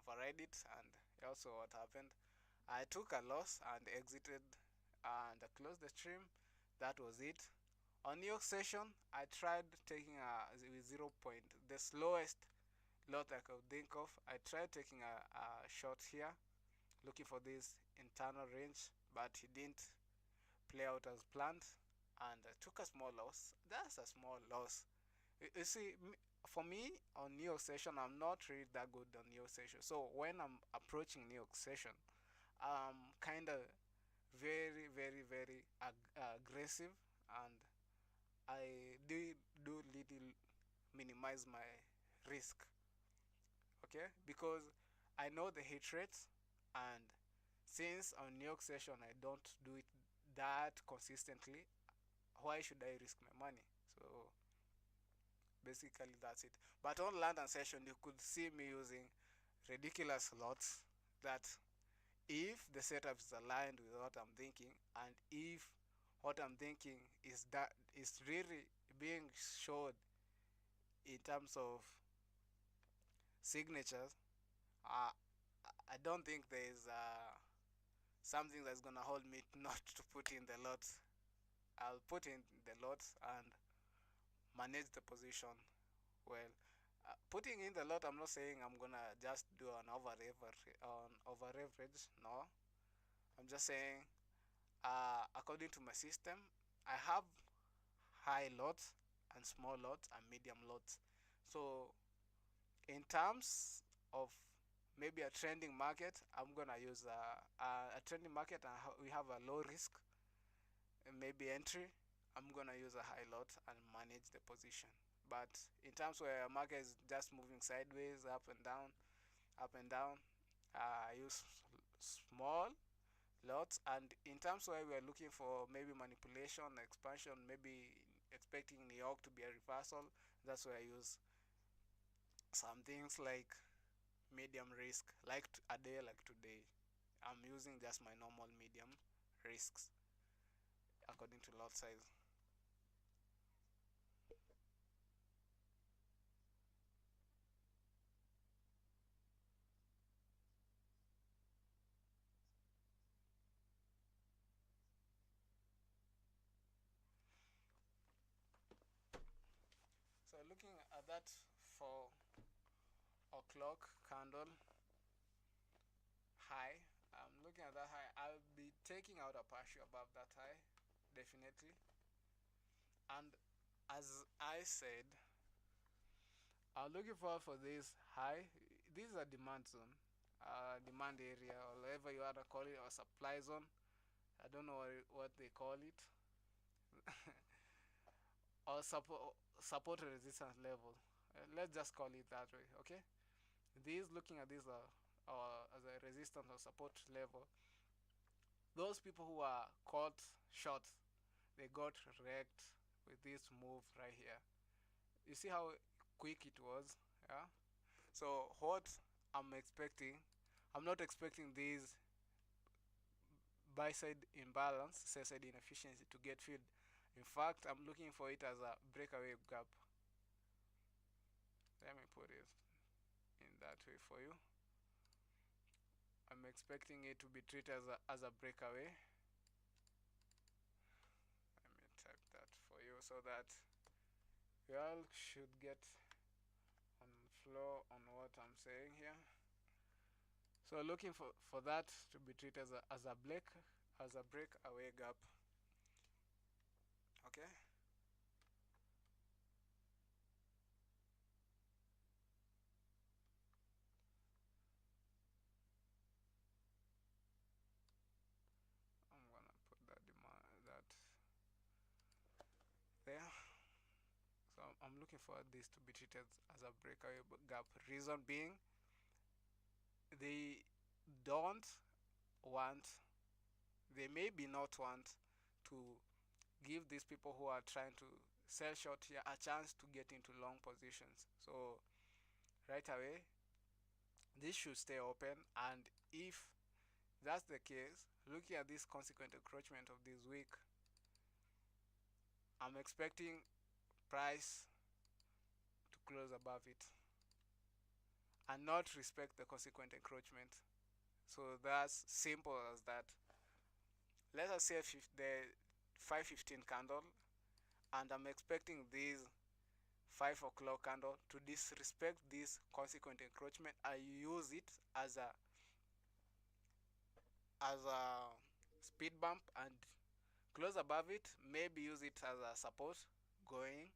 override it, and also what happened, I took a loss and exited and I closed the stream. That was it. On New York session, I tried taking a with 0 point, the slowest lot I could think of. I tried taking a shot here, looking for this internal range, but it didn't play out as planned, and I took a small loss. That's a small loss. You see, for me on New York session, I'm not really that good on New York session. So when I'm approaching New York session, I'm kind of very, very, very aggressive, and I do little minimize my risk. Okay, because I know the hit rates, and since on New York session I don't do it that consistently, why should I risk my money? So basically that's it. But on London session you could see me using ridiculous lots that if the setup is aligned with what I'm thinking, and if what I'm thinking is really being showed in terms of signatures, uh, I don't think there is something that's gonna hold me not to put in the lot. I'll put in the lot and manage the position well. Putting in the lot, I'm not saying I'm gonna just do an over average. No, I'm just saying according to my system, I have high lots and small lots and medium lots. So in terms of maybe a trending market, I'm gonna use a trending market, and we have a low risk, maybe entry. I'm gonna use a high lot and manage the position. But in terms where a market is just moving sideways, up and down, I use small lots. And in terms where we are looking for maybe manipulation, expansion, maybe expecting New York to be a reversal, that's where I use some things like medium risk, like a day like today. I'm using just my normal medium risks according to lot size. looking at that 4 o'clock candle high. I'm looking at that high. I'll be taking out a partial above that high, definitely. And as I said, I'm looking forward for this high. This is a demand zone, demand area, or whatever you want to call it, or supply zone. I don't know what they call it, or support resistance level. Let's just call it that way, okay? These looking at this as a resistance or support level. Those people who are caught short, they got wrecked with this move right here. You see how quick it was, yeah? So what I'm expecting, I'm not expecting these buy side imbalance, sell side inefficiency to get filled. In fact, I'm looking for it as a breakaway gap. Let me put it in that way for you. I'm expecting it to be treated as a breakaway. Let me type that for you so that you all should get on flow on what I'm saying here. So looking for that to be treated as a breakaway gap. Okay. I'm gonna put that there. So I'm looking for this to be treated as a breakaway gap. Reason being, they don't want, they maybe not want to give these people who are trying to sell short here a chance to get into long positions. So right away, this should stay open, and if that's the case, looking at this consequent encroachment of this week, I'm expecting price to close above it and not respect the consequent encroachment. So that's simple as that. Let us say the 515 candle, and I'm expecting this 5 o'clock candle to disrespect this consequent encroachment. I use it as a speed bump and close above it. Maybe use it as a support going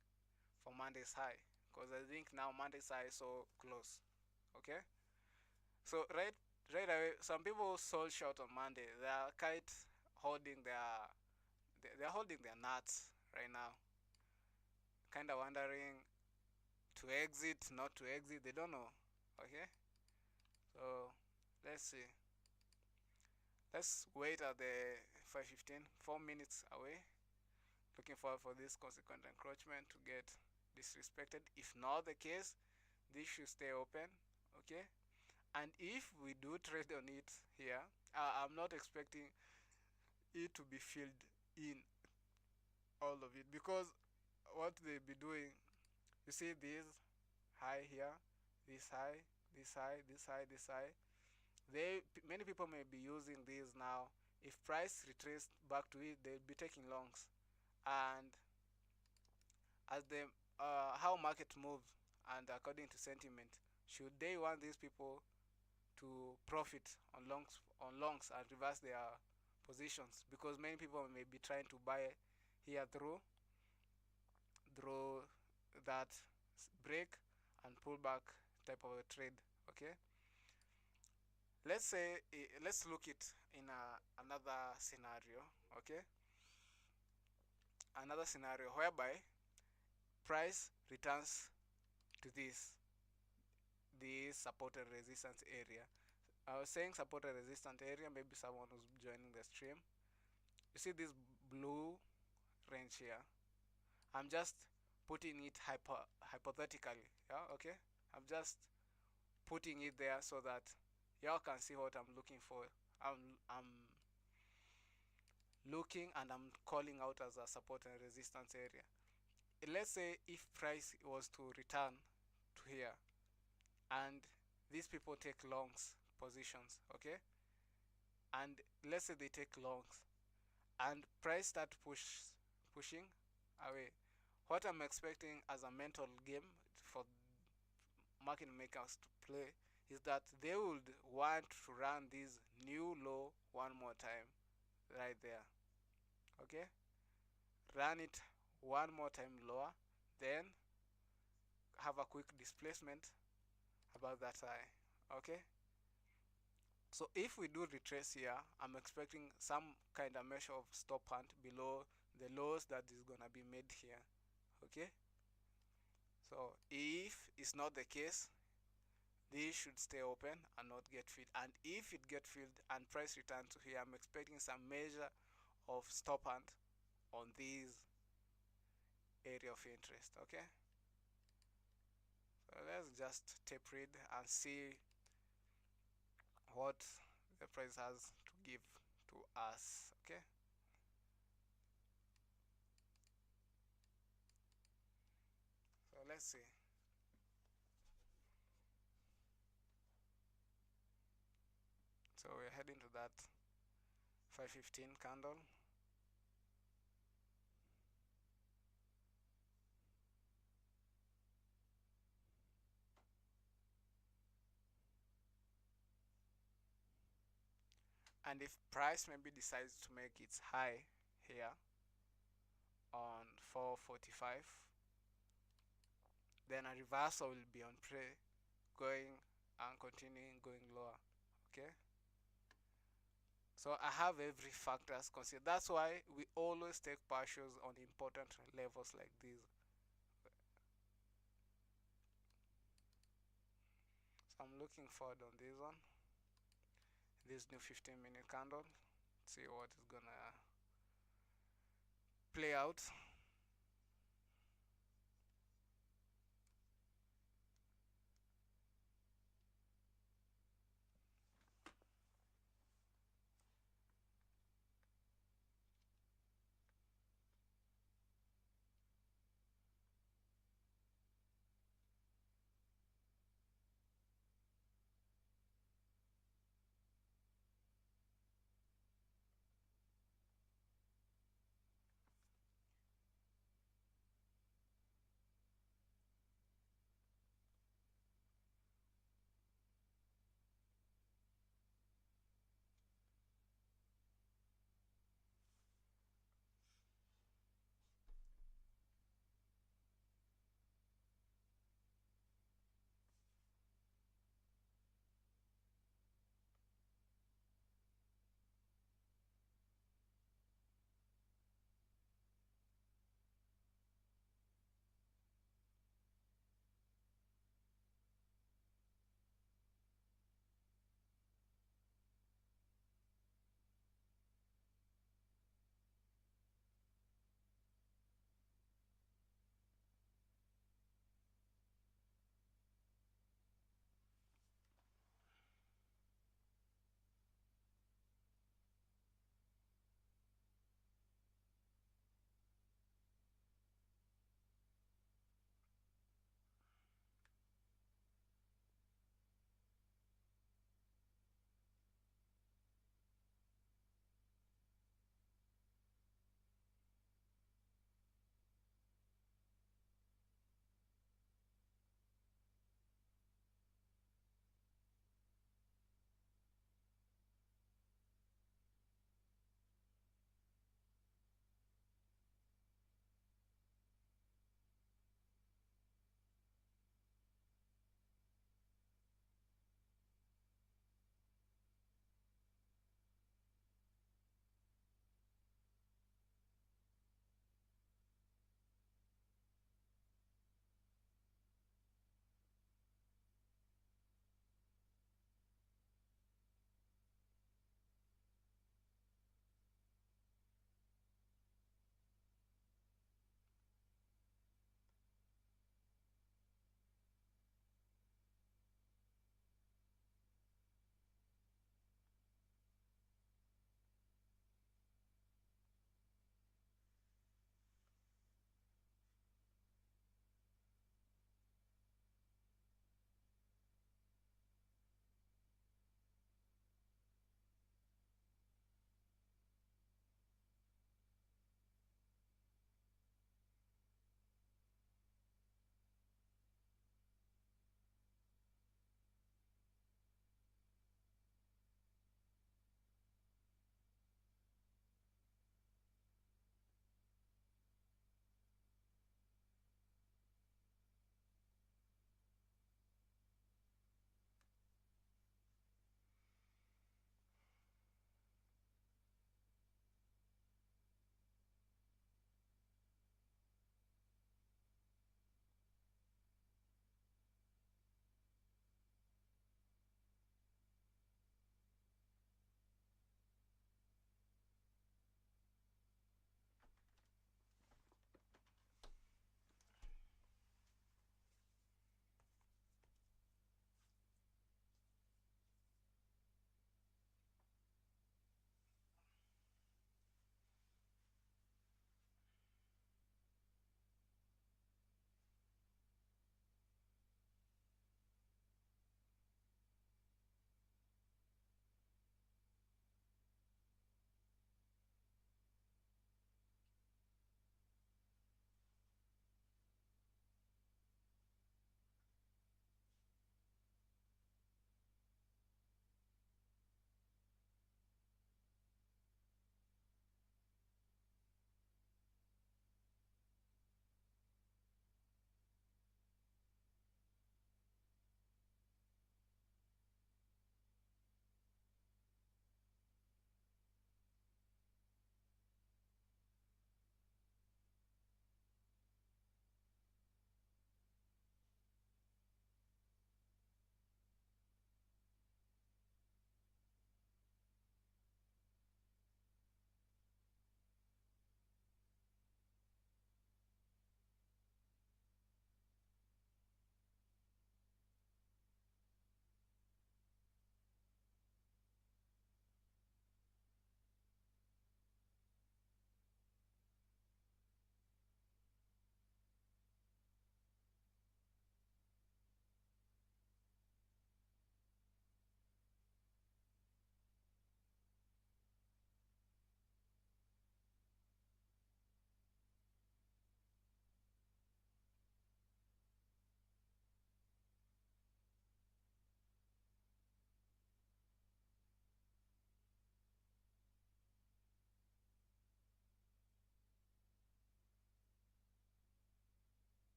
for Monday's high, because I think now Monday's high is so close. Okay, so right away, some people sold short on Monday. They are quite holding their they're holding their nuts right now, kind of wondering to exit, not to exit. They don't know. Okay, so let's see. Let's wait at the 5:15, 4 minutes away. Looking forward for this consequent encroachment to get disrespected. If not the case, this should stay open. Okay, and if we do trade on it here, I'm not expecting it to be filled in all of it, because what they be doing, you see this high here, this high, this high, this high, this high. Many people may be using these now. If price retraced back to it, they'll be taking longs. And as the how market moves and according to sentiment, should they want these people to profit on longs and reverse their positions? Because many people may be trying to buy here through that break and pull back type of a trade. Okay, let's say let's look it in another scenario. Okay, another scenario whereby price returns to this support and resistance area. I was saying support and resistance area, maybe someone who's joining the stream, you see this blue range here. I'm just putting it hypothetically. Yeah, okay, I'm just putting it there so that y'all can see what I'm looking for. I'm looking and I'm calling out as a support and resistance area. Let's say if price was to return to here and these people take longs positions, okay, and let's say they take longs and price start pushing away, What I'm expecting as a mental game for market makers to play is that they would want to run this new low one more time right there. Okay, run it one more time lower, then have a quick displacement about that high. Okay, so if we do retrace here, I'm expecting some kind of measure of stop hunt below the lows that is gonna be made here. Okay, so if it's not the case, this should stay open and not get filled. And if it get filled and price return to here, I'm expecting some measure of stop hunt on this area of interest. Okay, so let's just tape read and see what the price has to give to us. Okay, so let's see. So we're heading to that 515 candle. And if price maybe decides to make its high here on 445, then a reversal will be on prey, going and continuing going lower. Okay, so I have every factors considered. That's why we always take partials on important levels like this. So I'm looking forward on this one, this new 15-minute candle. See what is gonna play out.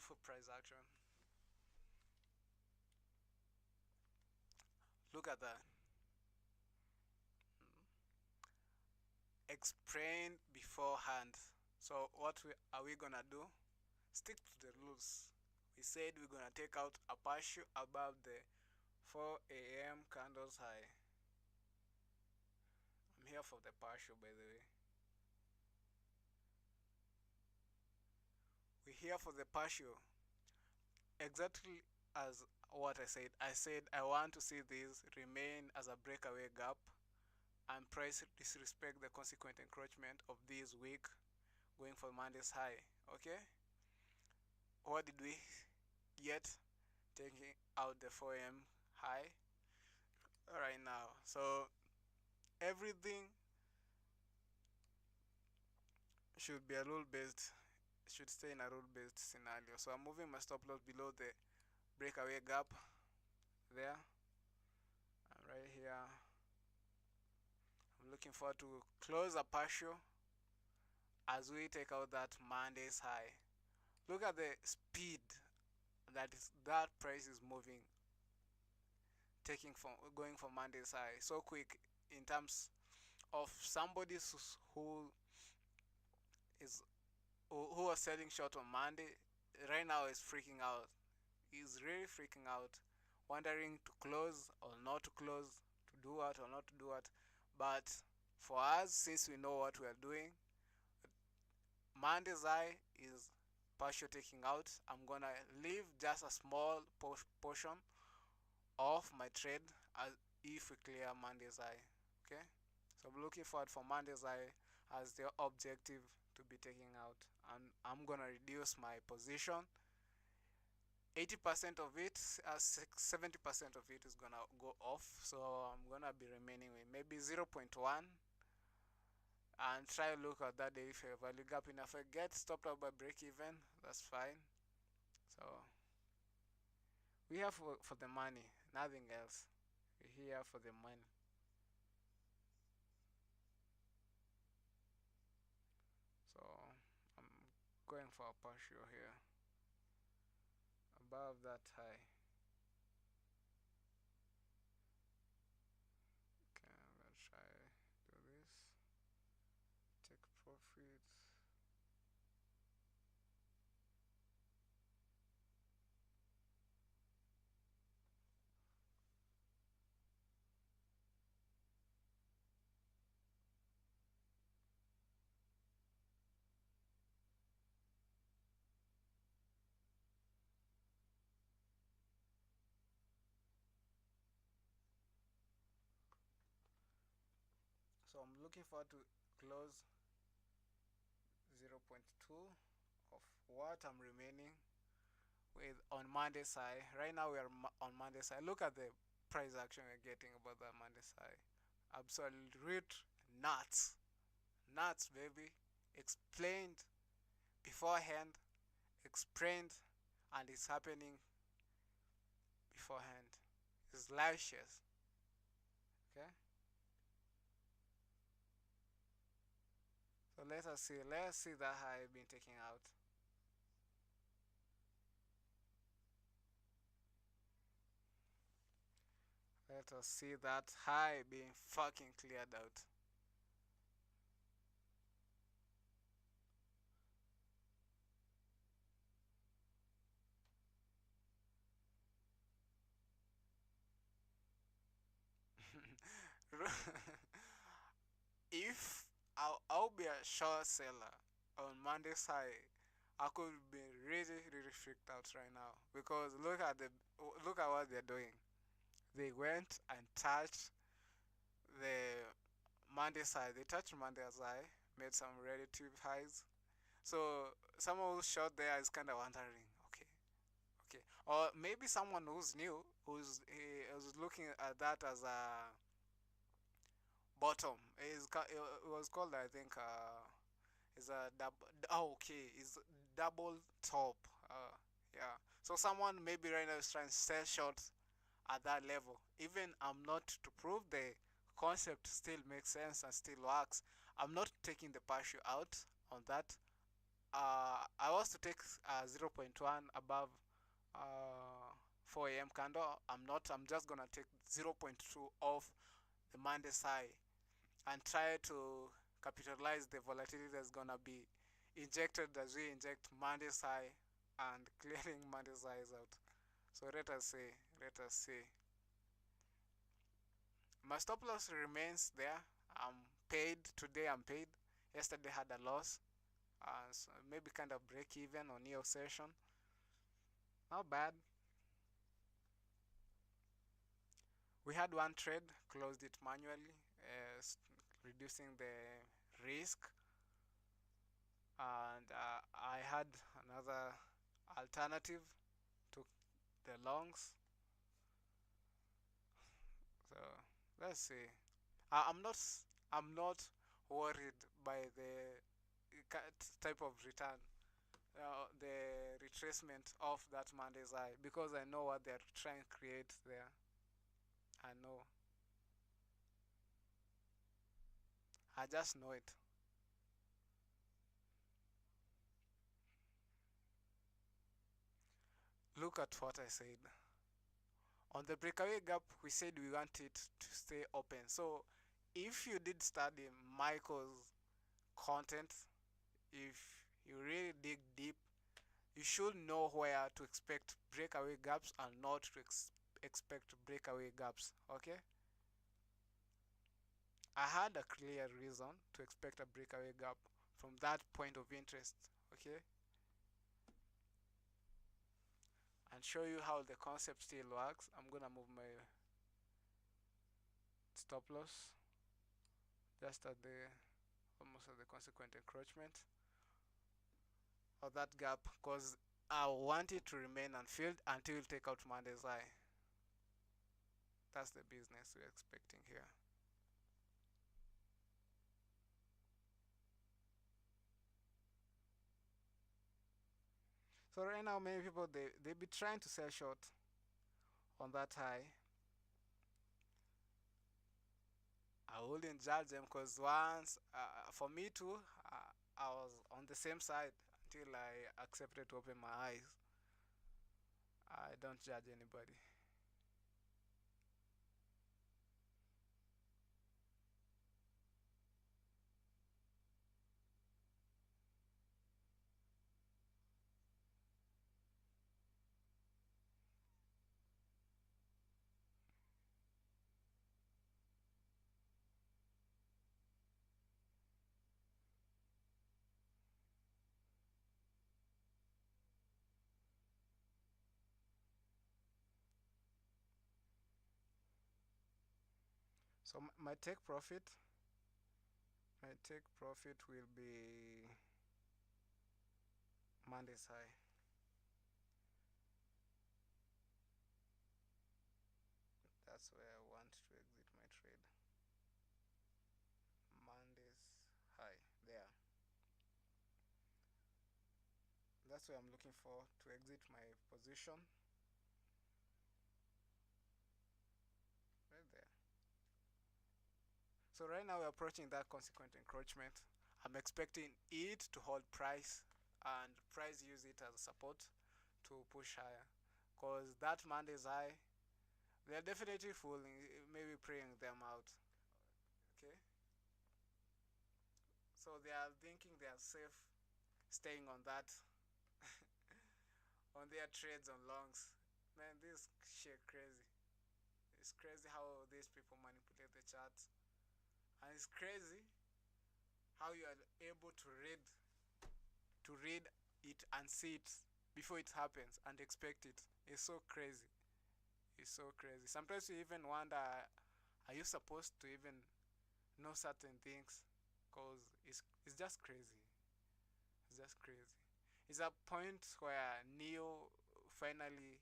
beautiful price action. Look at that. Explained beforehand. So are we gonna do? Stick to the rules. We said we're gonna take out a partial above the 4 a.m. candles high. I'm here for the partial, by the way. We're here for the partial. Exactly as what I said. I said I want to see this remain as a breakaway gap and price disrespect the consequent encroachment of this week going for Monday's high. Okay? What did we get? Taking out the 4 a.m. high right now. So everything should be a rule based, should stay in a rule based scenario. So I'm moving my stop loss below the breakaway gap there. And right here, I'm looking forward to close a partial as we take out that Monday's high. Look at the speed that price is moving, taking from going for Monday's high so quick in terms of somebody who is who was selling short on Monday right now is freaking out. He's really freaking out, wondering to close or not to close, to do what or not to do what. But for us, since we know what we are doing, Monday's high is partial taking out. I'm gonna leave just a small portion of my trade as if we clear Monday's high. Okay, so I'm looking forward for Monday's high as the objective to be taking out, and I'm gonna reduce my position. 80% of it, 70% of it is gonna go off, so I'm gonna be remaining with maybe zero point 0.1 and try to look at that day if a value gap enough. If I get stopped out by break even, that's fine. So we have for the money, nothing else. We're here for the money. So I'm going for a partial here above that high. Okay, let's try do this. Take profits. So I'm looking forward to close zero point 0.2 of what I'm remaining with on Monday side. Right now we are on Monday side. Look at the price action we're getting about that Monday side. Absolute nuts. Nuts, baby. Explained beforehand, explained, and it's happening beforehand. It's luscious. Okay? So let us see. Let's see that high been taken out. Let us see that high being fucking cleared out. If I'll be a short seller on Monday's high, I could be really, really freaked out right now because look at what they're doing. They went and touched the Monday's high. They touched Monday's high, made some relative highs. So someone who's short there is kind of wondering, okay, okay, or maybe someone who's new, who's looking at that as a bottom. It was called, I think, is a double. Oh, okay, is double top. Yeah. So someone maybe right now is trying to sell short at that level. Even I'm not to prove the concept still makes sense and still works. I'm not taking the partial out on that. I was to take 0.1 above uh, 4 a.m. candle. I'm not. I'm just gonna take 0.2 off the Monday's high and try to capitalize the volatility that's gonna be injected as we inject Monday's high and clearing Monday's highs out. So let us see. Let us see. My stop loss remains there. I'm paid today. I'm paid. Yesterday had a loss. So maybe kind of break even on your session. Not bad. We had one trade, closed it manually, reducing the risk, and I had another alternative to the longs. So let's see. I'm not. I'm not worried by the type of return, the retracement of that Monday's high, because I know what they're trying to create there. I know. I just know it. Look at what I said. On the breakaway gap, we said we want it to stay open. So if you did study Michael's content, if you really dig deep, you should know where to expect breakaway gaps and not to expect breakaway gaps. Okay? I had a clear reason to expect a breakaway gap from that point of interest. Okay? And show you how the concept still works. I'm gonna move my stop loss just at the almost at the consequent encroachment of that gap, because I want it to remain unfilled until you take out Monday's high. That's the business we're expecting here. So right now many people they be trying to sell short on that high. I wouldn't judge them because once for me too, I was on the same side until I accepted to open my eyes. I don't judge anybody. So my take profit will be Monday's high. That's where I want to exit my trade. Monday's high. There. That's where I'm looking for to exit my position. Right there. So right now we're approaching that consequent encroachment. I'm expecting it to hold price and price use it as a support to push higher. Because that Monday's high, they're definitely fooling, maybe praying them out. Okay? So they are thinking they are safe staying on that on their trades on longs. Man, this shit crazy. It's crazy how these people manipulate the charts. And it's crazy how you are able to read it and see it before it happens and expect it. It's so crazy. It's so crazy. Sometimes you even wonder, are you supposed to even know certain things? Because it's just crazy. It's just crazy. It's a point where Neo finally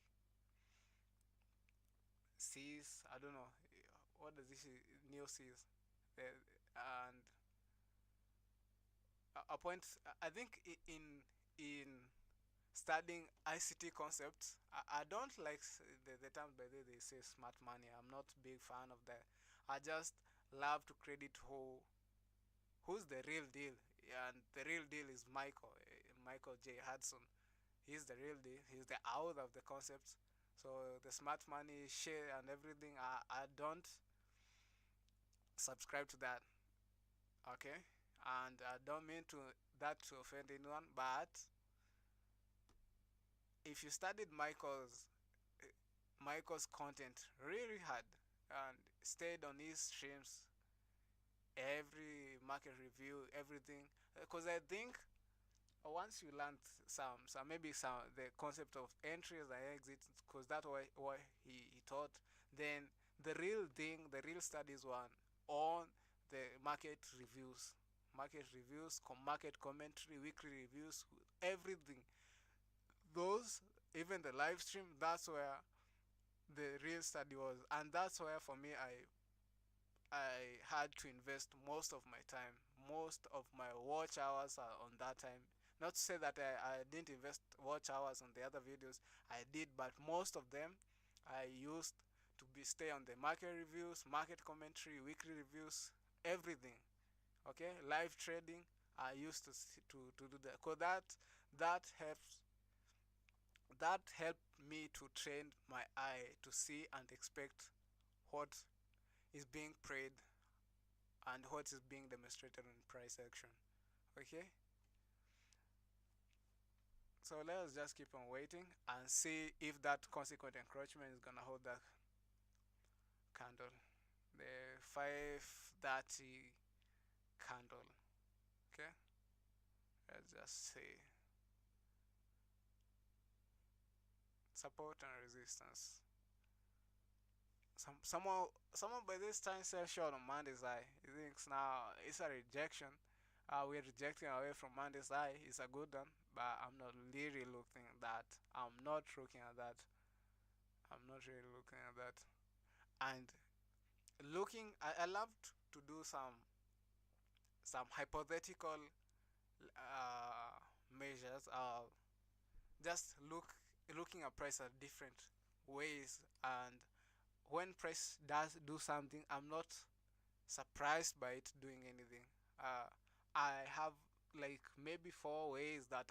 sees, I don't know, what does this Neo sees? And a point, I think in studying ICT concepts, I don't like the term by the way they say smart money. I'm not a big fan of that. I just love to credit who's the real deal, and the real deal is Michael. Michael J. Hudson. He's the real deal. He's the author of the concepts. So the smart money share and everything, I don't subscribe to that. Okay, and I don't mean to that to offend anyone, but if you studied Michael's content really hard and stayed on his streams, every market review, everything, because I think once you learn some maybe some the concept of entries and exits, because that's what he taught, then the real thing, the real studies one on the market reviews, market commentary, weekly reviews, everything. Those, even the live stream, that's where the real study was, and that's where for me I had to invest most of my time, most of my watch hours are on that time. Not to say that I didn't invest watch hours on the other videos, I did, but most of them I used to be stay on the market reviews, market commentary, weekly reviews, everything. Okay, live trading. I used to do that because that helps that helped me to train my eye to see and expect what is being prayed and what is being demonstrated in price action. Okay, so let us just keep on waiting and see if that consequent encroachment is gonna hold that candle, the 530 candle. Okay, let's just see support and resistance. Someone by this time sell short on Monday's high. He thinks now it's a rejection. We're rejecting away from Monday's high. It's a good one, but I'm not really looking at that. I'm not looking at that. I'm not really looking at that. And I love to do some hypothetical measures. Just looking at price at different ways, and when price does do something, I'm not surprised by it doing anything. Uh, I have like maybe 4 ways that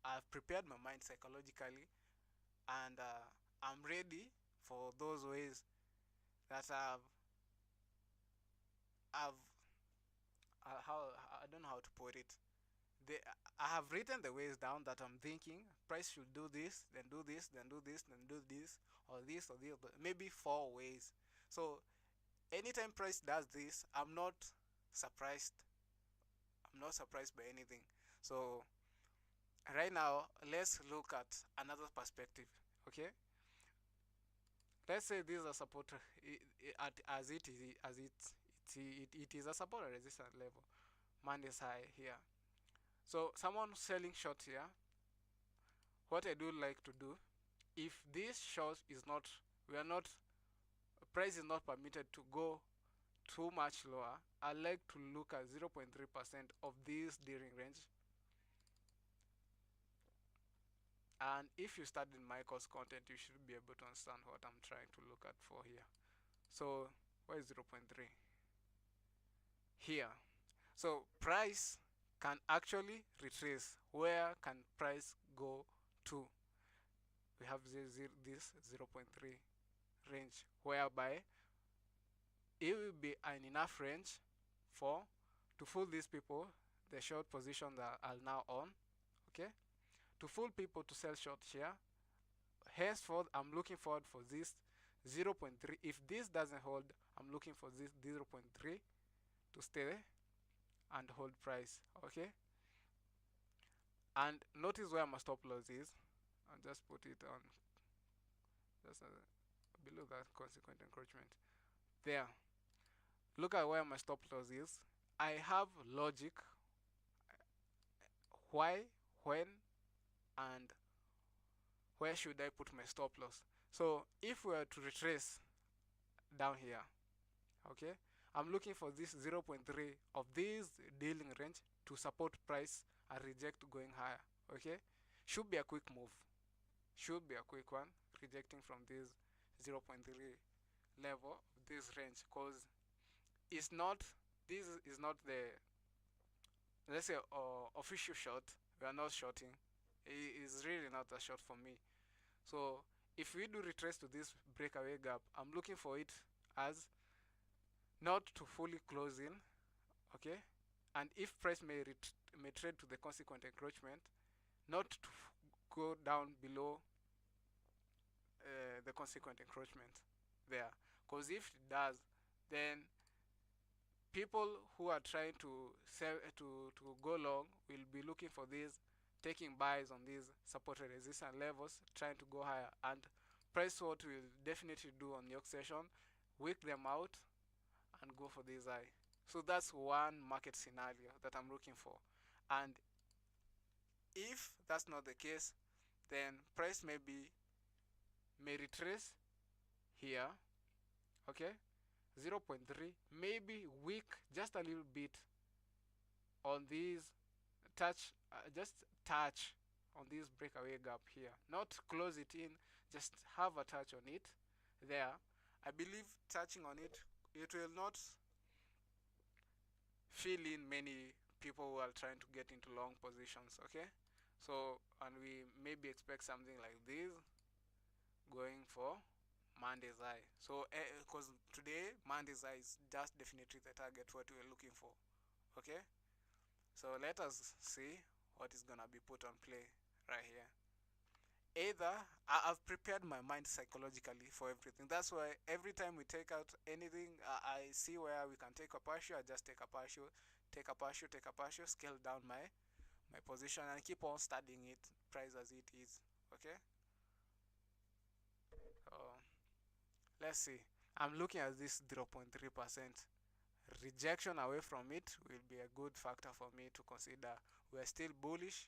I've prepared my mind psychologically, and I'm ready for those ways that I've how I don't know how to put it. They, I have written the ways down that I'm thinking price should do this, then do this, then do this, then do this, or this or this, maybe 4 ways. So anytime price does this, surprised. I'm not surprised by anything. So right now, let's look at another perspective. Okay, let's say this is a support as it is as it is a support and resistance level. Man is high here. So someone selling short here. What I do like to do, if this short is not, we are not, price is not permitted to go too much lower, I like to look at 0.3% of this dealing range. And if you studied Michael's content, you should be able to understand what I'm trying to look at for here. So where is 0.3? Here. So price can actually retrace. Where can price go to? We have this 0.3 range, whereby it will be an enough range for to fool these people, the short position that are now on. Okay, to fool people to sell short here. Henceforth, I'm looking forward for this 0.3. If this doesn't hold, I'm looking for this 0.3 to stay and hold price. Okay, and notice where my stop loss is. I'll just put it on just below that consequent encroachment. There. Look at where my stop loss is. I have logic why, when, and where should I put my stop loss. So if we are to retrace down here, okay, I'm looking for this 0.3 of this dealing range to support price and reject going higher. Okay, should be a quick move, should be a quick one, rejecting from this 0.3 level of this range, because it's not, this is not the, let's say, official short. We are not shorting. It is really not a short for me. So if we do retrace to this breakaway gap, I'm looking for it as not to fully close in, okay? And if price may trade to the consequent encroachment, not to go down below the consequent encroachment there. Because if it does, then people who are trying to sell to go long will be looking for these, taking buys on these support and resistance levels, trying to go higher. And price what will definitely do on your session, wick them out and go for this high. So that's one market scenario that I'm looking for. And if that's not the case, then price may retrace here, okay, 0.3, maybe weak just a little bit on these, just touch on this breakaway gap here, not close it in, just have a touch on it there. I believe touching on it, it will not fill in many people who are trying to get into long positions, okay? So, and we maybe expect something like this going for Monday's high. So because today Monday's high is just definitely the target what we're looking for, okay? So let us see what is gonna be put on play right here. Either I've prepared my mind psychologically for everything. That's why every time we take out anything, I see where we can take a partial. I just take a partial, take a partial, take a partial, scale down my position, and keep on studying it, price as it is. Okay. So let's see. I'm looking at this 0.3%. Rejection away from it will be a good factor for me to consider. We're still bullish,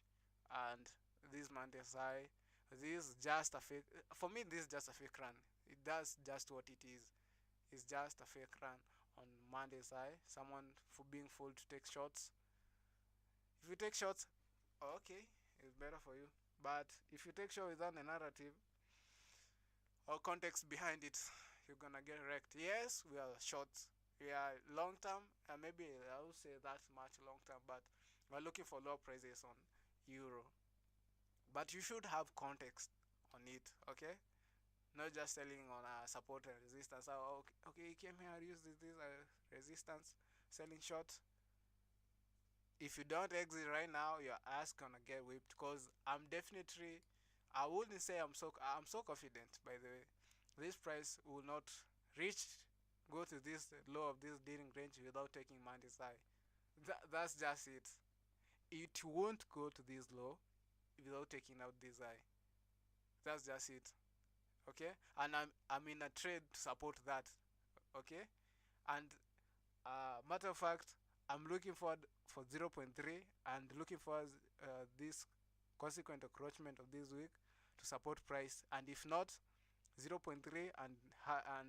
and this Monday's high, this is just a fake. For me, this is just a fake run. It does just what it is. It's just a fake run on Monday's high. Someone for being fooled to take shots. If you take shots, okay, it's better for you. But if you take shots without a narrative or context behind it, you're gonna get wrecked. Yes, we are short. We are long term, and maybe I would say that's much long term, but we're looking for low prices on euro. But you should have context on it, okay? Not just selling on support and resistance. Oh, okay, you came here, use this resistance, selling short. If you don't exit right now, your ass gonna get whipped. Because I'm definitely, I wouldn't say I'm so confident. By the way, this price will not reach, go to this low of this dealing range without taking Monday's high. That's just it. It won't go to this low without taking out this high. That's just it. Okay, and I'm in a trade to support that. Okay, and matter of fact, I'm looking forward for 0.3 and looking for this consequent encroachment of this week to support price, and if not, 0.3 and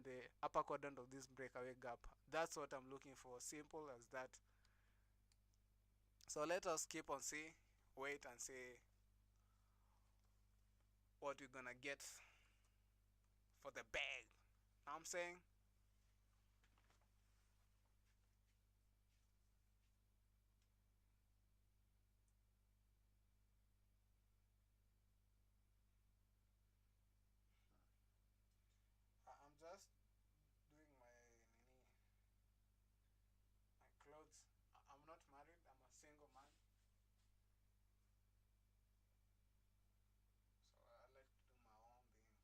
the upper quadrant of this breakaway gap. That's what I'm looking for. Simple as that. So let us keep on wait and see what we're gonna get for the bag. Know what I'm saying? I'm just doing my clothes. I'm not married. I'm a single man, so I like to do my own things.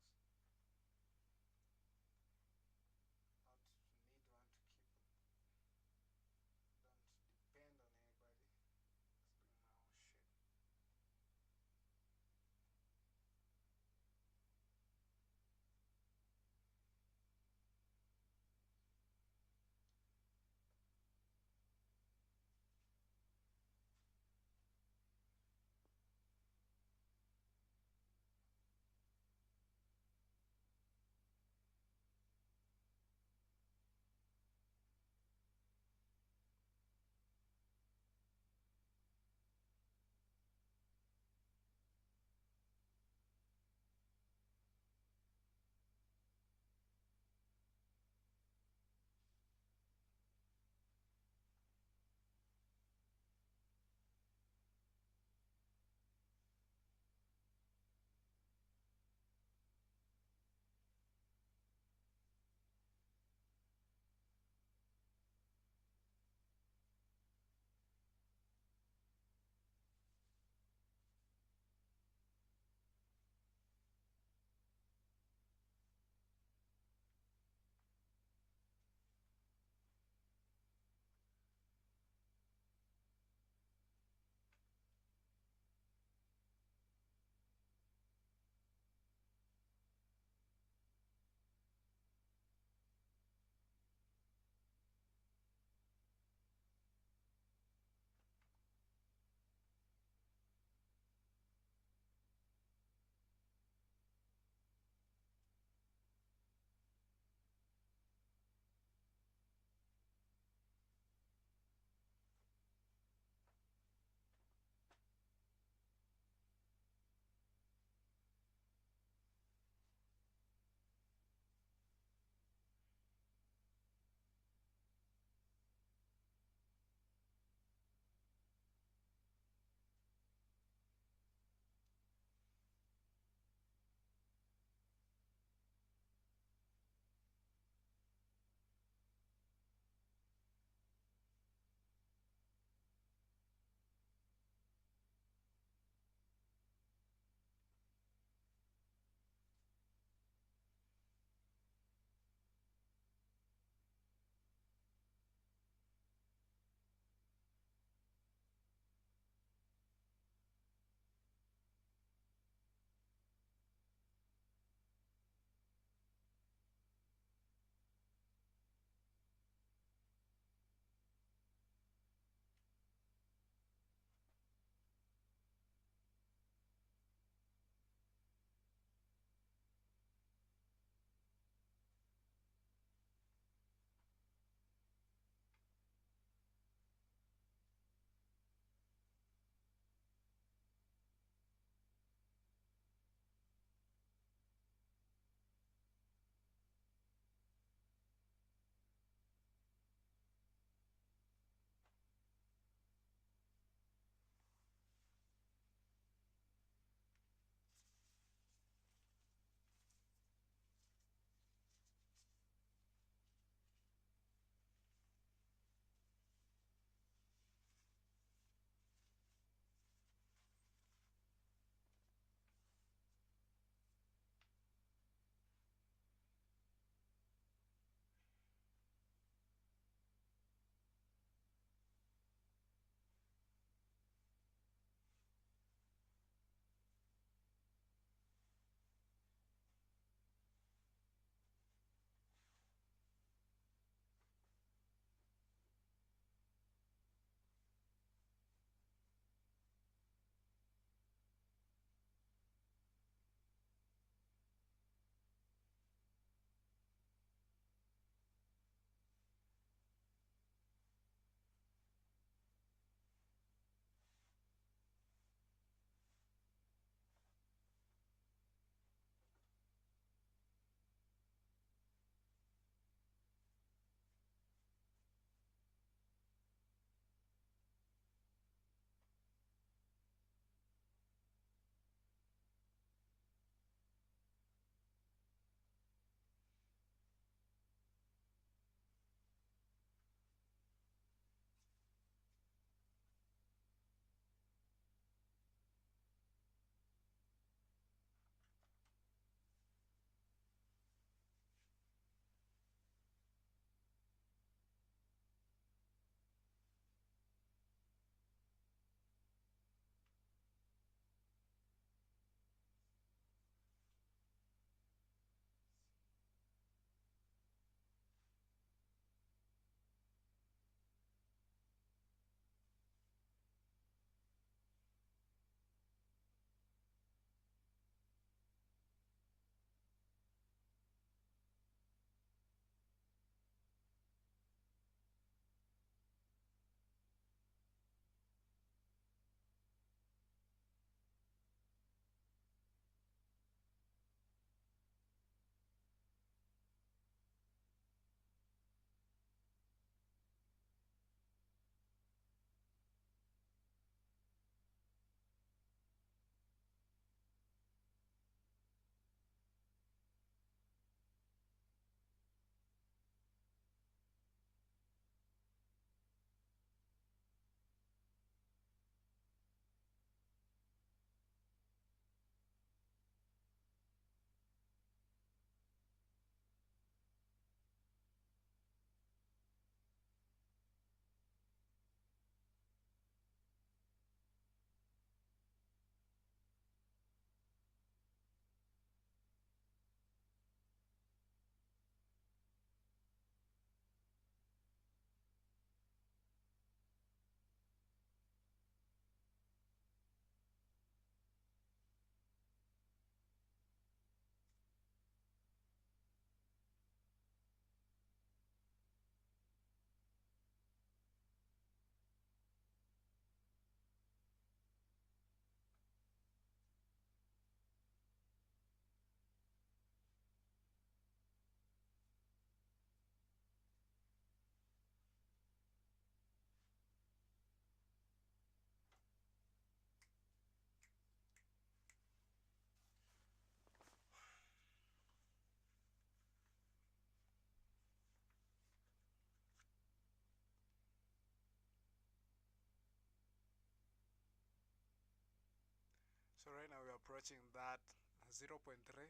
So right now we're approaching that zero point 0.3.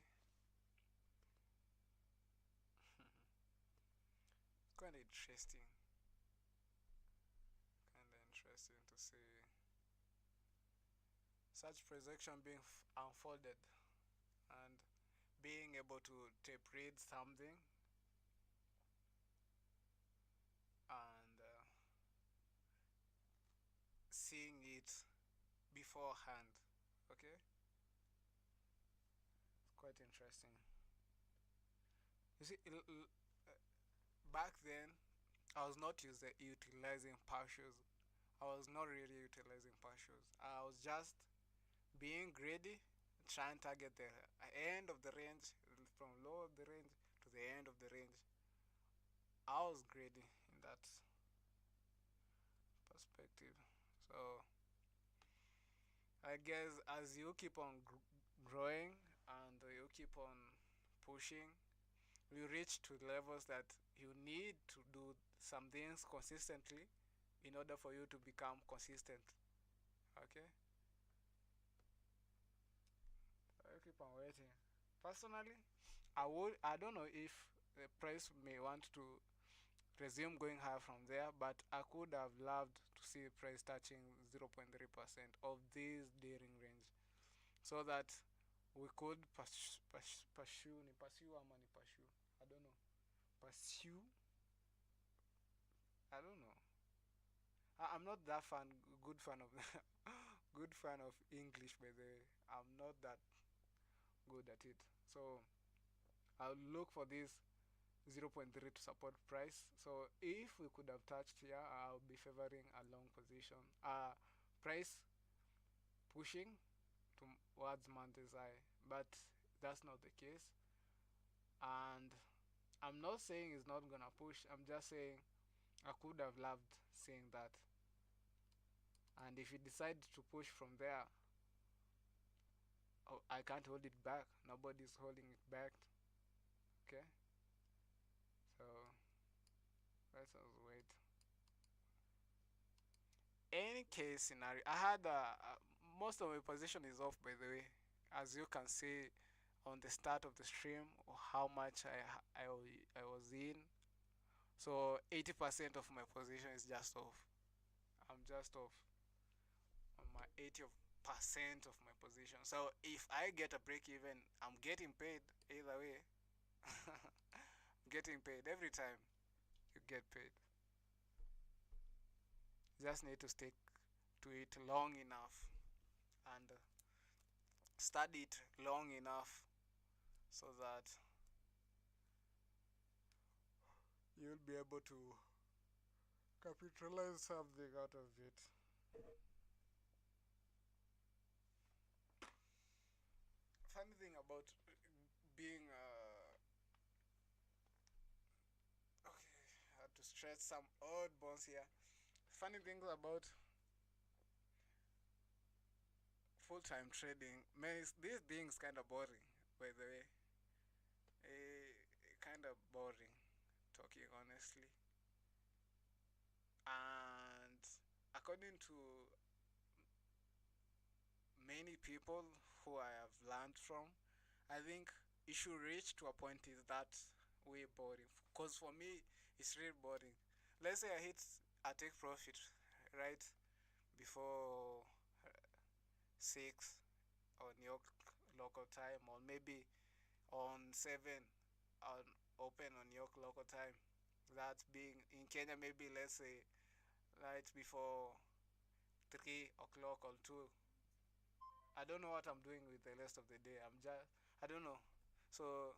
Kind of interesting. Kind of interesting to see such projection being unfolded and being able to tape read something and seeing it beforehand. Okay, it's quite interesting. You see, back then I was not utilizing partials. I was not really utilizing partials. I was just being greedy, trying to get the end of the range, from low of the range to the end of the range. I was greedy in that perspective. So I guess as you keep on growing and you keep on pushing, you reach to levels that you need to do some things consistently in order for you to become consistent. Okay, so I keep on waiting. Personally, I don't know if the price may want to resume going higher from there, but I could have loved to see price touching 0.3% of this daring range so that we could pursue, I don't know, pursue, I don't know. I'm not that good fan of good fan of English, by the way. I'm not that good at it. So I'll look for this zero point 0.3 to support price. So if we could have touched here, I'll be favoring a long position. Price pushing towards Monte's eye, but that's not the case. And I'm not saying it's not gonna push. I'm just saying I could have loved seeing that. And if it decides to push from there, oh, I can't hold it back. Nobody's holding it back. Okay, so let's just wait. Any case scenario, I had most of my position is off, by the way, as you can see on the start of the stream or how much I was in. So 80% of my position is just off. I'm just off on my 80% of my position. So if I get a break even, I'm getting paid either way. Getting paid every time you get paid. You just need to stick to it long enough and study it long enough so that you'll be able to capitalize something out of it. Funny thing about being okay, I had to stretch some odd bones here. Funny things about full-time trading, man, this thing is kind of boring. By the way, kind of boring, talking honestly. And according to many people who I have learned from, I think it should reach to a point is that way boring. Cause for me, it's really boring. Let's say I hit a take profit right before 6 on your local time, or maybe on 7 on open on your local time. That's being in Kenya, maybe let's say right before 3 o'clock or 2. I don't know what I'm doing with the rest of the day. I don't know. So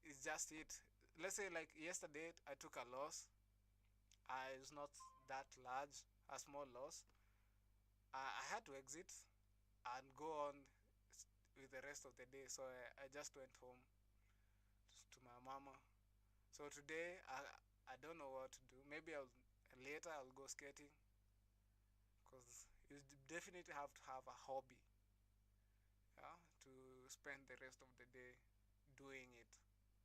it's just it. Let's say like yesterday I took a loss. It's not that large, a small loss. I had to exit and go on with the rest of the day. So I just went home to my mama. So today I don't know what to do. Maybe later I'll go skating because you definitely have to have a hobby, yeah, to spend the rest of the day doing it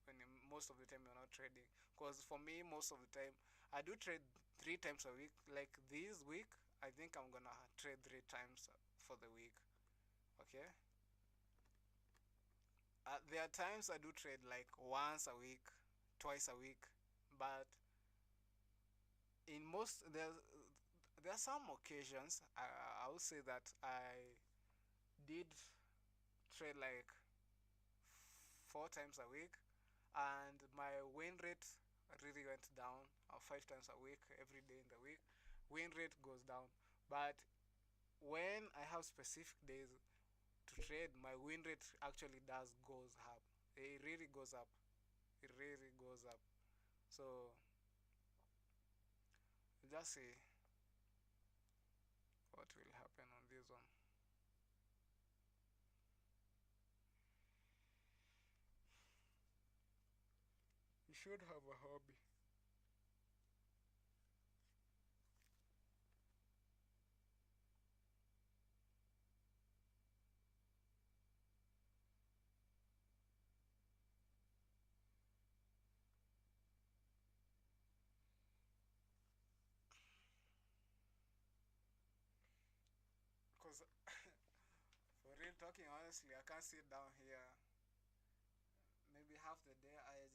when most of the time you're not trading. Because for me, most of the time I do trade 3 times a week. Like this week, I think I'm gonna trade 3 times for the week. Okay. There are times I do trade like once a week, twice a week, but in most there are some occasions I would say that I did trade like 4 times a week, and my win rate really went down. 5 times a week, every day in the week, win rate goes down. But when I have specific days to trade, my win rate actually does goes up. It really goes up. It really goes up. So just see what will happen on this one. You should have a hobby. Because for real talking honestly, I can't sit down here. Maybe half the day I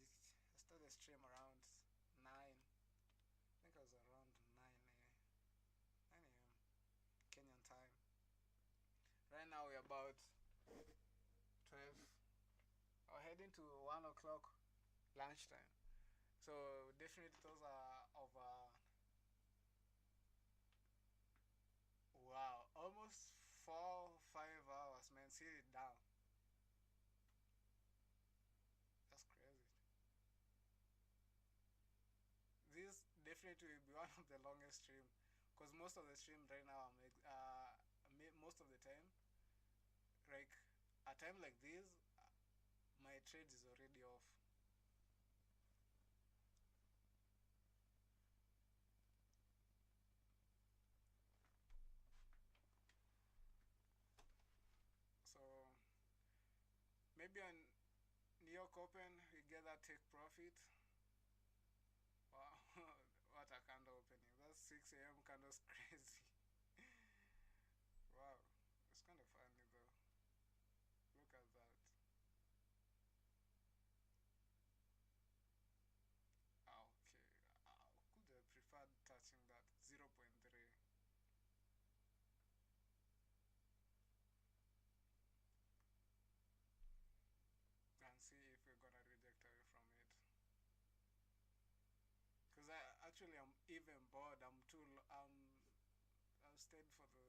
started stream around 9. I think it was around 9 a.m. Kenyan time. Right now we're about 12 or heading to 1 o'clock lunchtime. So definitely those are over, wow, almost 4 5 hours, man. Sit it down. That's crazy. This definitely will be one of the longest stream, because most of the stream right now most of the time, like a time like this, my trade is already off. So maybe on New York Open we get that take profit. Wow, what a candle opening! That's 6 a.m. candle's crazy. Wow, it's kind of funny though. Look at that. Okay, I could have preferred touching that 0.3. And see if we're gonna reject away from it. Cause I actually am even bored. I'm too. I've stayed for the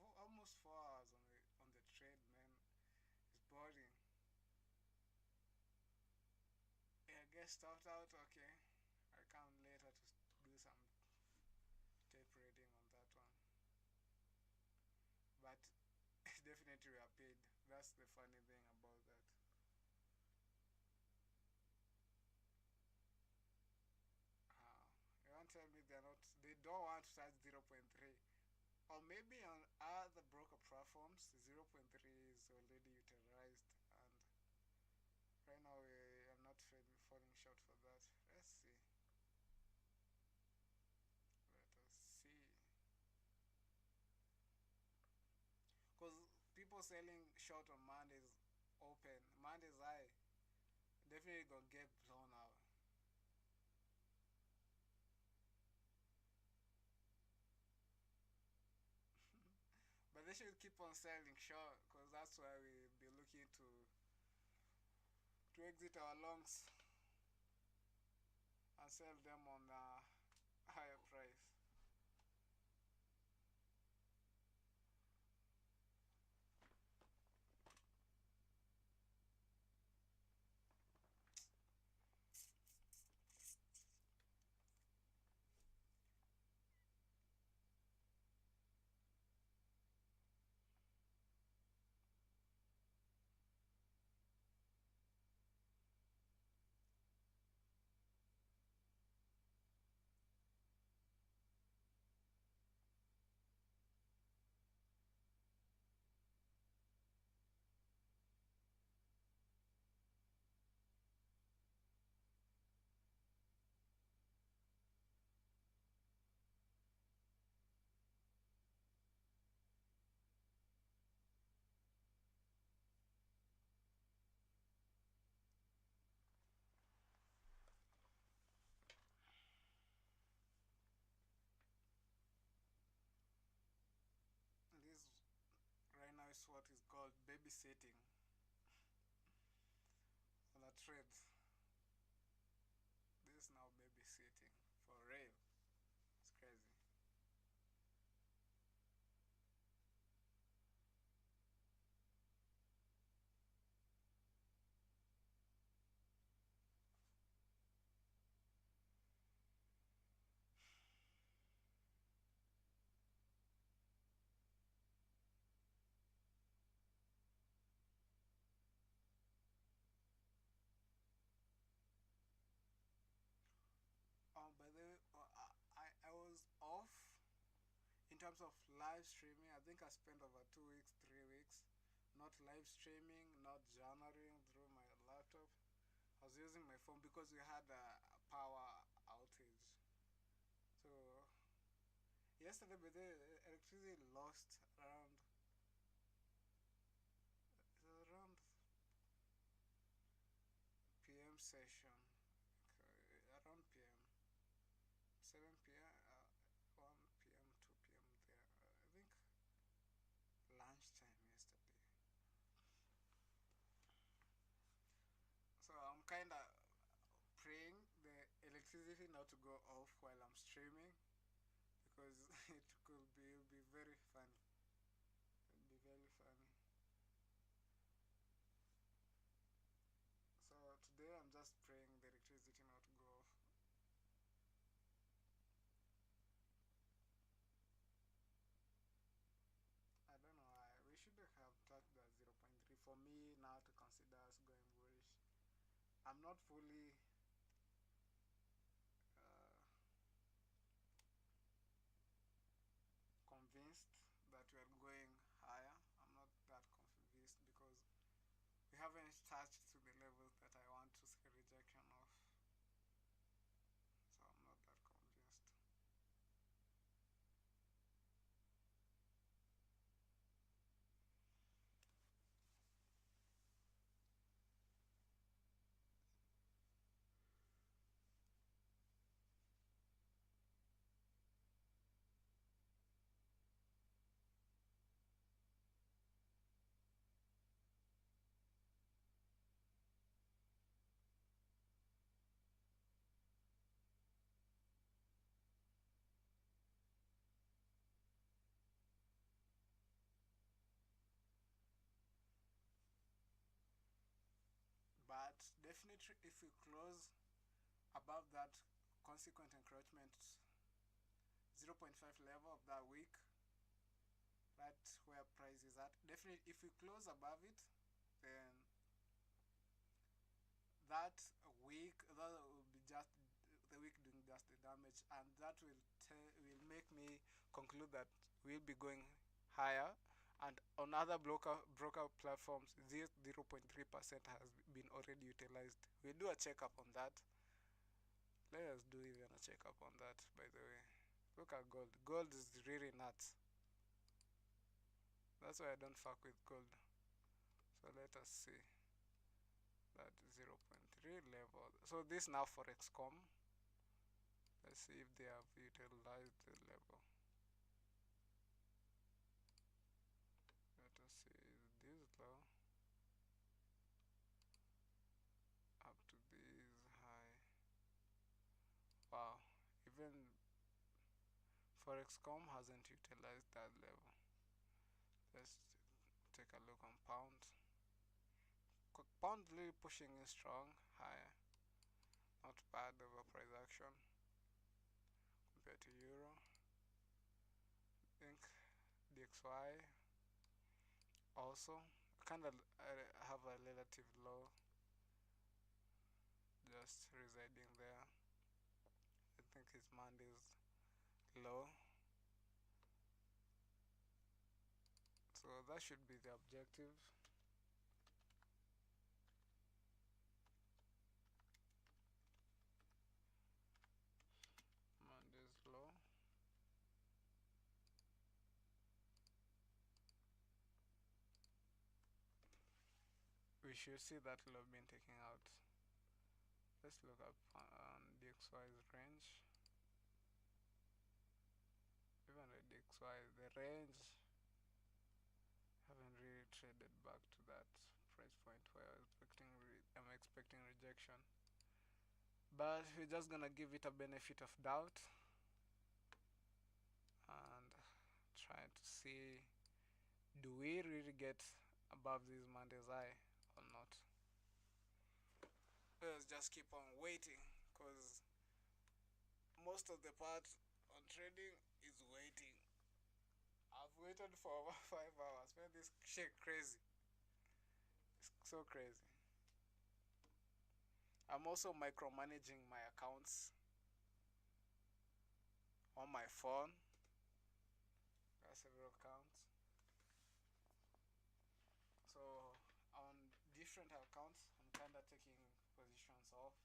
for almost 4 hours on the trade, man. It's boring. Yeah, get stuffed out. Okay, I come later to do some tape reading on that one. But definitely we are paid. That's the funny thing about that. You want to tell me they don't want to charge 0.3? Or maybe on other broker platforms, 0.3 is already utilized, and right now we are not falling short for that. Let's see. Let us see. Because people selling short on Monday's open, Monday's high, definitely gonna get blown out. But they should keep on selling short, because that's why we'll be looking to exit our longs and sell them on a higher price. that's what is called babysitting on a trade. This is now babysitting for real. It's crazy. By the way, I was off in terms of live streaming. I think I spent over 2 weeks, 3 weeks, not live streaming, not journaling through my laptop. I was using my phone because we had a power outage. So yesterday, but the electricity lost around, it was around PM session, around PM, 7 PM, 1 PM, 2 PM there. I think lunchtime yesterday. So I'm kind of praying the electricity not to go off while I'm streaming because it will be very funny. It'll be very funny. So today I'm just praying the electricity not to go off. I don't know. We should have touched the zero point 0.3 for me now to consider us going bullish. I'm not fully uh, convinced that we are going higher. I'm not that convinced because we haven't touched to the levels that I want to see rejection of. So I'm not that convinced. But definitely, if we close above that consequent encroachment 0 0.5 level of that week, right where price is at, definitely if we close above it, then that week that will be just the week doing just the damage, and that will make me conclude that we'll be going higher. And on other broker platforms, this 0.3% has been already utilized. We'll do a checkup on that. Let us do even a checkup on that, by the way. Look at gold. Gold is really nuts. That's why I don't fuck with gold. So let us see that 0.3 level. So this now forex.com. Let's see if they have utilized the level. Let us see, is this low up to this high? Wow, even forex.com hasn't utilized that level. Let's take a look on pound. Pound really pushing in strong, higher. Not bad over price action compared to euro. I think DXY also kind of have a relative low, just residing there. I think his demand is low, so that should be the objective. Demand is low. We should see that low being taken out. Let's look up on DXY's range. Even the DXY, the range haven't really traded back to that price point where I'm expecting rejection. But we're just gonna give it a benefit of doubt and try to see, do we really get above this Monday's high or not. Let's just keep on waiting, because most of the part on trading is waiting. I've waited for over 5 hours. Man, this shit crazy. It's so crazy. I'm also micromanaging my accounts on my phone. There are several accounts. So on different accounts, I'm kinda taking positions off.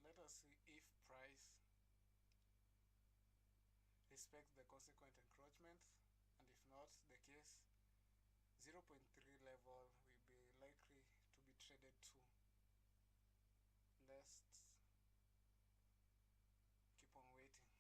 So let us see if price respects the consequent encroachment, and if not the case, 0.3 level will be likely to be traded to. Let's keep on waiting.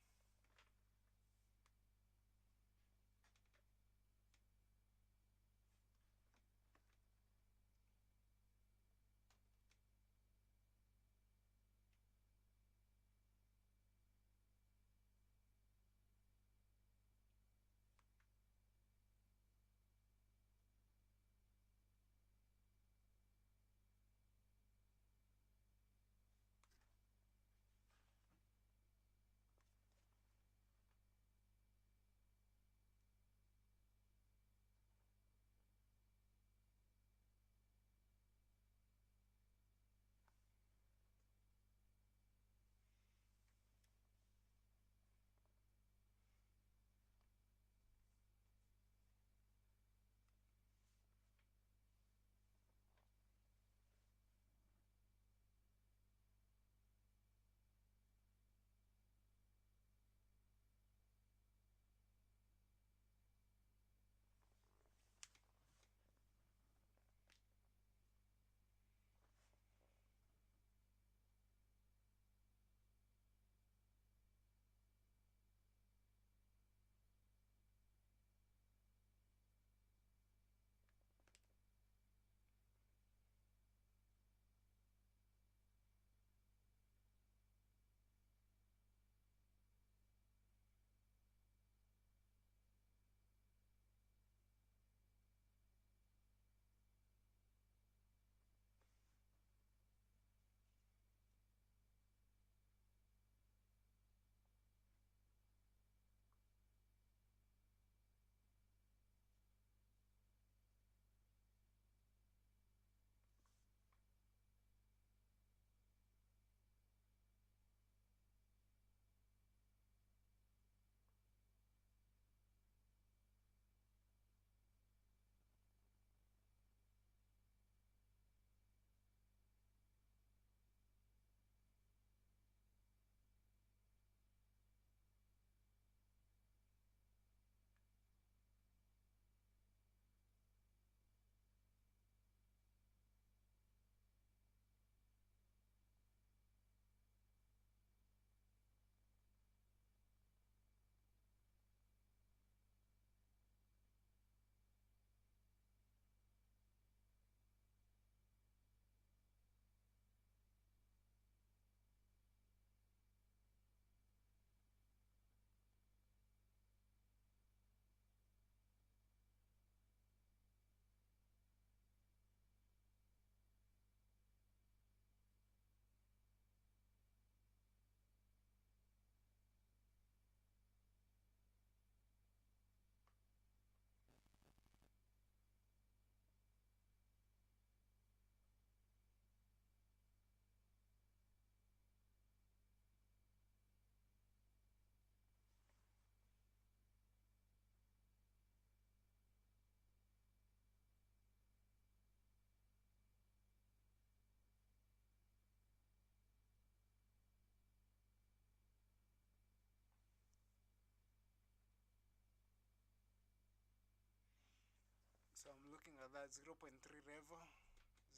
So I'm looking at that 0.3 level.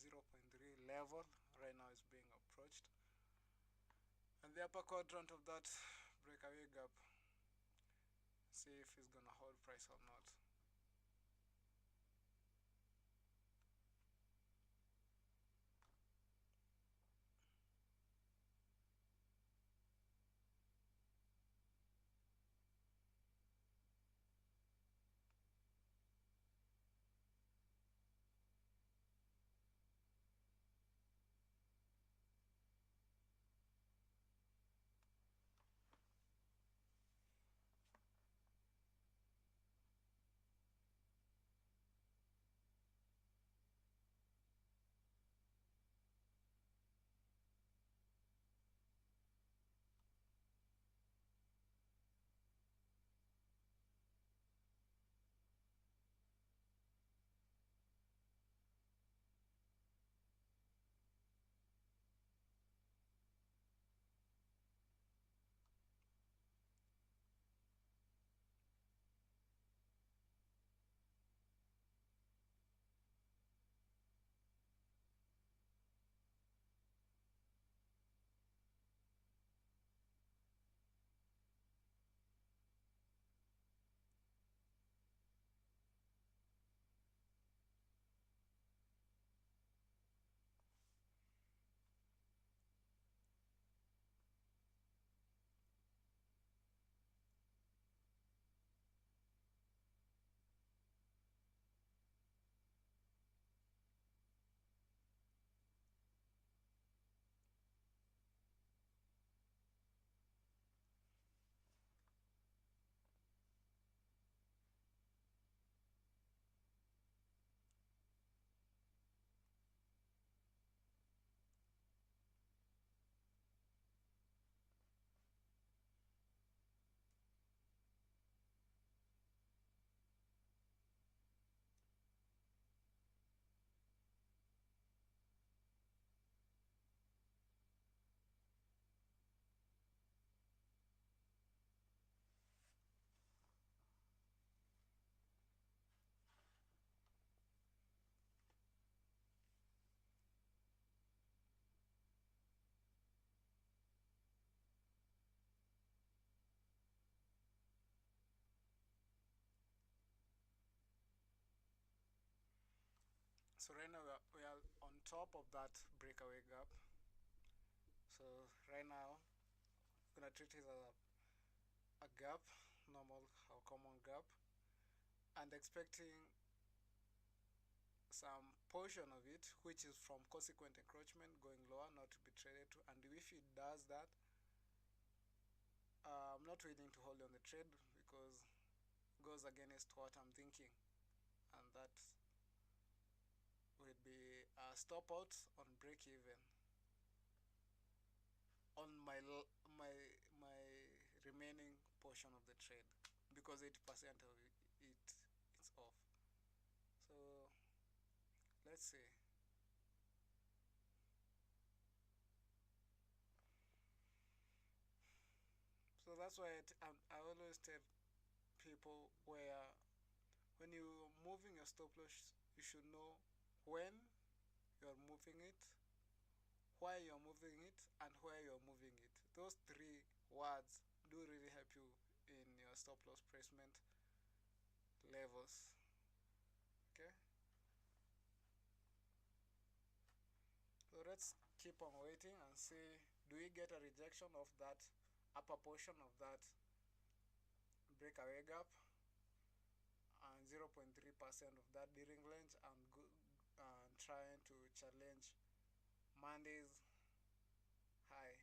0.3 level right now is being approached. And the upper quadrant of that breakaway gap, see if it's gonna hold price or not. So right now we are on top of that breakaway gap. So right now we're gonna treat it as a gap, normal or common gap, and expecting some portion of it which is from consequent encroachment going lower not to be traded to, and if it does that, I'm not willing to hold on the trade because it goes against what I'm thinking, and that would be a stop out on break even on my remaining portion of the trade because 80% of it's off. So let's see. So that's why I always tell people where when you're moving your stop loss, you should know when you're moving it, why you're moving it, and where you're moving it. Those three words do really help you in your stop loss placement levels. Okay, so let's keep on waiting and see, do we get a rejection of that upper portion of that breakaway gap and 0.3% of that dealing range and and trying to challenge Monday's high,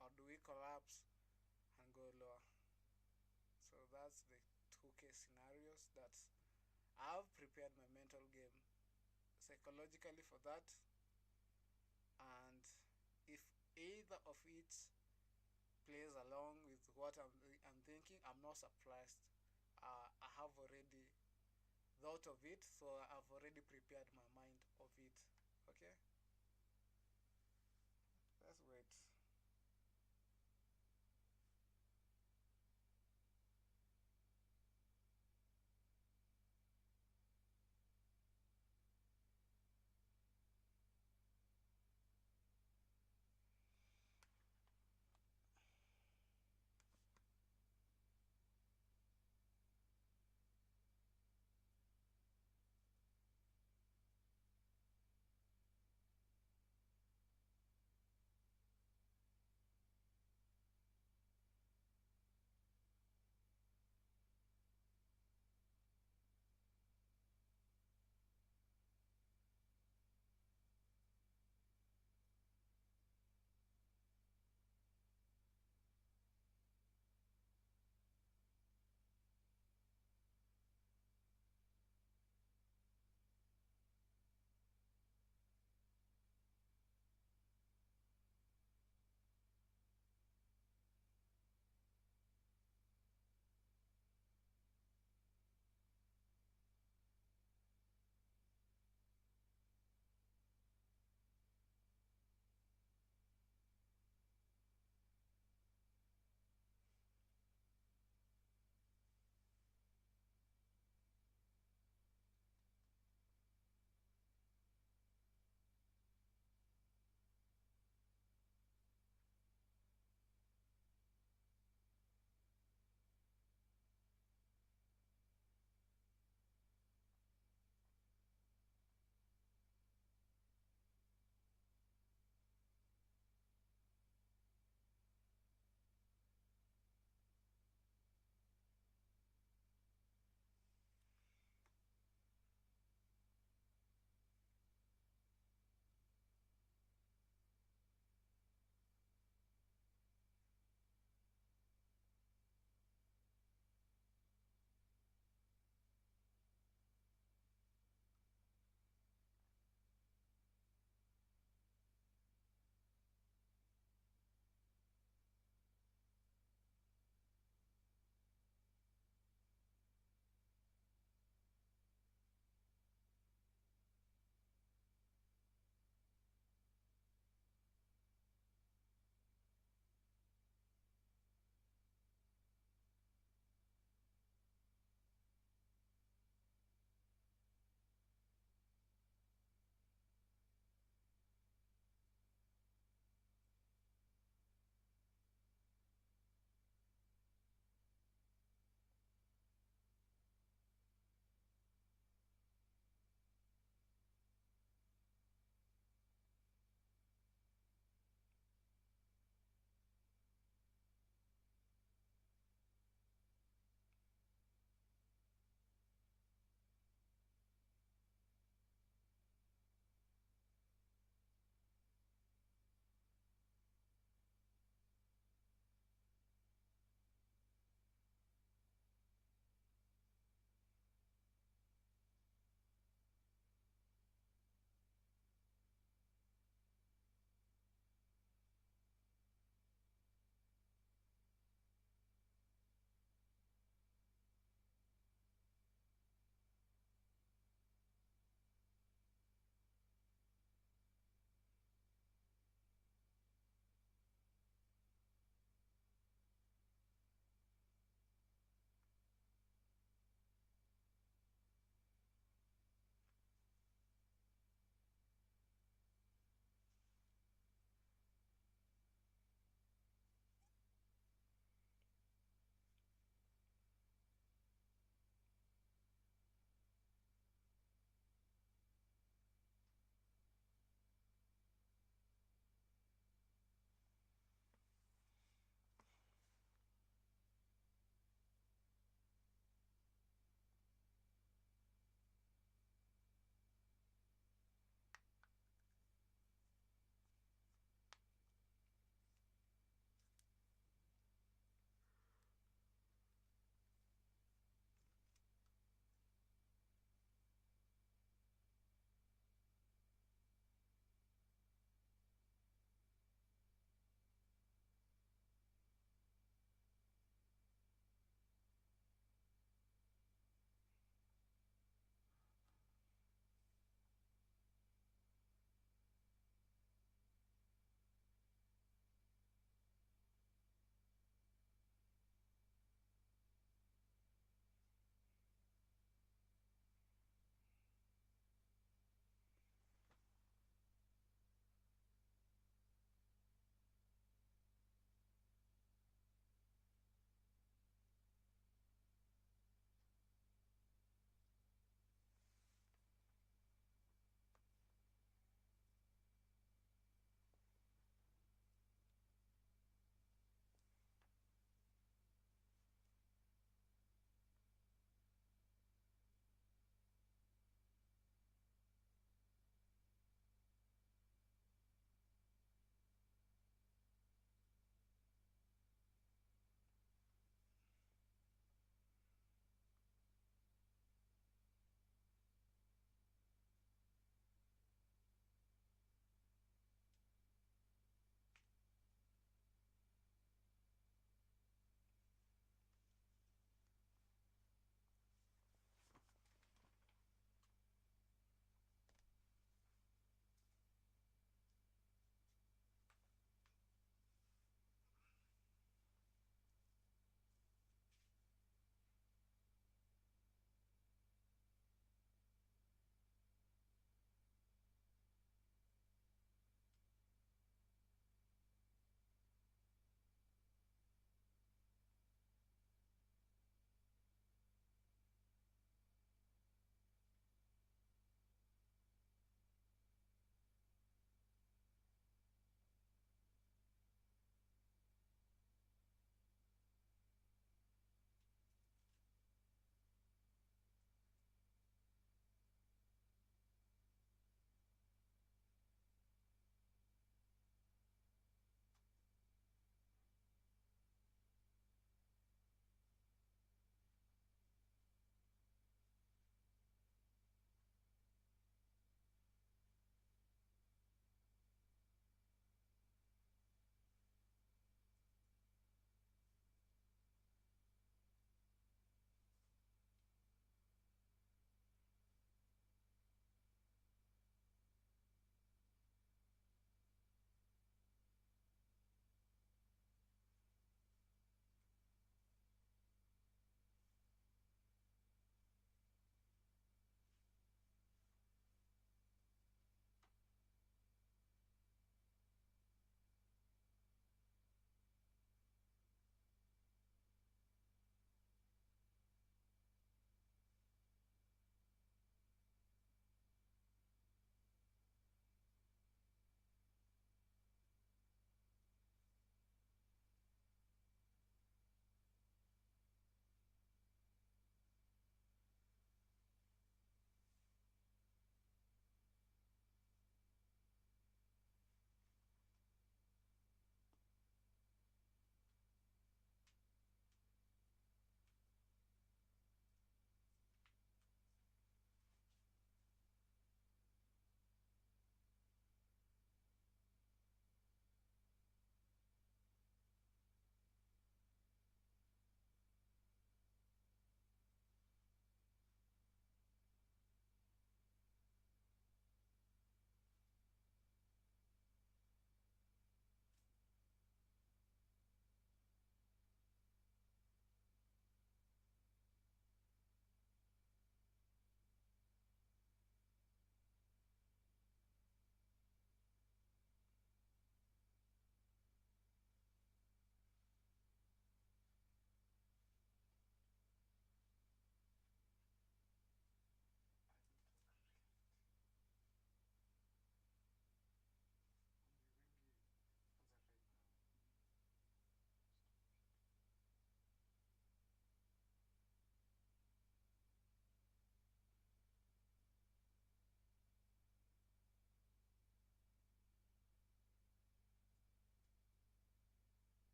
or do we collapse and go lower? So that's the two case scenarios that I've prepared my mental game psychologically for that, and if either of it plays along with what I'm thinking, I'm not surprised. I have already thought of it, so I've already prepared my mind of it. Okay, let's wait.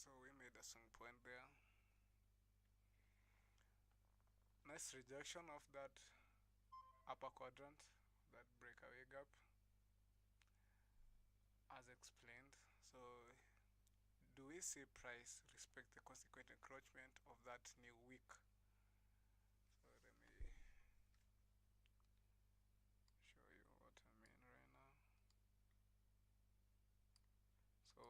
So we made a swing point there. Nice rejection of that upper quadrant, that breakaway gap, as explained. So do we see price respect the consequent encroachment of that new wick? So let me show you what I mean right now. So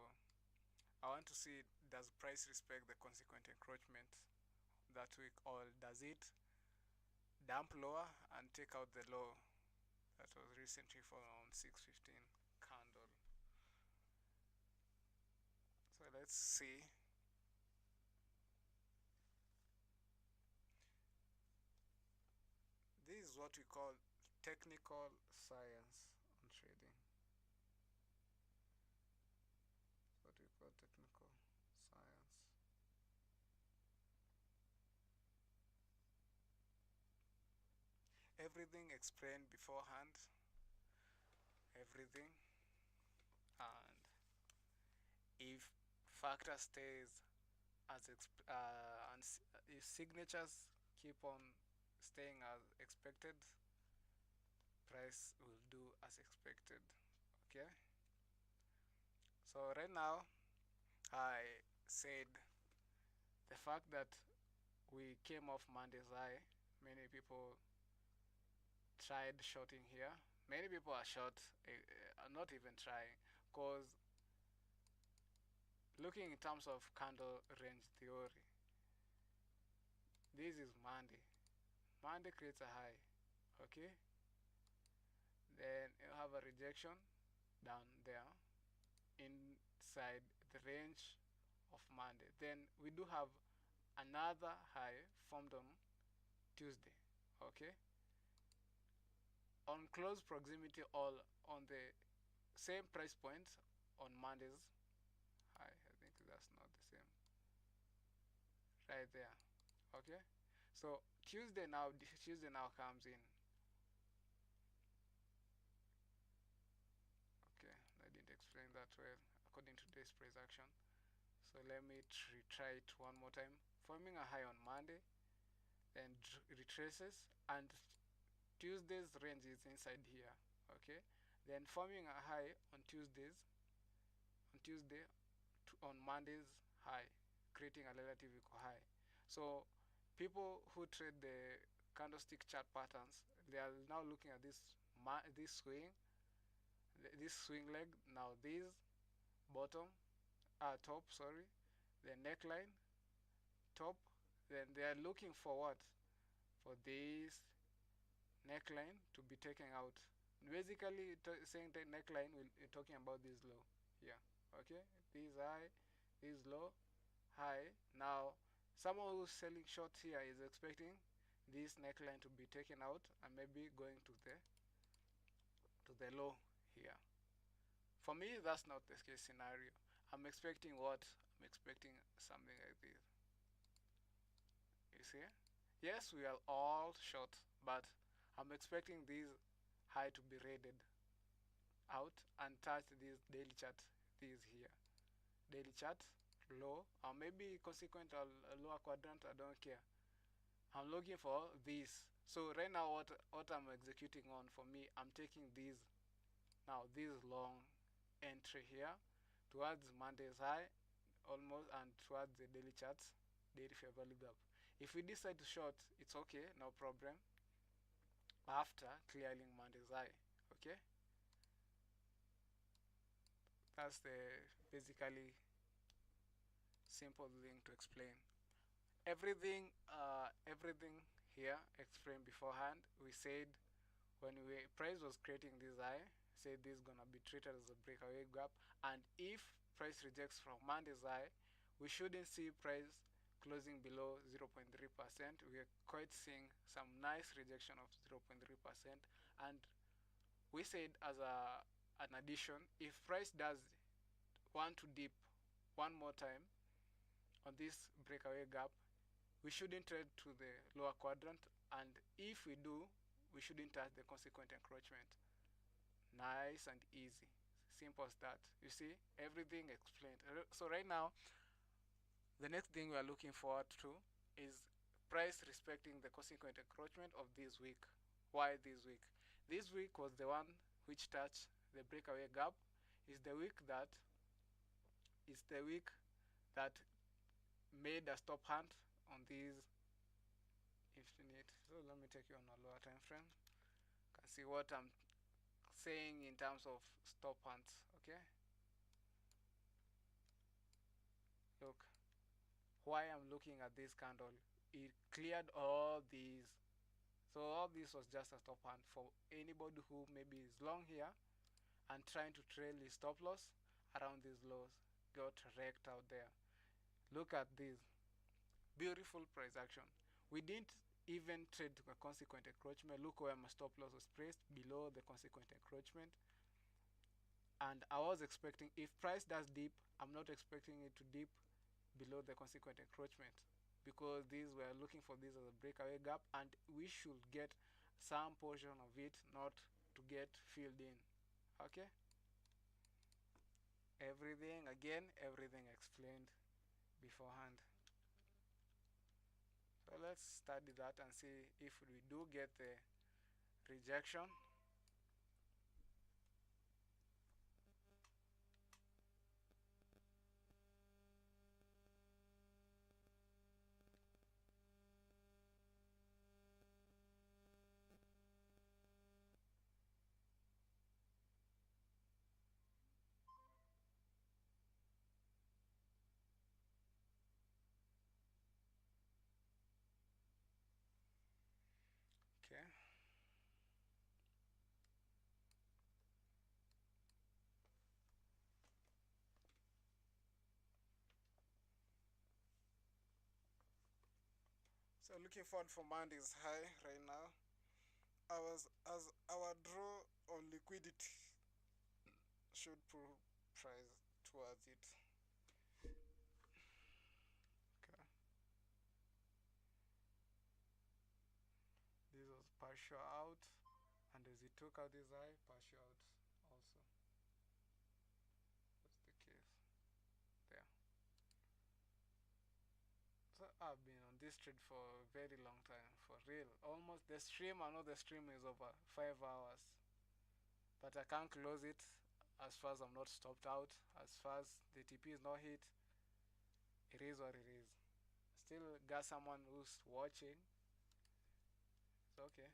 I want to see, does price respect the consequent encroachment that week, or does it dump lower and take out the low that was recently found on 615 candle? So let's see. This is what we call technical science on trading. What we call technical science. Everything explained beforehand. Everything. And if factor stays as and if signatures keep on staying as expected, price will do as expected. Okay. So right now, I said the fact that we came off Monday's high, many people tried shorting here. Many people are short, not even trying, because looking in terms of candle range theory, this is Monday. Monday creates a high, okay? Then you have a rejection down there inside the range of Monday. Then we do have another high formed on Tuesday, okay? On close proximity, all on the same price point on Monday's high. I think that's not the same. Right there, okay? So Tuesday now comes in. Okay, I didn't explain that well according to this price action. So let me try it one more time. Forming a high on Monday, then retraces, and Tuesday's range is inside here. Okay, then forming a high on Tuesday on Monday's high, creating a relative equal high. So people who trade the candlestick chart patterns, they are now looking at this swing leg. Now this bottom, top, sorry, the neckline, top. Then they are looking for what? For this neckline to be taken out. Basically, saying the neckline, we're talking about this low here. Okay, this high, this low, high. Now, someone who's selling short here is expecting this neckline to be taken out and maybe going to the low here. For me, that's not the case scenario. I'm expecting what? I'm expecting something like this. You see? Yes, we are all short, but I'm expecting this high to be raided out and touch this daily chart. This here. Daily chart, low, or maybe consequent or lower quadrant, I don't care. I'm looking for this. So right now what I'm executing on, for me, I'm taking this now, this long entry here towards Monday's high almost, and towards the daily charts, daily fair value gap. If we decide to short, it's okay, no problem, after clearing Monday's high. Okay, that's the basically simple thing to explain. Everything here explained beforehand. We said when price was creating this high, said this is gonna be treated as a breakaway gap, and if price rejects from Monday's high, we shouldn't see price closing below 0.3%. We are quite seeing some nice rejection of 0.3%, and we said as an addition, if price does want to dip one more time on this breakaway gap, we shouldn't trade to the lower quadrant, and if we do, we shouldn't touch the consequent encroachment. Nice and easy, simple as that. You see, everything explained. So right now The next thing we are looking forward to is price respecting the consequent encroachment of this week. Why this week? This week was the one which touched the breakaway gap. Is the week that is the week that made a stop hunt on these infinite. So let me take you on a lower time frame. You can see what I'm saying in terms of stop hunts. Okay, look, why I'm looking at this candle, it cleared all these. So all this was just a stop hunt for anybody who maybe is long here and trying to trail his stop loss around these lows. Got wrecked out there. Look at this beautiful price action. We didn't even trade a consequent encroachment. Look where my stop loss was placed below the consequent encroachment. And I was expecting, if price does dip, I'm not expecting it to dip below the consequent encroachment, because these were looking for this as a breakaway gap, and we should get some portion of it, not to get filled in. Okay, everything explained beforehand. So let's study that and see if we do get the rejection. Okay, so looking forward for Monday's high right now. As our draw on liquidity should pull price towards it. Okay, this was partial out, and as it took out this high, partial out also. That's the case there. So I've been on this trade for a very long time, for real. Almost the stream, I know the stream is over 5 hours, but I can't close it as far as I'm not stopped out. As far as the TP is not hit, it is what it is. Still got someone who's watching. It's okay.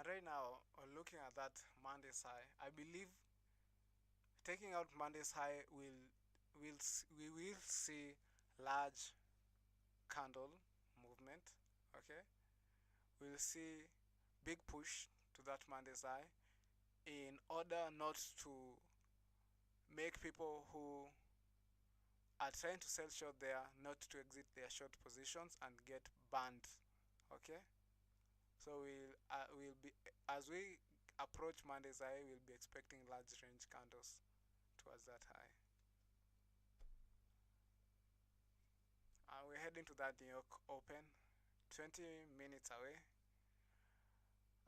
And right now, looking at that Monday's high, I believe taking out Monday's high we will see large candle movement. Okay, we'll see big push to that Monday's high in order not to make people who are trying to sell short there not to exit their short positions and get banned. Okay, so we'll be, as we approach Monday's high, we'll be expecting large range candles towards that high. We're heading to that New York Open, 20 minutes away.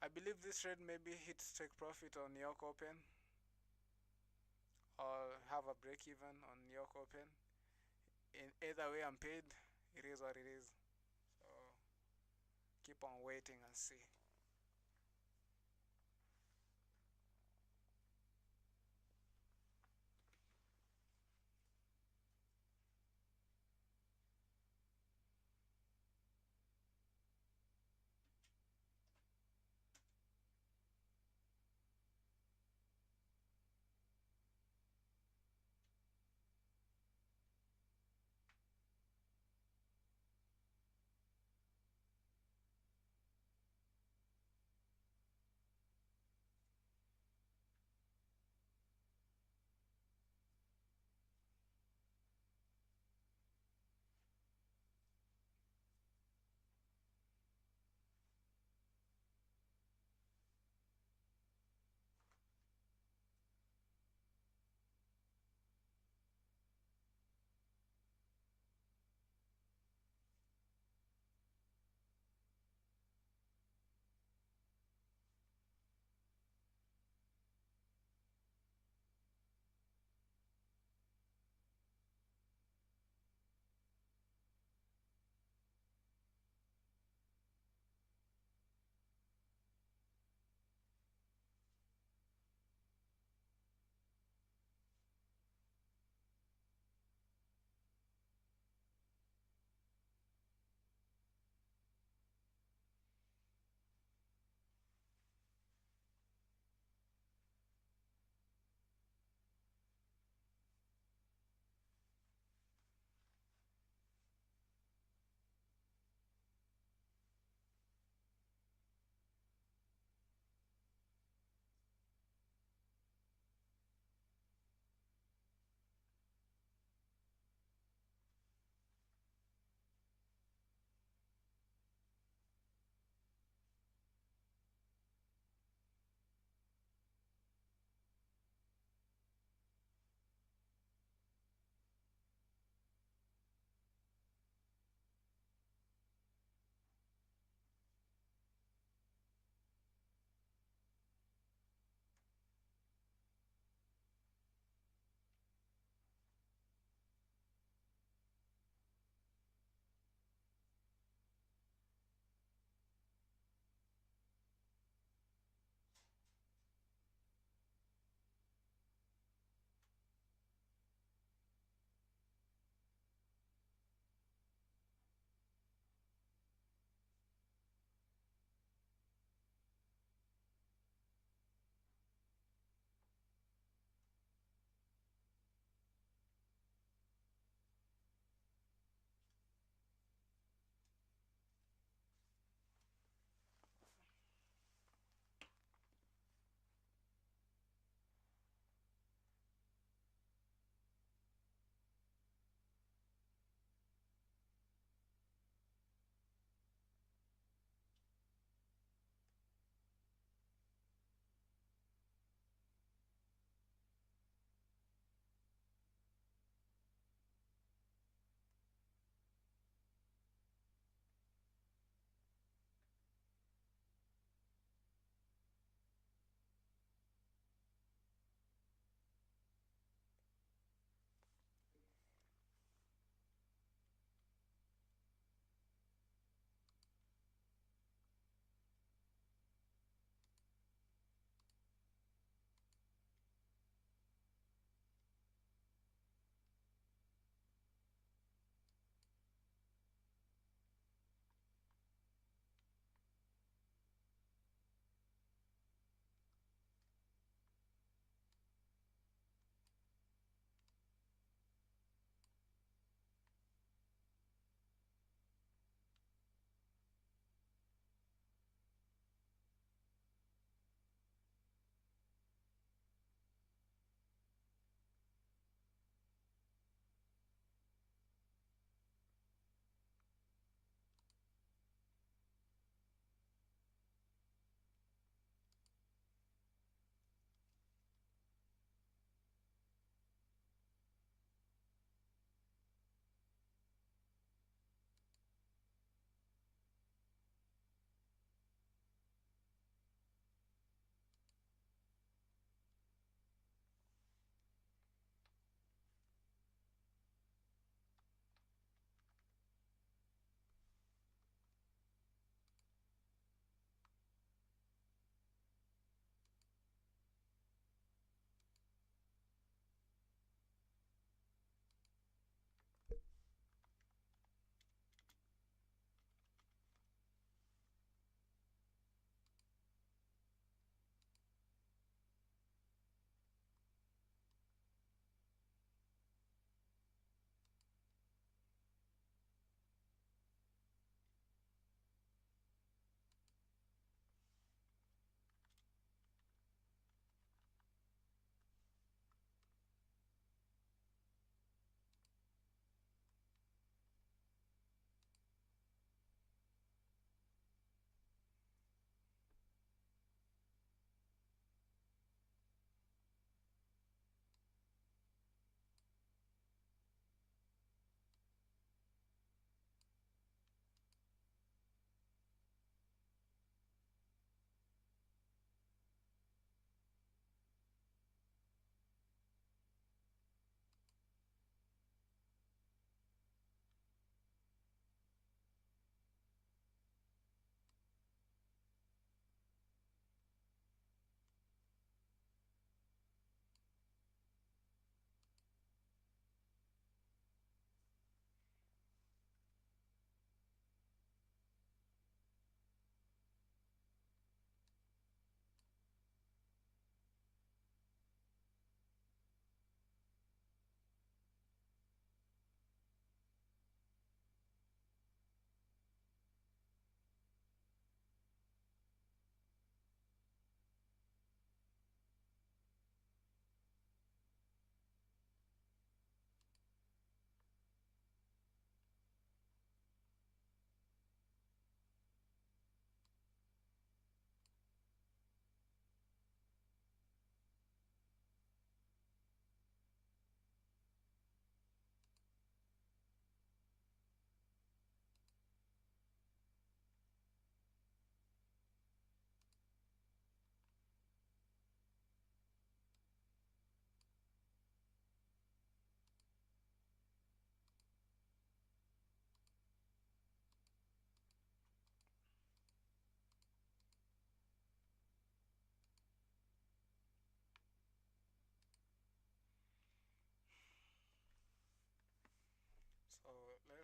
I believe this trade maybe hit take profit on New York Open or have a break even on New York Open. In either way, I'm paid. It is what it is. So keep on waiting and see.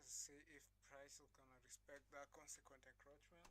see if price will gonna respect that consequent encroachment.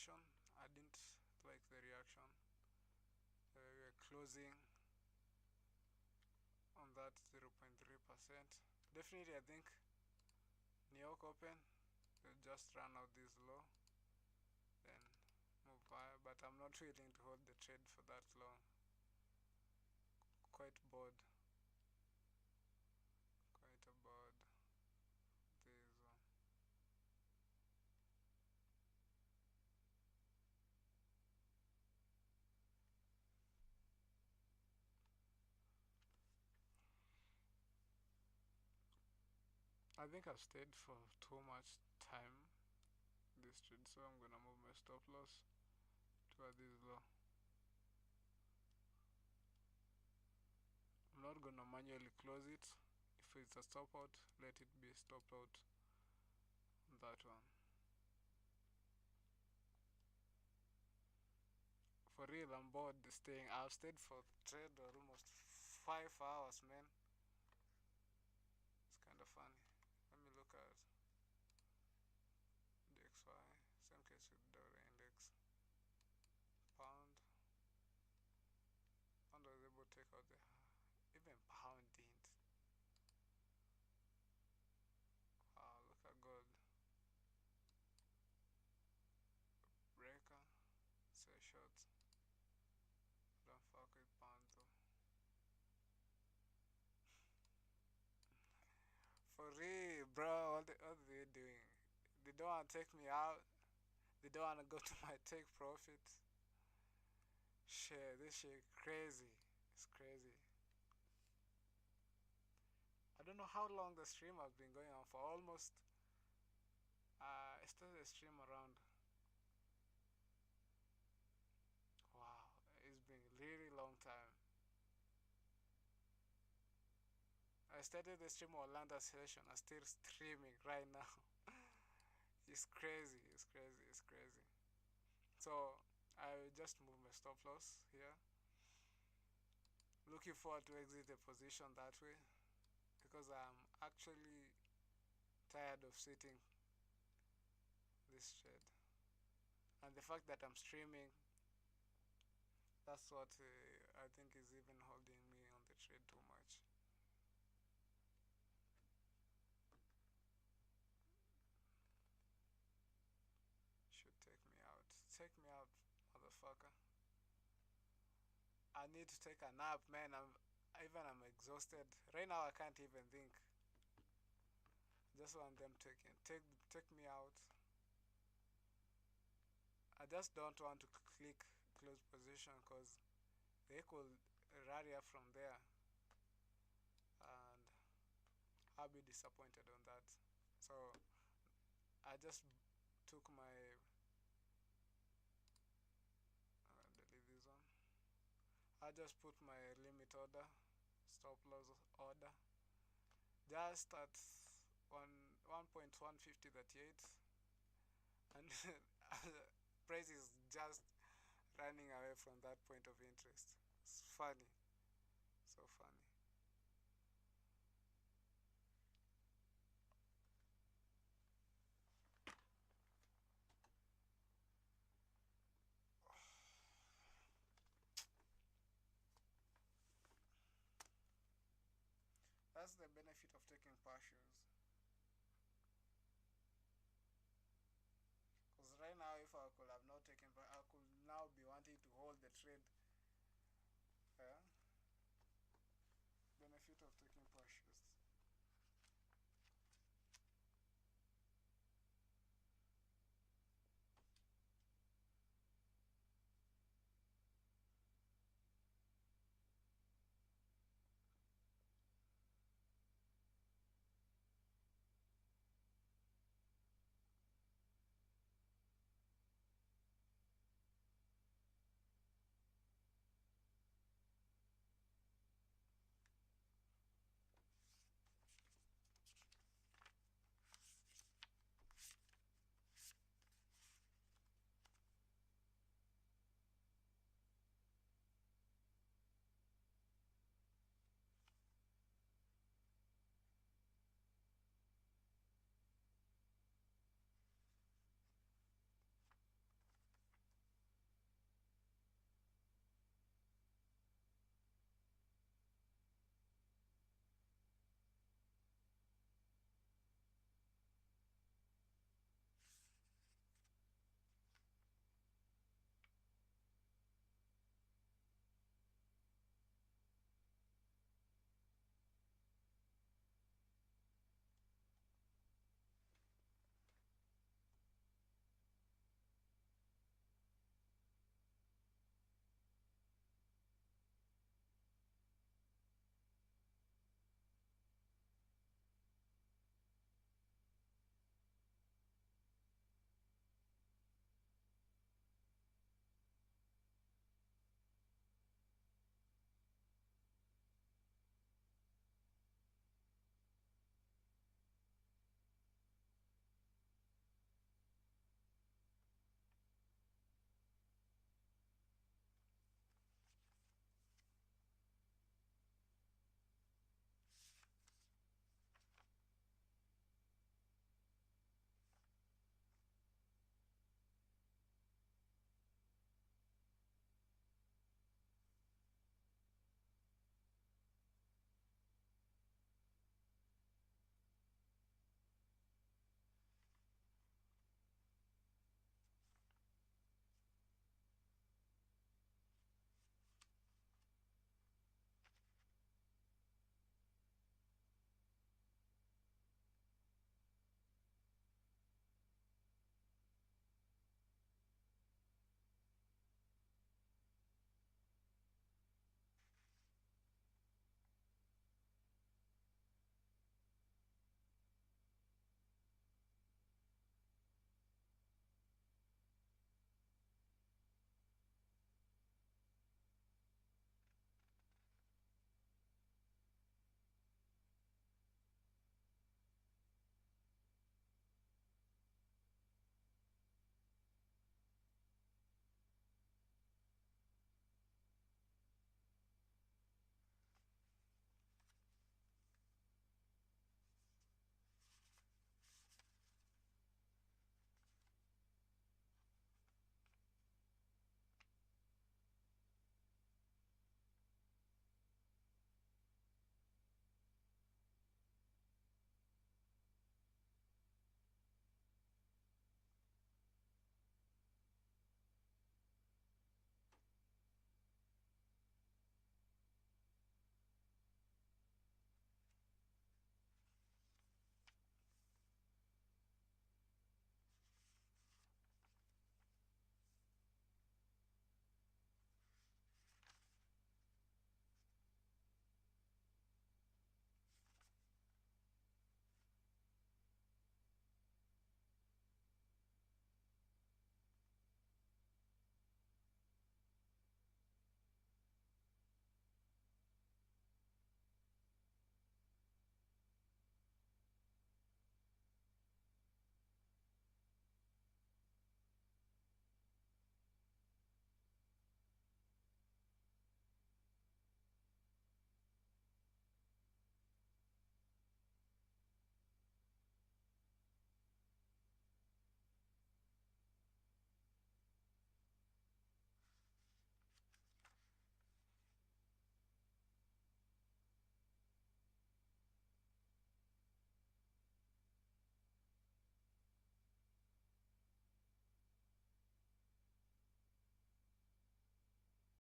reaction. I didn't like the reaction. We were closing on that 0.3%. Definitely, I think New York Open will just run out this low, then move higher. But I'm not willing to hold the trade for that long. Quite bored. Quite bored. This one. I think I've stayed for too much time this trade, so I'm gonna move my stop loss to this low. I'm not gonna manually close it. If it's a stop out, let it be stopped out on that one. For real, I'm bored staying. I've stayed for trade or almost 5 hours, man. It's kind of funny. Let me look at the XY. Same case with dollar index. Pound. Pound was able to take out the. Even pound didn't. Wow, look at gold. Breaker. Say short. Don't fuck with pound though. For real, bro. What are they doing? They don't want to take me out. They don't want to go to my take profit. Shit, this shit crazy. It's crazy. I don't know how long the stream has been going on for. Almost. I started the stream around. Wow, it's been a really long time. I started the stream on Orlando session. I'm still streaming right now. It's crazy. It's crazy. It's crazy. So I just move my stop loss here. Looking forward to exit the position that way because I'm actually tired of sitting this trade. And the fact that I'm streaming, that's what I think is even holding me on the trade too much. Should take me out. Take me out, motherfucker. I need to take a nap, man. I'm exhausted. Right now I can't even think. Just want them take me out. I just don't want to click close position because they could rally up from there and I'll be disappointed on that. So I just took my delete this one. I just put my limit order, stop loss order, just at 1.15038, and price is just running away from that point of interest. It's funny, so funny. That's the benefit of taking partials. Because right now, if I could have not taken, I could now be wanting to hold the trade. Yeah? Benefit of taking